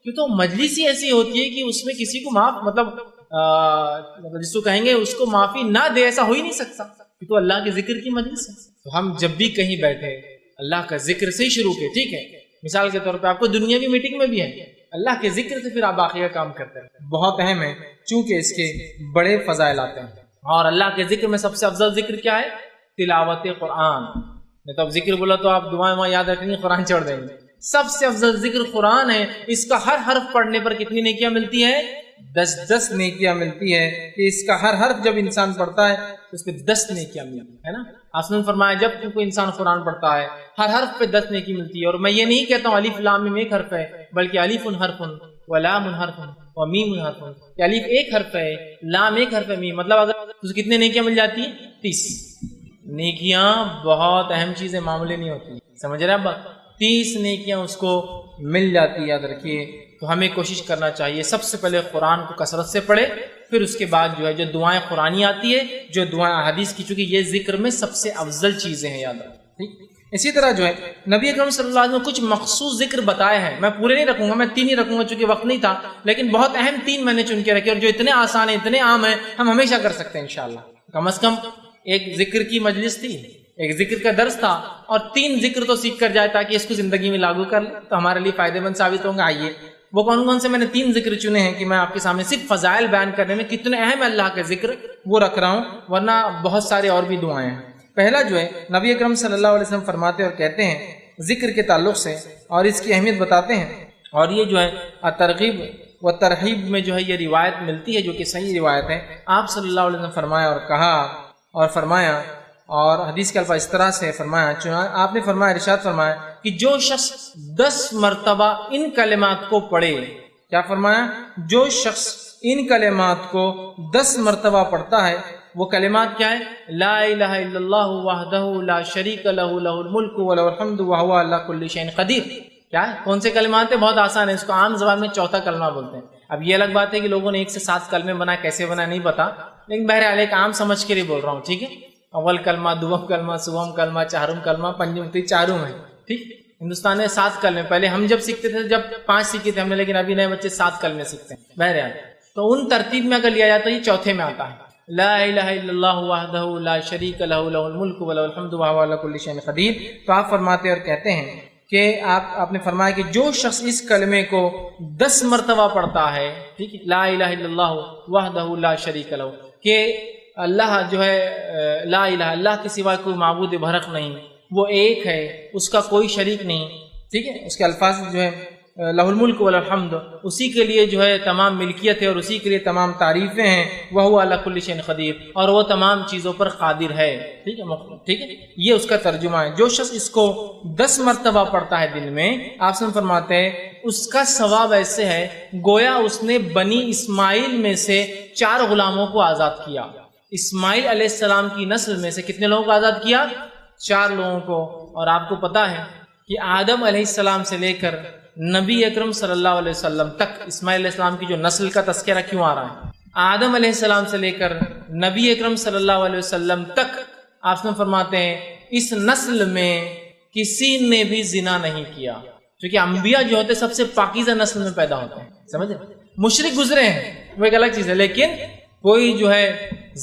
Speaker 1: کیوں تو مجلس ہی ایسی ہوتی ہے کہ اس میں کسی کو معاف مطلب جس کو کہیں گے اس کو معافی نہ دے، ایسا ہو ہی نہیں سکتا، کہ تو اللہ کے ذکر کی مجلس ہے۔ تو ہم جب بھی کہیں بیٹھے اللہ کا ذکر سے ہی شروع کے، ٹھیک ہے، مثال کے طور پہ آپ کو دنیاوی میٹنگ میں بھی ہے اللہ کے ذکر سے پھر آپ باقی کا کام کرتے ہیں، بہت اہم ہے چونکہ اس کے بڑے فضائل آتے ہیں۔ اور اللہ کے ذکر میں سب سے افضل ذکر کیا ہے؟ تلاوت قرآن۔ نہیں تو اب ذکر بولا تو آپ دعائیں وہاں یاد رکھیں گے، قرآن چھوڑ دیں گے۔ سب سے افضل ذکر قرآن ہے، اس کا ہر حرف پڑھنے پر کتنی نیکیاں ملتی ہیں؟ 10 نیکیاں ملتی ہے، کہ اس کا ہر حرف جب انسان پڑھتا ہے تو اس پہ 10 نیکیاں ملتی ہے نا۔ آپ نے فرمایا جب کوئی انسان قرآن پڑھتا ہے ہر حرف پہ 10 نیکی ملتی ہے، اور میں یہ نہیں کہتا ہوں الف لام میم ایک حرف ہے، بلکہ الف حرف ولام حرف ومیم حرف، کہ الف ایک حرف ہے، لام ایک حرف ہے، میم مطلب اگر تو کتنے نیکیاں مل جاتی ہیں؟ 30 نیکیاں۔ بہت اہم چیزیں معاملے نہیں ہوتی، سمجھ رہے ہیں آپ؟ 30 نیکیاں اس کو مل جاتی، یاد رکھیے۔ تو ہمیں کوشش کرنا چاہیے سب سے پہلے قرآن کو کثرت سے پڑھے، پھر اس کے بعد جو ہے جو دعائیں قرآنی آتی ہے، جو دعائیں حدیث کی، چونکہ یہ ذکر میں سب سے افضل چیزیں ہیں، یاد رکھیں۔ اسی طرح جو ہے نبی اکرم صلی اللہ علیہ وسلم نے کچھ مخصوص ذکر بتائے ہیں، میں پورے نہیں رکھوں گا، میں 3 ہی رکھوں گا چونکہ وقت نہیں تھا، لیکن بہت اہم 3 میں نے چن کے رکھے، اور جو اتنے آسان ہیں، اتنے عام ہیں، ہم ہمیشہ کر سکتے ہیں انشاءاللہ۔ کم از کم ایک ذکر کی مجلس تھی، ایک ذکر کا درس تھا، اور 3 ذکر تو سیکھ کر جائے تاکہ اس کو زندگی میں لاگو کر لیں تو ہمارے لیے فائدہ مند ثابت ہوں گا۔ آئیے وہ کون کون سے میں نے 3 ذکر چنے ہیں کہ میں آپ کے سامنے صرف فضائل بیان کرنے میں کتنے اہم اللہ کے ذکر وہ رکھ رہا ہوں، ورنہ بہت سارے اور بھی دعائیں ہیں۔ پہلا جو ہے نبی اکرم صلی اللہ علیہ وسلم فرماتے اور کہتے ہیں ذکر کے تعلق سے، اور اس کی اہمیت بتاتے ہیں، اور یہ جو ہے ترغیب و ترہیب میں جو ہے یہ روایت ملتی ہے جو کہ صحیح روایت ہے۔ آپ صلی اللہ علیہ وسلم فرمایا اور کہا اور فرمایا، اور حدیث کے الفاظ اس طرح سے فرمایا، آپ نے فرمایا، ارشاد فرمایا کہ جو شخص 10 مرتبہ ان کلمات کو پڑھے، کیا فرمایا؟ جو شخص ان کلمات کو 10 مرتبہ پڑھتا ہے، وہ کلمات کیا ہے؟ لا الہ الا اللہ وحدہ لا شریک لہ لہ الملک ولہ الحمد وہو علی کل شیء قدیر۔ کیا ہے؟ کون سے کلمات ہیں؟ بہت آسان ہے، اس کو عام زبان میں چوتھا کلمہ بولتے ہیں۔ اب یہ الگ بات ہے کہ لوگوں نے 1 سے 7 کلمے بنا، کیسے بنا نہیں پتا، لیکن بہرحال ایک عام سمجھ کے لیے بول رہا ہوں، ٹھیک ہے؟ اول کلمہ، دوم کلمہ، سوم کلمہ، چہارم کلمہ، پنجم تی، چاروں ہیں، ٹھیک۔ ہندوستان میں 7 کلمے، پہلے ہم جب سیکھتے تھے جب 5 سیکھے تھے ہم نے، لیکن ابھی نئے بچے 7 کلمے سیکھتے ہیں۔ بہرحال تو ان ترتیب میں اگر لیا جاتا ہے یہ چوتھے میں آتا ہے، لا الہ الا اللہ وحدہ لا شریک لہ لہ الملک ولہ الحمد وہو علی کل شیء قدیر۔ تو آپ فرماتے اور کہتے ہیں کہ آپ نے فرمایا کہ جو شخص اس کلمے کو 10 مرتبہ پڑھتا ہے، ٹھیک ہے، لا الہ الا اللہ وحدہ لا شریک لہ، کہ اللہ جو ہے لا الہ، اللہ کے سوا کوئی معبود برحق نہیں، وہ ایک ہے، اس کا کوئی شریک نہیں، ٹھیک ہے، اس کے الفاظ جو ہے لہ الملک وله الحمد، اسی کے لیے جو ہے تمام ملکیت ہے اور اسی کے لیے تمام تعریفیں ہیں، وهو علی کل شیء قدیر، اور وہ تمام چیزوں پر قادر ہے، ٹھیک ہے، ٹھیک ہے، یہ اس کا ترجمہ ہے۔ جو شخص اس کو 10 مرتبہ پڑھتا ہے دن میں، آپ سے فرماتے ہیں اس کا ثواب ایسے ہے گویا اس نے بنی اسماعیل میں سے 4 غلاموں کو آزاد کیا۔ اسماعیل علیہ السلام کی نسل میں سے کتنے لوگوں کو آزاد کیا؟ 4 لوگوں کو۔ اور آپ کو پتا ہے کہ آدم علیہ السلام سے لے کر نبی اکرم صلی اللہ علیہ وسلم تک اسماعیل علیہ السلام کی جو نسل کا تذکرہ کیوں آ رہا ہے؟ آدم علیہ السلام سے لے کر نبی اکرم صلی اللہ علیہ وسلم تک آپ نے فرماتے ہیں اس نسل میں کسی نے بھی زنا نہیں کیا، کیونکہ انبیاء جو ہوتے سب سے پاکیزہ نسل میں پیدا ہوتے ہیں، سمجھے؟ مشرک گزرے ہیں وہ ایک الگ چیز ہے، لیکن کوئی جو ہے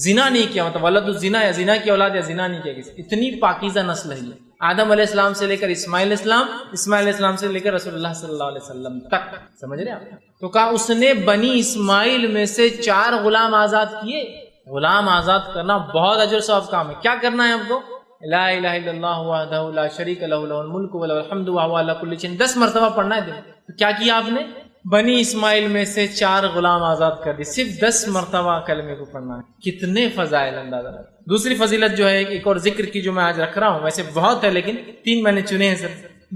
Speaker 1: زنا نہیں کیا، مطلب ولد الزنا یا زنا کی اولاد یا زنا نہیں کیا کسی، اتنی پاکیزہ نسل ہے یہ۔ آدم علیہ السلام سے لے کر اسماعیل علیہ السلام، اسماعیل علیہ السلام سے لے کر رسول اللہ صلی اللہ علیہ وسلم تک، سمجھ رہے آپ؟ تو کہا اس نے بنی اسماعیل میں سے 4 غلام آزاد کیے۔ غلام آزاد کرنا بہت اجر ثواب کام ہے۔ کیا کرنا ہے آپ کو؟ لا الہ الا اللہ وحدہ لا شریک لہ لہ الملک ولہ الحمد وہو علی کل شیء، 10 مرتبہ پڑھنا ہے دن۔ تو کیا کیا آپ نے؟ بنی اسماعیل میں سے 4 غلام آزاد کر دی، صرف 10 مرتبہ کلمے کو پڑھنا ہے۔ کتنے فضائل اندازہ ہے۔ دوسری فضیلت جو ہے ایک اور ذکر کی جو میں آج رکھ رہا ہوں، ویسے بہت ہے لیکن 3 میں نے چنے ہیں سر۔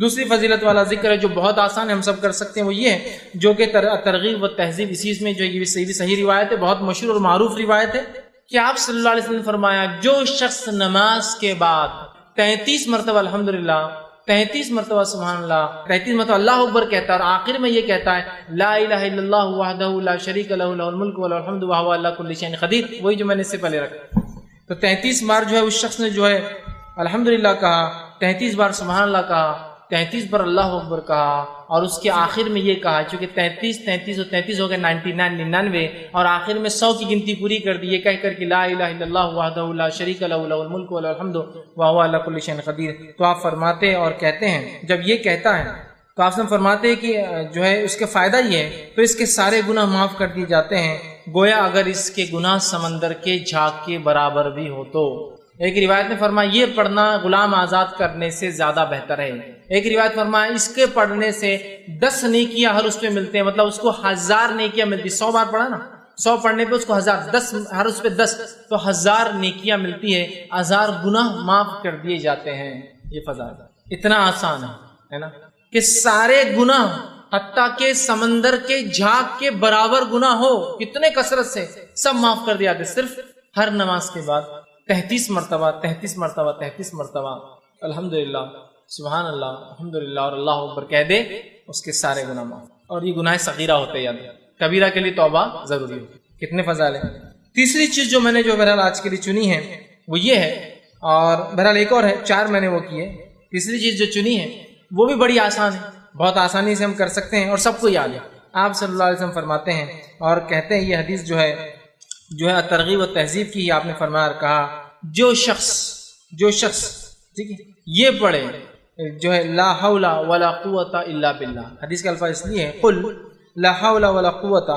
Speaker 1: دوسری فضیلت والا ذکر ہے جو بہت آسان ہے، ہم سب کر سکتے ہیں، وہ یہ ہے جو کہ ترغیب و تہذیب، اسی میں جو یہ صحیح روایت ہے، بہت مشہور اور معروف روایت ہے کہ آپ صلی اللہ علیہ وسلم نے فرمایا جو شخص نماز کے بعد 33 مرتبہ الحمدللہ، 33 مرتبہ سبحان اللہ، 33 مرتبہ اللہ اکبر کہتا ہے اور آخر میں یہ کہتا ہے لا الہ الا اللہ وحدہ لا شریک لہ لہ الملک ولہ الحمد وہو علی کل شیء قدیر، وہی جو میں نے اس سے پہلے رکھا۔ تو 33 بار جو ہے اس شخص نے جو ہے الحمدللہ کہا، 33 بار سبحان اللہ کہا، 33 بار اللہ اکبر کہا، اور اس کے آخر میں یہ کہا، چونکہ 33 اور 33 ہو گئے 99 اور آخر میں 100 کی گنتی پوری کر دی، یہ کہہ کر کہ لا الہ الا اللہ وحدہ لا شریک لہ لہ الملک ولہ الحمد وہو علی کل شیء قدیر۔ تو آپ فرماتے اور کہتے ہیں جب یہ کہتا ہے تو آپ سے فرماتے ہیں کہ جو ہے اس کا فائدہ یہ ہے تو اس کے سارے گناہ معاف کر دیے جاتے ہیں، گویا اگر اس کے گناہ سمندر کے جھاگ کے برابر بھی ہو تو۔ ایک روایت میں فرمایا یہ پڑھنا غلام آزاد کرنے سے زیادہ بہتر ہے۔ ایک روایت فرمایا اس کے پڑھنے سے 10 نیکیاں ہر اس پہ ملتے ہیں، مطلب اس کو 1000 نیکیاں ملتی، 100 بار پڑھا نا، 100 پڑھنے پہ اس کو 1000، 10 ہر اس پہ 10 تو 1000 نیکیاں ملتی ہے، 1000 گناہ معاف کر دیے جاتے ہیں۔ یہ فضائل اتنا آسان ہے نا کہ سارے گناہ حتیٰ کہ سمندر کے جھاگ کے برابر گناہ ہو کتنے کثرت سے سب معاف کر دیا جاتے، صرف ہر نماز کے بعد 33 مرتبہ 33 مرتبہ 33 مرتبہ الحمدللہ سبحان اللہ الحمدللہ اور اللہ اکبر کہہ دے، اس کے سارے گناہ معاف۔ اور یہ گناہ صغیرہ ہوتے ہیں، یاد کبیرہ کے لیے توبہ ضروری ہوتی۔ کتنے فضائل ہیں۔ تیسری چیز جو میں نے جو بہرحال آج کے لیے چنی ہے وہ یہ ہے، اور بہرحال ایک اور ہے، 4 میں نے وہ کیے۔ تیسری چیز جو چنی ہے وہ بھی بڑی آسان ہے، بہت آسانی سے ہم کر سکتے ہیں اور سب کو یاد ہے۔ آپ صلی اللہ علیہ وسلم فرماتے ہیں اور کہتے ہیں، یہ حدیث جو ہے ترغیب و تہذیب کی، آپ نے فرمایا اور کہا جو شخص ٹھیک ہے یہ پڑھے جو ہے لا حول ولا قوت الا باللہ، حدیث کے الفاظ اس لیے ہیں قل لا حول ولا قوت،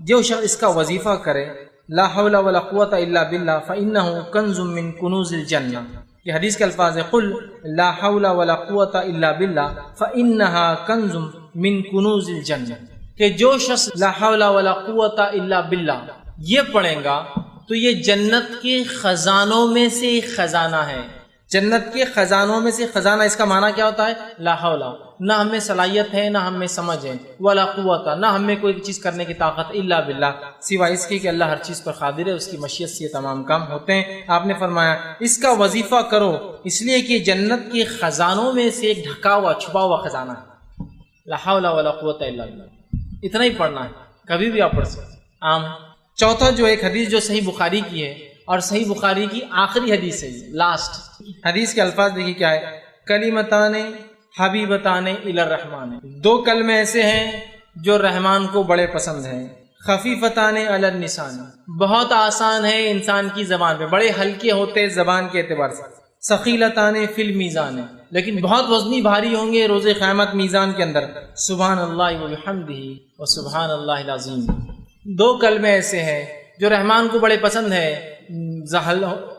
Speaker 1: جو شخص اس کا وظیفہ کرے لا حول ولا قوت الا باللہ فانه کنز من کنوز الجنہ، یہ حدیث کے الفاظ ہے قل لا حول ولا قوت الا باللہ فانها کنز من کنوز الجنہ، کہ جو شخص لا حول ولا قوت الا باللہ یہ پڑھے گا تو یہ جنت کے خزانوں میں سے ایک خزانہ ہے۔ جنت کے خزانوں میں سے خزانہ، اس کا معنی کیا ہوتا ہے؟ لا حول، نہ ہمیں صلاحیت ہے نہ ہمیں سمجھ ہے، ولا قوت، نہ ہمیں کوئی چیز کرنے کی طاقت، الا باللہ، سوائے اس کی کہ اللہ ہر چیز پر قادر ہے، اس کی مشیت سے یہ تمام کام ہوتے ہیں۔ آپ نے فرمایا اس کا وظیفہ کرو اس لیے کہ جنت کے خزانوں میں سے ایک ڈھکا ہوا چھپا ہوا خزانہ ہے، لا حول ولا قوت الا باللہ، اتنا ہی پڑھنا ہے، کبھی بھی آپ پڑھ سکتے عام۔ چوتھا جو ایک حدیث جو صحیح بخاری کی ہے اور صحیح بخاری کی آخری حدیث ہے، لاسٹ حدیث کے الفاظ دیکھیے کیا ہے، کلمتان حبیبتان الی الرحمن، 2 کلمے ایسے ہیں جو رحمان کو بڑے پسند ہیں، خفیفتان علی اللسان، بہت آسان ہے انسان کی زبان پہ، بڑے ہلکے ہوتے زبان کے اعتبار سے، ثقیلتان فی المیزان، لیکن بہت وزنی بھاری ہوں گے روز قیامت میزان کے اندر. سبحان اللہ و بحمدہ و سبحان اللہ العظیم. 2 کلمے ایسے ہیں جو رحمان کو بڑے پسند ہے،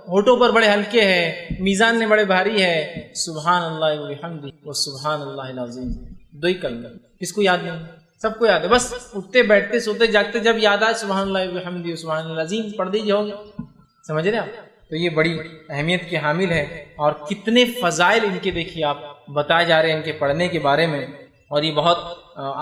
Speaker 1: ہونٹوں پر بڑے ہلکے ہیں، میزان میں بڑے بھاری ہے. سبحان اللہ و بحمدہ و سبحان اللہ العظیم. 2 ہی کلمے. کس کو یاد نہیں؟ سب کو یاد ہے. بس اٹھتے بیٹھتے سوتے جاگتے جب یاد آئے سبحان اللہ و بحمدہ و سبحان اللہ العظیم پڑھ دیجیے، ہو گیا. سمجھ رہے آپ؟ تو یہ بڑی اہمیت کی حامل ہے، اور کتنے فضائل ان کے دیکھیے آپ بتائے جا رہے ہیں ان کے پڑھنے کے بارے میں. اور یہ بہت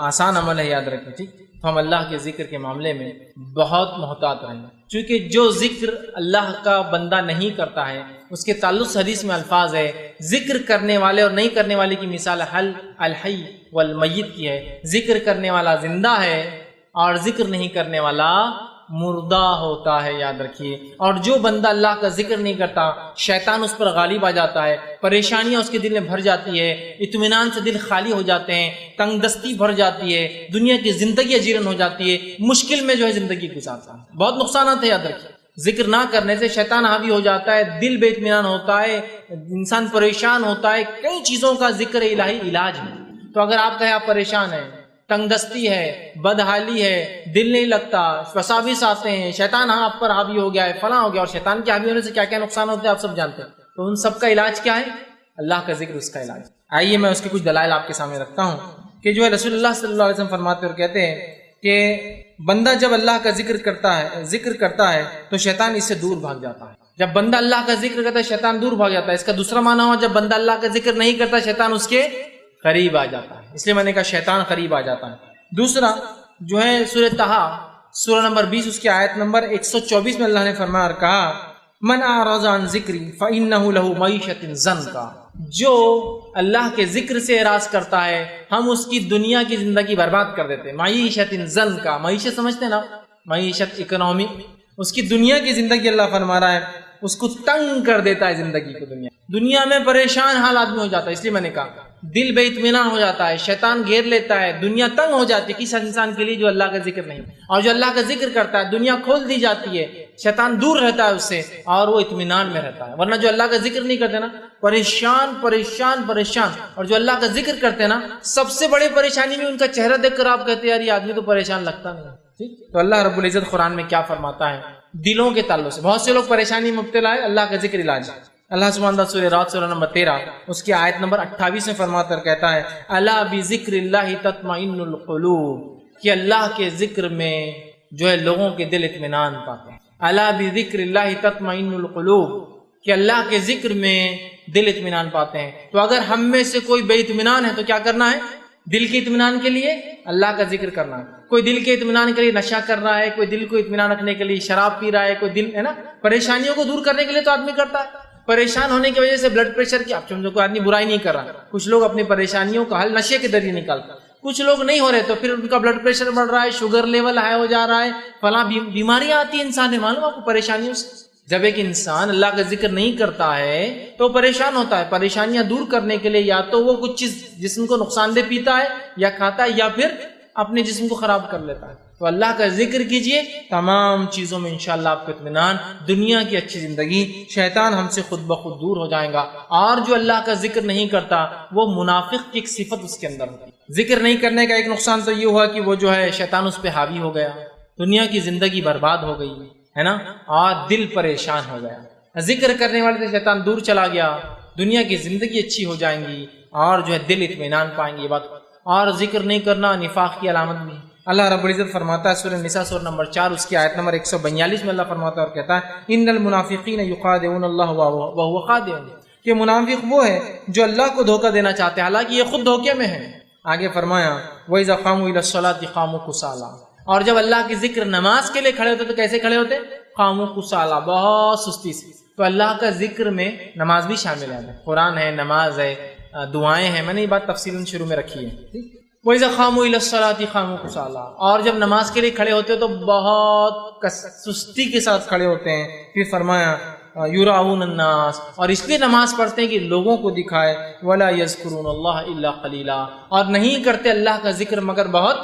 Speaker 1: آسان عمل ہے، یاد رکھیں. ٹھیک، تو ہم اللہ کے ذکر کے معاملے میں بہت محتاط رہیں، چونکہ جو ذکر اللہ کا بندہ نہیں کرتا ہے اس کے تعلق سے حدیث میں الفاظ ہے، ذکر کرنے والے اور نہیں کرنے والے کی مثال الحی والمیت کی ہے. ذکر کرنے والا زندہ ہے اور ذکر نہیں کرنے والا مردہ ہوتا ہے، یاد رکھیے. اور جو بندہ اللہ کا ذکر نہیں کرتا شیطان اس پر غالب آ جاتا ہے، پریشانیاں اس کے دل میں بھر جاتی ہے، اطمینان سے دل خالی ہو جاتے ہیں، تنگ دستی بھر جاتی ہے، دنیا کی زندگی اجیرن ہو جاتی ہے، مشکل میں جو ہے زندگی گزارتا ہے. بہت نقصانات ہیں، یاد رکھیے. ذکر نہ کرنے سے شیطان حاوی ہو جاتا ہے، دل بے اطمینان ہوتا ہے، انسان پریشان ہوتا ہے. کئی چیزوں کا ذکر الہی علاج ہے. تو اگر آپ کہیں آپ پریشان ہیں، تنگ دستی ہے، بدحالی ہے، دل نہیں لگتا، وساوس آتے ہیں، شیطان آپ پر حاوی ہو گیا ہے، فلاں ہو گیا، اور شیطان کے حاوی ہونے سے کیا کیا نقصان ہوتے ہیں آپ سب جانتے ہیں. تو ان سب کا علاج کیا ہے؟ اللہ کا ذکر اس کا علاج. آئیے میں اس کے کچھ دلائل آپ کے سامنے رکھتا ہوں کہ جو ہے رسول اللہ صلی اللہ علیہ وسلم فرماتے اور کہتے ہیں کہ بندہ جب اللہ کا ذکر کرتا ہے تو شیطان اس سے دور بھاگ جاتا ہے. جب بندہ اللہ کا ذکر کرتا ہے شیطان دور بھاگ جاتا ہے. اس کا دوسرا معنی ہوا جب بندہ اللہ کا ذکر نہیں کرتا شیطان اس کے قریب آ جاتا ہے. اس لیے میں نے کہا شیطان قریب آ جاتا ہے. دوسرا جو ہے سورہ طٰہٰ سورہ نمبر 20 اس کی آیت نمبر 124 میں اللہ نے فرمایا اور کہا من اعرض عن ذکری فإنہ لہ معیشۃ ضنکا. جو اللہ کے ذکر سے اعراض کرتا ہے ہم اس کی دنیا کی زندگی برباد کر دیتے ہیں. معیشۃ ضنکا، معیشت سمجھتے ہیں نا، معیشت اکنامی، اس کی دنیا کی زندگی اللہ فرما رہا ہے اس کو تنگ کر دیتا ہے. زندگی کو دنیا میں پریشان حال آدمی ہو جاتا ہے. اس لیے میں نے کہا دل بے اطمینان ہو جاتا ہے، شیطان گھیر لیتا ہے، دنیا تنگ ہو جاتی ہے کسی انسان کے لیے جو اللہ کا ذکر نہیں. اور جو اللہ کا ذکر کرتا ہے دنیا کھول دی جاتی ہے، شیطان دور رہتا ہے اس سے اور وہ اطمینان میں رہتا ہے. ورنہ جو اللہ کا ذکر نہیں کرتے نا پریشان پریشان پریشان. اور جو اللہ کا ذکر کرتے ہیں نا سب سے بڑی پریشانی میں ان کا چہرہ دیکھ کر آپ کہتے ہیں یار یہ آدمی تو پریشان لگتا نہیں. ٹھیک، تو اللہ رب العزت قرآن میں کیا فرماتا ہے دلوں کے تعلق سے. بہت سے لوگ پریشانی میں مبتلا ہے، اللہ کا ذکر علاج. اللہ سبحانہ وتعالی سورہ رات سورہ نمبر 13 اس کی آیت نمبر 28 میں فرماتا اور کہتا ہے الا بذکر اللہ تطمئن القلوب، کہ اللہ کے ذکر میں جو ہے لوگوں کے دل اطمینان پاتے ہیں. الا بذکر اللہ تطمئن القلوب، کہ اللہ کے ذکر میں دل اطمینان پاتے ہیں. تو اگر ہم میں سے کوئی بے اطمینان ہے تو کیا کرنا ہے؟ دل کے اطمینان کے لیے اللہ کا ذکر کرنا ہے. کوئی دل کے اطمینان کے لیے نشہ کر رہا ہے، کوئی دل کو اطمینان رکھنے کے لیے شراب پی رہا ہے، کوئی دل ہے نا پریشانیوں کو دور کرنے کے لیے تو آدمی کرتا ہے. پریشان ہونے کی وجہ سے بلڈ پریشر کی آپ سمجھو کوئی آدمی برائی نہیں کر رہا، کچھ لوگ اپنی پریشانیوں کا حل نشے کے ذریعے نکالتا. کچھ لوگ نہیں ہو رہے تو پھر ان کا بلڈ پریشر بڑھ رہا ہے، شوگر لیول ہائی ہو جا رہا ہے، فلاں بیماریاں آتی ہیں انسان نے، معلوم آپ کو پریشانیوں سے. جب ایک انسان اللہ کا ذکر نہیں کرتا ہے تو پریشان ہوتا ہے. پریشانیاں دور کرنے کے لیے یا تو وہ کچھ چیز جسم کو نقصان دہ پیتا ہے یا کھاتا ہے یا پھر اپنے جسم کو خراب کر لیتا ہے. تو اللہ کا ذکر کیجئے، تمام چیزوں میں انشاءاللہ آپ کو اطمینان، دنیا کی اچھی زندگی، شیطان ہم سے خود بخود دور ہو جائے گا. اور جو اللہ کا ذکر نہیں کرتا وہ منافق کی ایک صفت اس کے اندر ہوتی ہے. ذکر نہیں کرنے کا ایک نقصان تو یہ ہوا کہ وہ جو ہے شیطان اس پہ حاوی ہو گیا، دنیا کی زندگی برباد ہو گئی ہے نا، اور دل پریشان ہو گیا. ذکر کرنے والے سے شیطان دور چلا گیا، دنیا کی زندگی اچھی ہو جائیں گی اور جو ہے دل اطمینان پائیں گے. یہ بات. اور ذکر نہیں کرنا نفاق کی علامت بھی. اللہ رب العزت فرماتا ہے سورہ نساء سورہ نمبر 4 اس کی آیت نمبر 142 میں اللہ فرماتا ہے اور کہتا ہے ان المنافقین یخادعون اللہ وهو خادعهم، کہ منافق وہ ہے جو اللہ کو دھوکہ دینا چاہتے ہیں حالانکہ یہ خود دھوکے میں ہے. آگے فرمایا وَإِذَا قَامُوا إِلَى الصَّلَاةِ قَامُوا كُسَالَىٰ، اور جب اللہ کی ذکر نماز کے لیے کھڑے ہوتے تو کیسے کھڑے ہوتے؟ قاموا كُسَالَىٰ، بہت سستی سے. تو اللہ کا ذکر میں نماز بھی شامل ہے، قرآن ہے، نماز ہے، دعائیں ہیں. میں نے یہ بات تفصیلاً شروع میں رکھی ہے. وَإِذَا قَامُوا إِلَى الصَّلَاةِ قَامُوا كُسَالَىٰ، اور جب نماز کے لیے کھڑے ہوتے تو بہت سستی کے ساتھ کھڑے ہوتے ہیں. پھر فرمایا یراؤن الناس، اور اس لیے نماز پڑھتے ہیں کہ لوگوں کو دکھائے. ولا یذکرون اللہ الا قلیلا، اور نہیں کرتے اللہ کا ذکر مگر بہت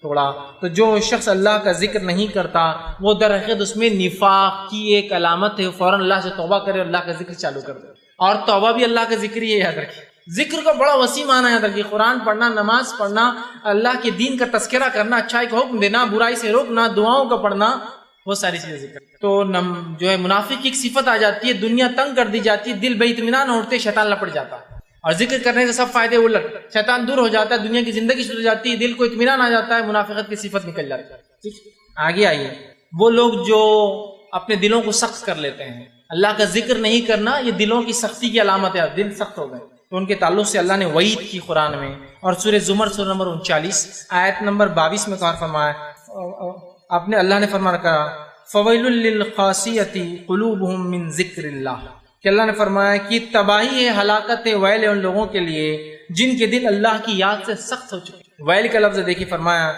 Speaker 1: تھوڑا. تو جو شخص اللہ کا ذکر نہیں کرتا وہ در حقیقت اس میں نفاق کی ایک علامت ہے. فوراً اللہ سے توبہ کرے اور اللہ کا ذکر چالو کر دے. اور توبہ بھی اللہ کا ذکر ہی ہے، یاد رکھیں. ذکر کا بڑا وسیع معنی ہے کہ قرآن پڑھنا، نماز پڑھنا، اللہ کے دین کا تذکرہ کرنا، اچھائی کا حکم دینا، برائی سے روکنا، دعاؤں کا پڑھنا، وہ ساری چیزیں ذکر. تو جو ہے منافق کی ایک صفت آ جاتی ہے، دنیا تنگ کر دی جاتی ہے، دل بے اطمینان ہوتے، شیطان لپٹ جاتا ہے. اور ذکر کرنے سے سب فائدے الٹ، شیطان دور ہو جاتا ہے، دنیا کی زندگی شروع ہو جاتی ہے، دل کو اطمینان آ جاتا ہے، منافقت کی صفت نکل جاتی ہے. ٹھیک، آگے آئیے. وہ لوگ جو اپنے دلوں کو سخت کر لیتے ہیں، اللہ کا ذکر نہیں کرنا یہ دلوں کی سختی کی علامت ہے، دل سخت ہو گئے. تو ان کے تعلق سے اللہ نے وعید کی قرآن میں، اور سورہ زمر سورہ نمبر 39 آیت نمبر 22 میں کہا فرمایا، اپنے اللہ نے فرمایا کہا فویل للقاسیۃ قلوبہم من ذکر اللہ، کہ اللہ نے فرمایا کہ تباہی ہے، ہلاکت ہے، ویل ہے ان لوگوں کے لیے جن کے دل اللہ کی یاد سے سخت ہو چکے. ویل کا لفظ دیکھیے، فرمایا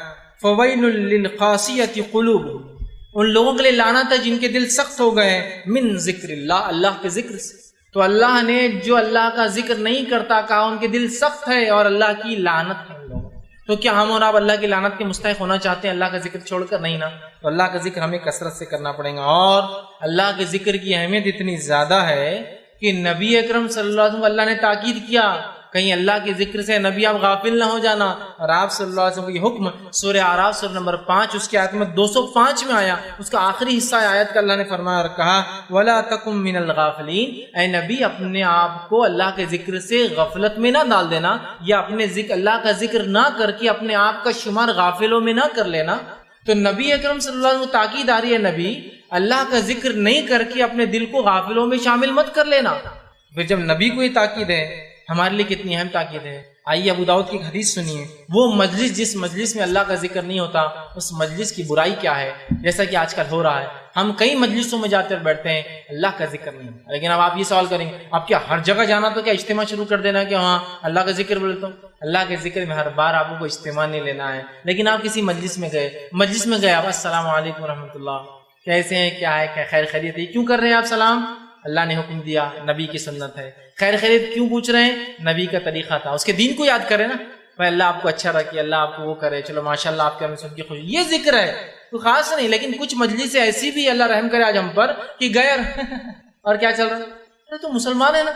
Speaker 1: فویل للقاسیۃ قلوبہم، ان لوگوں کے لیے لعنت ہے جن کے دل سخت ہو گئے من ذکر اللہ، اللہ کے ذکر سے. تو اللہ نے جو اللہ کا ذکر نہیں کرتا کہا ان کے دل سخت ہے اور اللہ کی لعنت ہے ان لوگوں. تو کیا ہم اور آپ اللہ کی لعنت کے مستحق ہونا چاہتے ہیں اللہ کا ذکر چھوڑ کر؟ نہیں نا. تو اللہ کا ذکر ہمیں کثرت سے کرنا پڑے گا. اور اللہ کے ذکر کی اہمیت اتنی زیادہ ہے کہ نبی اکرم صلی اللہ علیہ وسلم کو اللہ نے تاکید کیا، کہیں اللہ کے ذکر سے نبی آپ غافل نہ ہو جانا. اور آپ صلی اللہ علیہ وسلم کو یہ حکم سورہ اعراف سورہ نمبر 5 اس کی آیت میں 205 میں آیا. اس کا آخری حصہ آیت کا اللہ نے فرمایا اور کہا وَلَا تَكُن مِّنَ الْغَافِلِينَ، اے نبی اپنے آپ کو اللہ کے ذکر سے غفلت میں نہ ڈال دینا، یا اپنے ذکر اللہ کا ذکر نہ کر کے اپنے آپ کا شمار غافلوں میں نہ کر لینا. تو نبی اکرم صلی اللہ علیہ وسلم کو تاکید آ رہی ہے، نبی اللہ کا ذکر نہیں کر کے اپنے دل کو غافلوں میں شامل مت کر لینا. پھر جب نبی کو یہ تاکید ہے، ہمارے لیے کتنی اہم تاکید ہے. آئیے ابو داؤد کی ایک حدیث سنیے. وہ مجلس جس مجلس میں اللہ کا ذکر نہیں ہوتا اس مجلس کی برائی کیا ہے. جیسا کہ آج کل ہو رہا ہے، ہم کئی مجلسوں میں جاتے بیٹھتے ہیں، اللہ کا ذکر نہیں ہوتا. لیکن اب آپ یہ سوال کریں گے اب کیا ہر جگہ جانا تو کیا اجتماع شروع کر دینا کہ ہاں اللہ کا ذکر بولتا ہوں؟ اللہ کے ذکر میں ہر بار آپ کو اجتماع نہیں لینا ہے. لیکن آپ کسی مجلس میں گئے آپ السلام علیکم ورحمۃ اللہ، کیسے ہیں، کیا ہے، خیر خیریت ہے، کیوں کر رہے ہیں آپ سلام؟ اللہ نے حکم دیا، نبی کی سنت ہے. خیر خیریت کیوں پوچھ رہے ہیں؟ نبی کا طریقہ تھا. اس کے دین کو یاد کرے نا بھائی، اللہ آپ کو اچھا رکھے، اللہ آپ کو وہ کرے، چلو ماشاءاللہ آپ کے ہمیں سن کی خوشی، یہ ذکر ہے تو خاص نہیں. لیکن کچھ مجلس ایسی بھی اللہ رحم کرے آج ہم پر کہ غیر اور کیا چل رہا ہے، تو مسلمان ہے نا،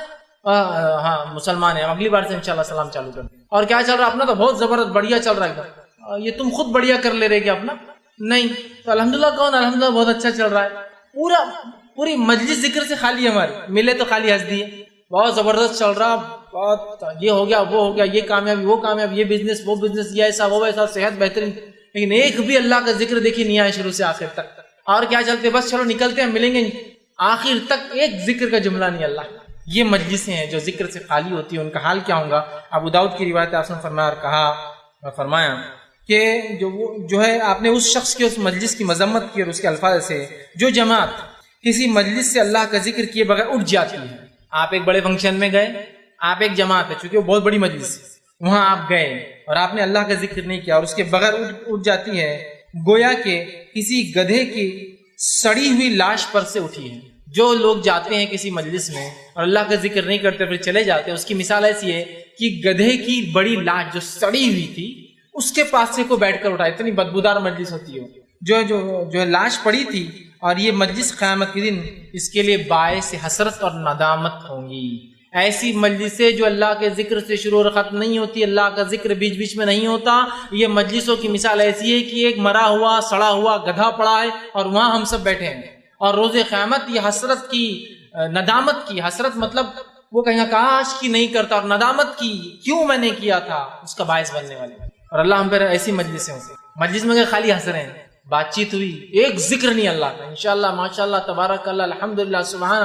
Speaker 1: ہاں مسلمان ہے، اگلی بار سے انشاءاللہ سلام چالو کر. اور کیا چل رہا ہے اپنا؟ تو بہت زبردست بڑھیا چل رہا ہے. یہ تم خود بڑھیا کر لے رہے کہ اپنا نہیں، تو الحمدللہ کون؟ الحمدللہ بہت اچھا چل رہا ہے. پوری مجلس ذکر سے خالی ہماری، ملے تو خالی ہنس دیے، بہت زبردست چل رہا، بہت یہ ہو گیا وہ ہو گیا، یہ کامیابی وہ کامیاب، یہ بزنس وہ بزنس، یہ ایسا وہ ایسا، صحت بہترین. لیکن ایک بھی اللہ کا ذکر دیکھیے نہیں آیا شروع سے آخر تک. اور کیا چلتے بس چلو نکلتے ہیں ملیں گے، آخر تک ایک ذکر کا جملہ نہیں اللہ. یہ مجلسیں ہیں جو ذکر سے خالی ہوتی ہیں، ان کا حال کیا ہوگا؟ ابو داؤد کی روایت آپ نے فرمایا اور کہا فرمایا کہ جو ہے آپ نے اس شخص کی اس مجلس کی مذمت کی اور اس کے الفاظ سے جو جماعت کسی مجلس سے اللہ کا ذکر کیے بغیر اٹھ جاتی ہے. آپ ایک بڑے فنکشن میں گئے، آپ ایک جماعت ہے، چونکہ وہ بہت بڑی مجلس ہے، وہاں آپ گئے اور آپ نے اللہ کا ذکر نہیں کیا اور اس کے بغیر اٹھ جاتی ہے، گویا کہ کسی گدھے کی سڑی ہوئی لاش پر سے اٹھی ہے. جو لوگ جاتے ہیں کسی مجلس میں اور اللہ کا ذکر نہیں کرتے پھر چلے جاتے ہیں، اس کی مثال ایسی ہے کہ گدھے کی بڑی لاش جو سڑی ہوئی تھی اس کے پاس سے کوئی بیٹھ کر اٹھائے. اتنی بدبودار مجلس ہوتی ہے جو لاش پڑی تھی. اور یہ مجلس قیامت کے دن اس کے لیے باعث حسرت اور ندامت ہوں گی. ایسی مجلسیں جو اللہ کے ذکر سے شروع اور ختم نہیں ہوتی، اللہ کا ذکر بیچ بیچ میں نہیں ہوتا، یہ مجلسوں کی مثال ایسی ہے کہ ایک مرا ہوا سڑا ہوا گدھا پڑا ہے اور وہاں ہم سب بیٹھے ہیں. اور روز قیامت یہ حسرت کی، ندامت کی، حسرت مطلب وہ کہیں کاش کی نہیں کرتا، اور ندامت کی کیوں میں نے کیا تھا، اس کا باعث بننے والے. اور اللہ ہم پر ایسی مجلسیں ہوتی، مجلس میں خالی ہنس رہے ہیں، بات چیت ہوئی، ایک ذکر نہیں اللہ کا، انشاءاللہ ماشاءاللہ تبارک اللہ الحمدللہ سبحان،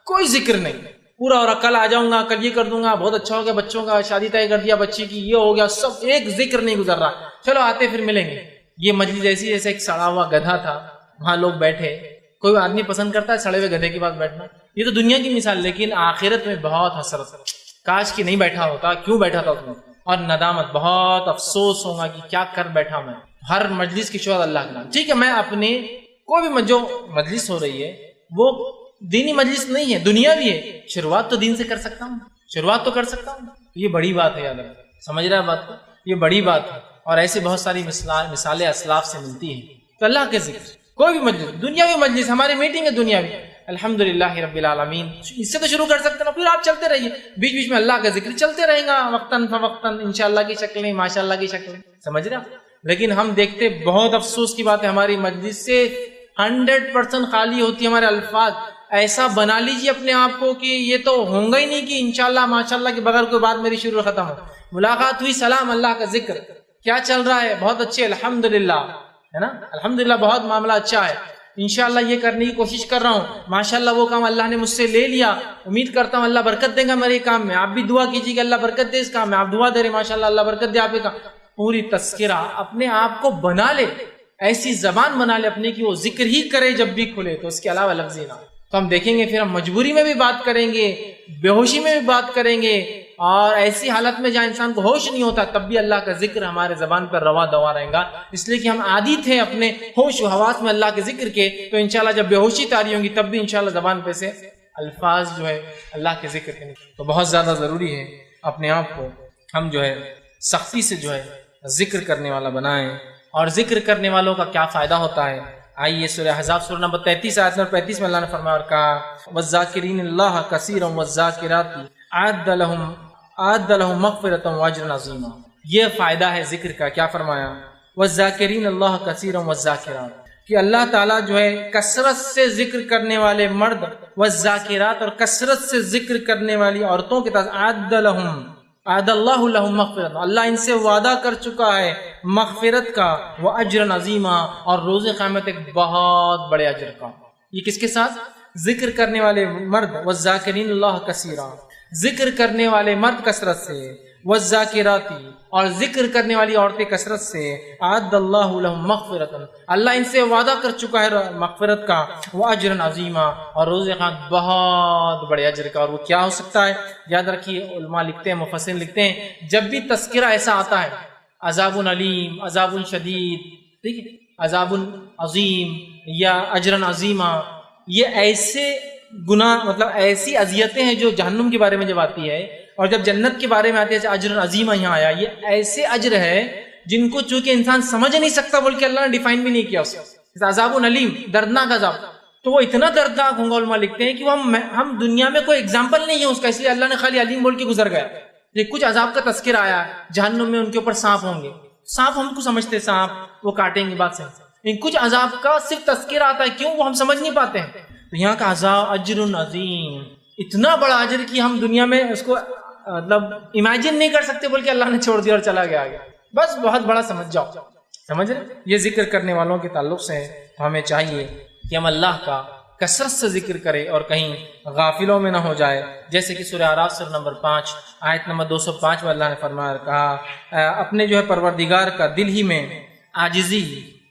Speaker 1: کوئی ذکر نہیں پورا. اور کل آ جاؤں گا، کل یہ کر دوں گا، بہت اچھا ہو گیا، بچوں کا شادی طے کر دیا بچی کی، یہ ہو گیا، سب ایک ذکر نہیں گزر رہا، چلو آتے پھر ملیں گے. یہ مجلس ایسی جیسے ایک سڑا ہوا گدھا تھا، وہاں لوگ بیٹھے. کوئی آدمی پسند کرتا ہے سڑے ہوئے گدھے کے پاس بیٹھنا؟ یہ تو دنیا کی مثال، لیکن آخرت میں بہت حسرت، کاش کی نہیں بیٹھا ہوتا، کیوں بیٹھا تھا اس میں، اور ندامت، بہت افسوس ہوگا کہ کیا کر بیٹھا میں. ہر مجلس کی شروعات اللہ کے نام. ٹھیک ہے، میں اپنے کوئی بھی جو مجلس ہو رہی ہے وہ دینی مجلس نہیں ہے، دنیا بھی ہے، شروعات تو دین سے کر سکتا ہوں، شروعات تو کر سکتا ہوں. یہ بڑی بات ہے، یاد رکھیں، سمجھ رہا ہے بات کو، یہ بڑی بات ہے. اور ایسے بہت ساری مثالیں اسلاف سے ملتی ہیں. تو اللہ کے ذکر کوئی بھی مجلس، دنیاوی مجلس، ہماری میٹنگ ہے دنیاوی، الحمدللہ رب العالمین، اس سے تو شروع کر سکتے ہیں، پھر آپ چلتے رہیے، بیچ بیچ میں اللہ کا ذکر چلتے رہے گا، وقتاً فوقتاً انشاءاللہ کی شکلیں، ماشاءاللہ کی شکلیں، سمجھ رہے آپ؟ لیکن ہم دیکھتے، بہت افسوس کی بات ہے، ہماری مجلس سے 100% خالی ہوتی ہے ہمارے الفاظ۔ ایسا بنا لیجیے اپنے آپ کو کہ یہ تو ہوں گا ہی نہیں کہ انشاءاللہ ماشاءاللہ کے بغیر کوئی بات میری شروع ختم ہو۔ ملاقات ہوئی، سلام، اللہ کا ذکر، کیا چل رہا ہے؟ بہت اچھے، الحمدللہ، ہے نا، الحمدللہ، بہت معاملہ اچھا ہے، انشاءاللہ یہ کرنے کی کوشش کر رہا ہوں، ماشاءاللہ وہ کام اللہ نے مجھ سے لے لیا، امید کرتا ہوں اللہ برکت دے گا میرے کام میں، آپ بھی دعا کیجیے کہ اللہ برکت دے اس کام میں، آپ دعا دے رہے ماشاءاللہ اللہ برکت دے آپ کے کام۔ پوری تذکرہ اپنے آپ کو بنا لے، ایسی زبان بنا لے اپنے کی وہ ذکر ہی کرے جب بھی کھلے، تو اس کے علاوہ لفظ ہی نہ، تو ہم دیکھیں گے پھر ہم مجبوری میں بھی بات کریں گے، بے ہوشی میں بھی بات کریں گے، اور ایسی حالت میں جہاں انسان کو ہوش نہیں ہوتا تب بھی اللہ کا ذکر ہمارے زبان پر روا دوا رہے گا، اس لیے کہ ہم عادی تھے اپنے ہوش و حواس میں اللہ کے ذکر کے، تو انشاءاللہ جب بے ہوشی طاری ہوں گی تب بھی انشاءاللہ زبان پہ سے الفاظ جو ہے اللہ کے ذکر کے، تو بہت زیادہ ضروری ہے اپنے آپ کو ہم جو ہے سختی سے جو ہے ذکر کرنے والا بنائیں۔ اور ذکر کرنے والوں کا کیا فائدہ ہوتا ہے؟ آئیے سورہ احزاب سورہ نمبر 33 آیت نمبر 35 میں اللہ نے فرمایا اور کہا وَالذَّاكِرِينَ اللَّهَ كَثِيرًا وَالذَّاكِرَاتِ أَعَدَّ لَهُم مَغْفِرَةً وَأَجْرًا عَظِيمًا۔ یہ فائدہ ہے ذکر کا، کیا فرمایا؟ وَالذَّاكِرِينَ اللَّهَ كَثِيرًا وَالذَّاكِرَاتِ، کہ اللہ تعالیٰ جو ہے کثرت سے ذکر کرنے والے مرد، والذاکرات، اور کثرت سے ذکر کرنے والی عورتوں کے ساتھ اعد اللہ لہم مغفرت، اللہ ان سے وعدہ کر چکا ہے مغفرت کا، واجرا عظیما، اور روز قیامت ایک بہت بڑے اجر کا۔ یہ کس کے ساتھ؟ ذکر کرنے والے مرد، والذاکرین اللہ کثیرا، ذکر کرنے والے مرد کثرت سے، والذاکراتی، اور ذکر کرنے والی عورتیں کثرت سے، اعد اللہ لہم مغفرت، اللہ ان سے وعدہ کر چکا ہے مغفرت کا، واجرا عظیما، اور روز قیامت بہت بڑے اجر کا۔ اور وہ کیا ہو سکتا ہے؟ یاد رکھیے، علماء لکھتے ہیں، مفسرین لکھتے ہیں، جب بھی تذکرہ ایسا آتا ہے، عذاب علیم، عذاب شدید، ٹھیک ہے، عذاب عظیم یا اجرا عظیما، یہ ایسے گناہ، مطلب ایسی اذیتیں ہیں جو جہنم کے بارے میں جب آتی ہے، اور جب جنت کے بارے میں آتی ہے اجر عظیمہ یہاں آیا، یہ ایسے اجر ہے جن کو چونکہ انسان سمجھ نہیں سکتا، بلکہ اللہ نے ڈیفائن بھی نہیں کیا اسے، عذاب علیم، دردناک عذاب، تو وہ اتنا دردناک ہوں گا، علماء لکھتے ہیں کہ وہ ہم دنیا میں کوئی اگزامپل نہیں ہے اس کا، اس لیے اللہ نے خالی علیم بول کے گزر گیا۔ یہ کچھ عذاب کا تذکرہ آیا، جہنم میں ان کے اوپر سانپ ہوں گے، سانپ ہم کو سمجھتے سانپ وہ کاٹیں گے، بات صحیح، کچھ عذاب کا صرف تذکرہ آتا ہے، کیوں؟ وہ ہم سمجھ نہیں پاتے ہیں۔ تو یہاں کا عذاب اجر عظیم، اتنا بڑا اجر کہ ہم دنیا میں اس کو مطلب امیجن نہیں کر سکتے، بلکہ اللہ نے چھوڑ دیا اور چلا گیا آگے، بس بہت بڑا سمجھ جاؤ، سمجھ رہے؟ یہ ذکر کرنے والوں کے تعلق سے تو ہمیں چاہیے کہ ہم اللہ کا کثرت سے ذکر کرے اور کہیں غافلوں میں نہ ہو جائے، جیسے کہ سورہ اعراف سورہ نمبر 5 آیت نمبر 205 میں اللہ نے فرمایا اور کہا اپنے جو ہے پروردگار کا دل ہی میں عاجزی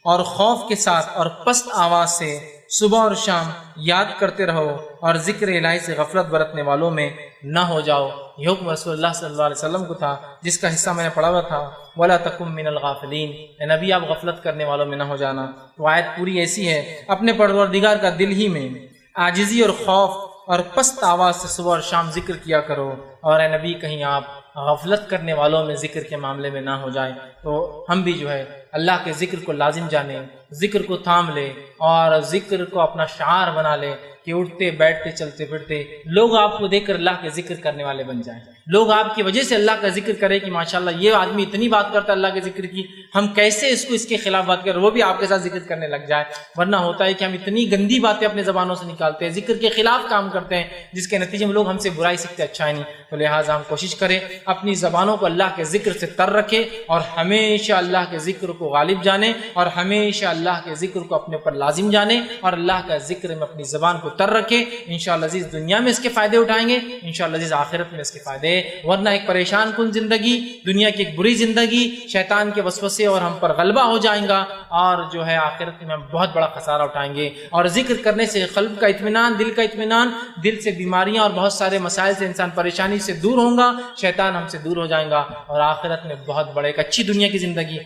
Speaker 1: اور خوف کے ساتھ اور پست آواز سے صبح اور شام یاد کرتے رہو، اور ذکر الہی سے غفلت برتنے والوں میں نہ ہو جاؤ۔ یہ حکم رسول اللہ صلی اللہ علیہ وسلم کو تھا، جس کا حصہ میں نے پڑھا ہوا تھا، وَلَا تَكُن مِّنَ الْغَافِلِينَ، اے نبی آپ غفلت کرنے والوں میں نہ ہو جانا۔ تو آیت پوری ایسی ہے، اپنے پروردگار کا دل ہی میں عاجزی اور خوف اور پست آواز سے صبح اور شام ذکر کیا کرو، اور اے نبی کہیں آپ غفلت کرنے والوں میں ذکر کے معاملے میں نہ ہو جائیں۔ تو ہم بھی جو ہے اللہ کے ذکر کو لازم جانیں، ذکر کو تھام لے، اور ذکر کو اپنا شعار بنا لے کہ اٹھتے بیٹھتے چلتے پھرتے لوگ آپ کو دیکھ کر اللہ کے ذکر کرنے والے بن جائیں، لوگ آپ کی وجہ سے اللہ کا ذکر کرے کہ ماشاءاللہ یہ آدمی اتنی بات کرتا ہے اللہ کے ذکر کی، ہم کیسے اس کو اس کے خلاف بات کریں، وہ بھی آپ کے ساتھ ذکر کرنے لگ جائے۔ ورنہ ہوتا ہے کہ ہم اتنی گندی باتیں اپنے زبانوں سے نکالتے ہیں، ذکر کے خلاف کام کرتے ہیں، جس کے نتیجے میں لوگ ہم سے برائی سیکھتے، اچھا ہی نہیں۔ تو لہٰذا ہم کوشش کریں اپنی زبانوں کو اللہ کے ذکر سے تر رکھے، اور ہمیشہ اللہ کے ذکر کو غالب جانے، اور ہمیشہ اللہ کے ذکر کو اپنے پر لازم جانے، اور اللہ کا ذکر میں اپنی زبان کو تر رکھے۔ انشاءاللہ عزیز دنیا میں اس کے فائدے اٹھائیں گے، انشاءاللہ عزیز آخرت میں اس کے فائدے، ورنہ ایک پریشان کن زندگی، دنیا کی ایک بری زندگی، شیطان کے وسوسے اور ہم پر غلبہ ہو جائیں گا، اور جو ہے آخرت میں ہم بہت بڑا خسارہ اٹھائیں گے۔ اور ذکر کرنے سے قلب کا اطمینان، دل کا اطمینان، دل سے بیماریاں اور بہت سارے مسائل سے انسان پریشانی سے دور ہوں گا، شیطان ہم سے دور ہو جائیں گا، اور آخرت میں بہت بڑے ایک اچھی دنیا کی زندگی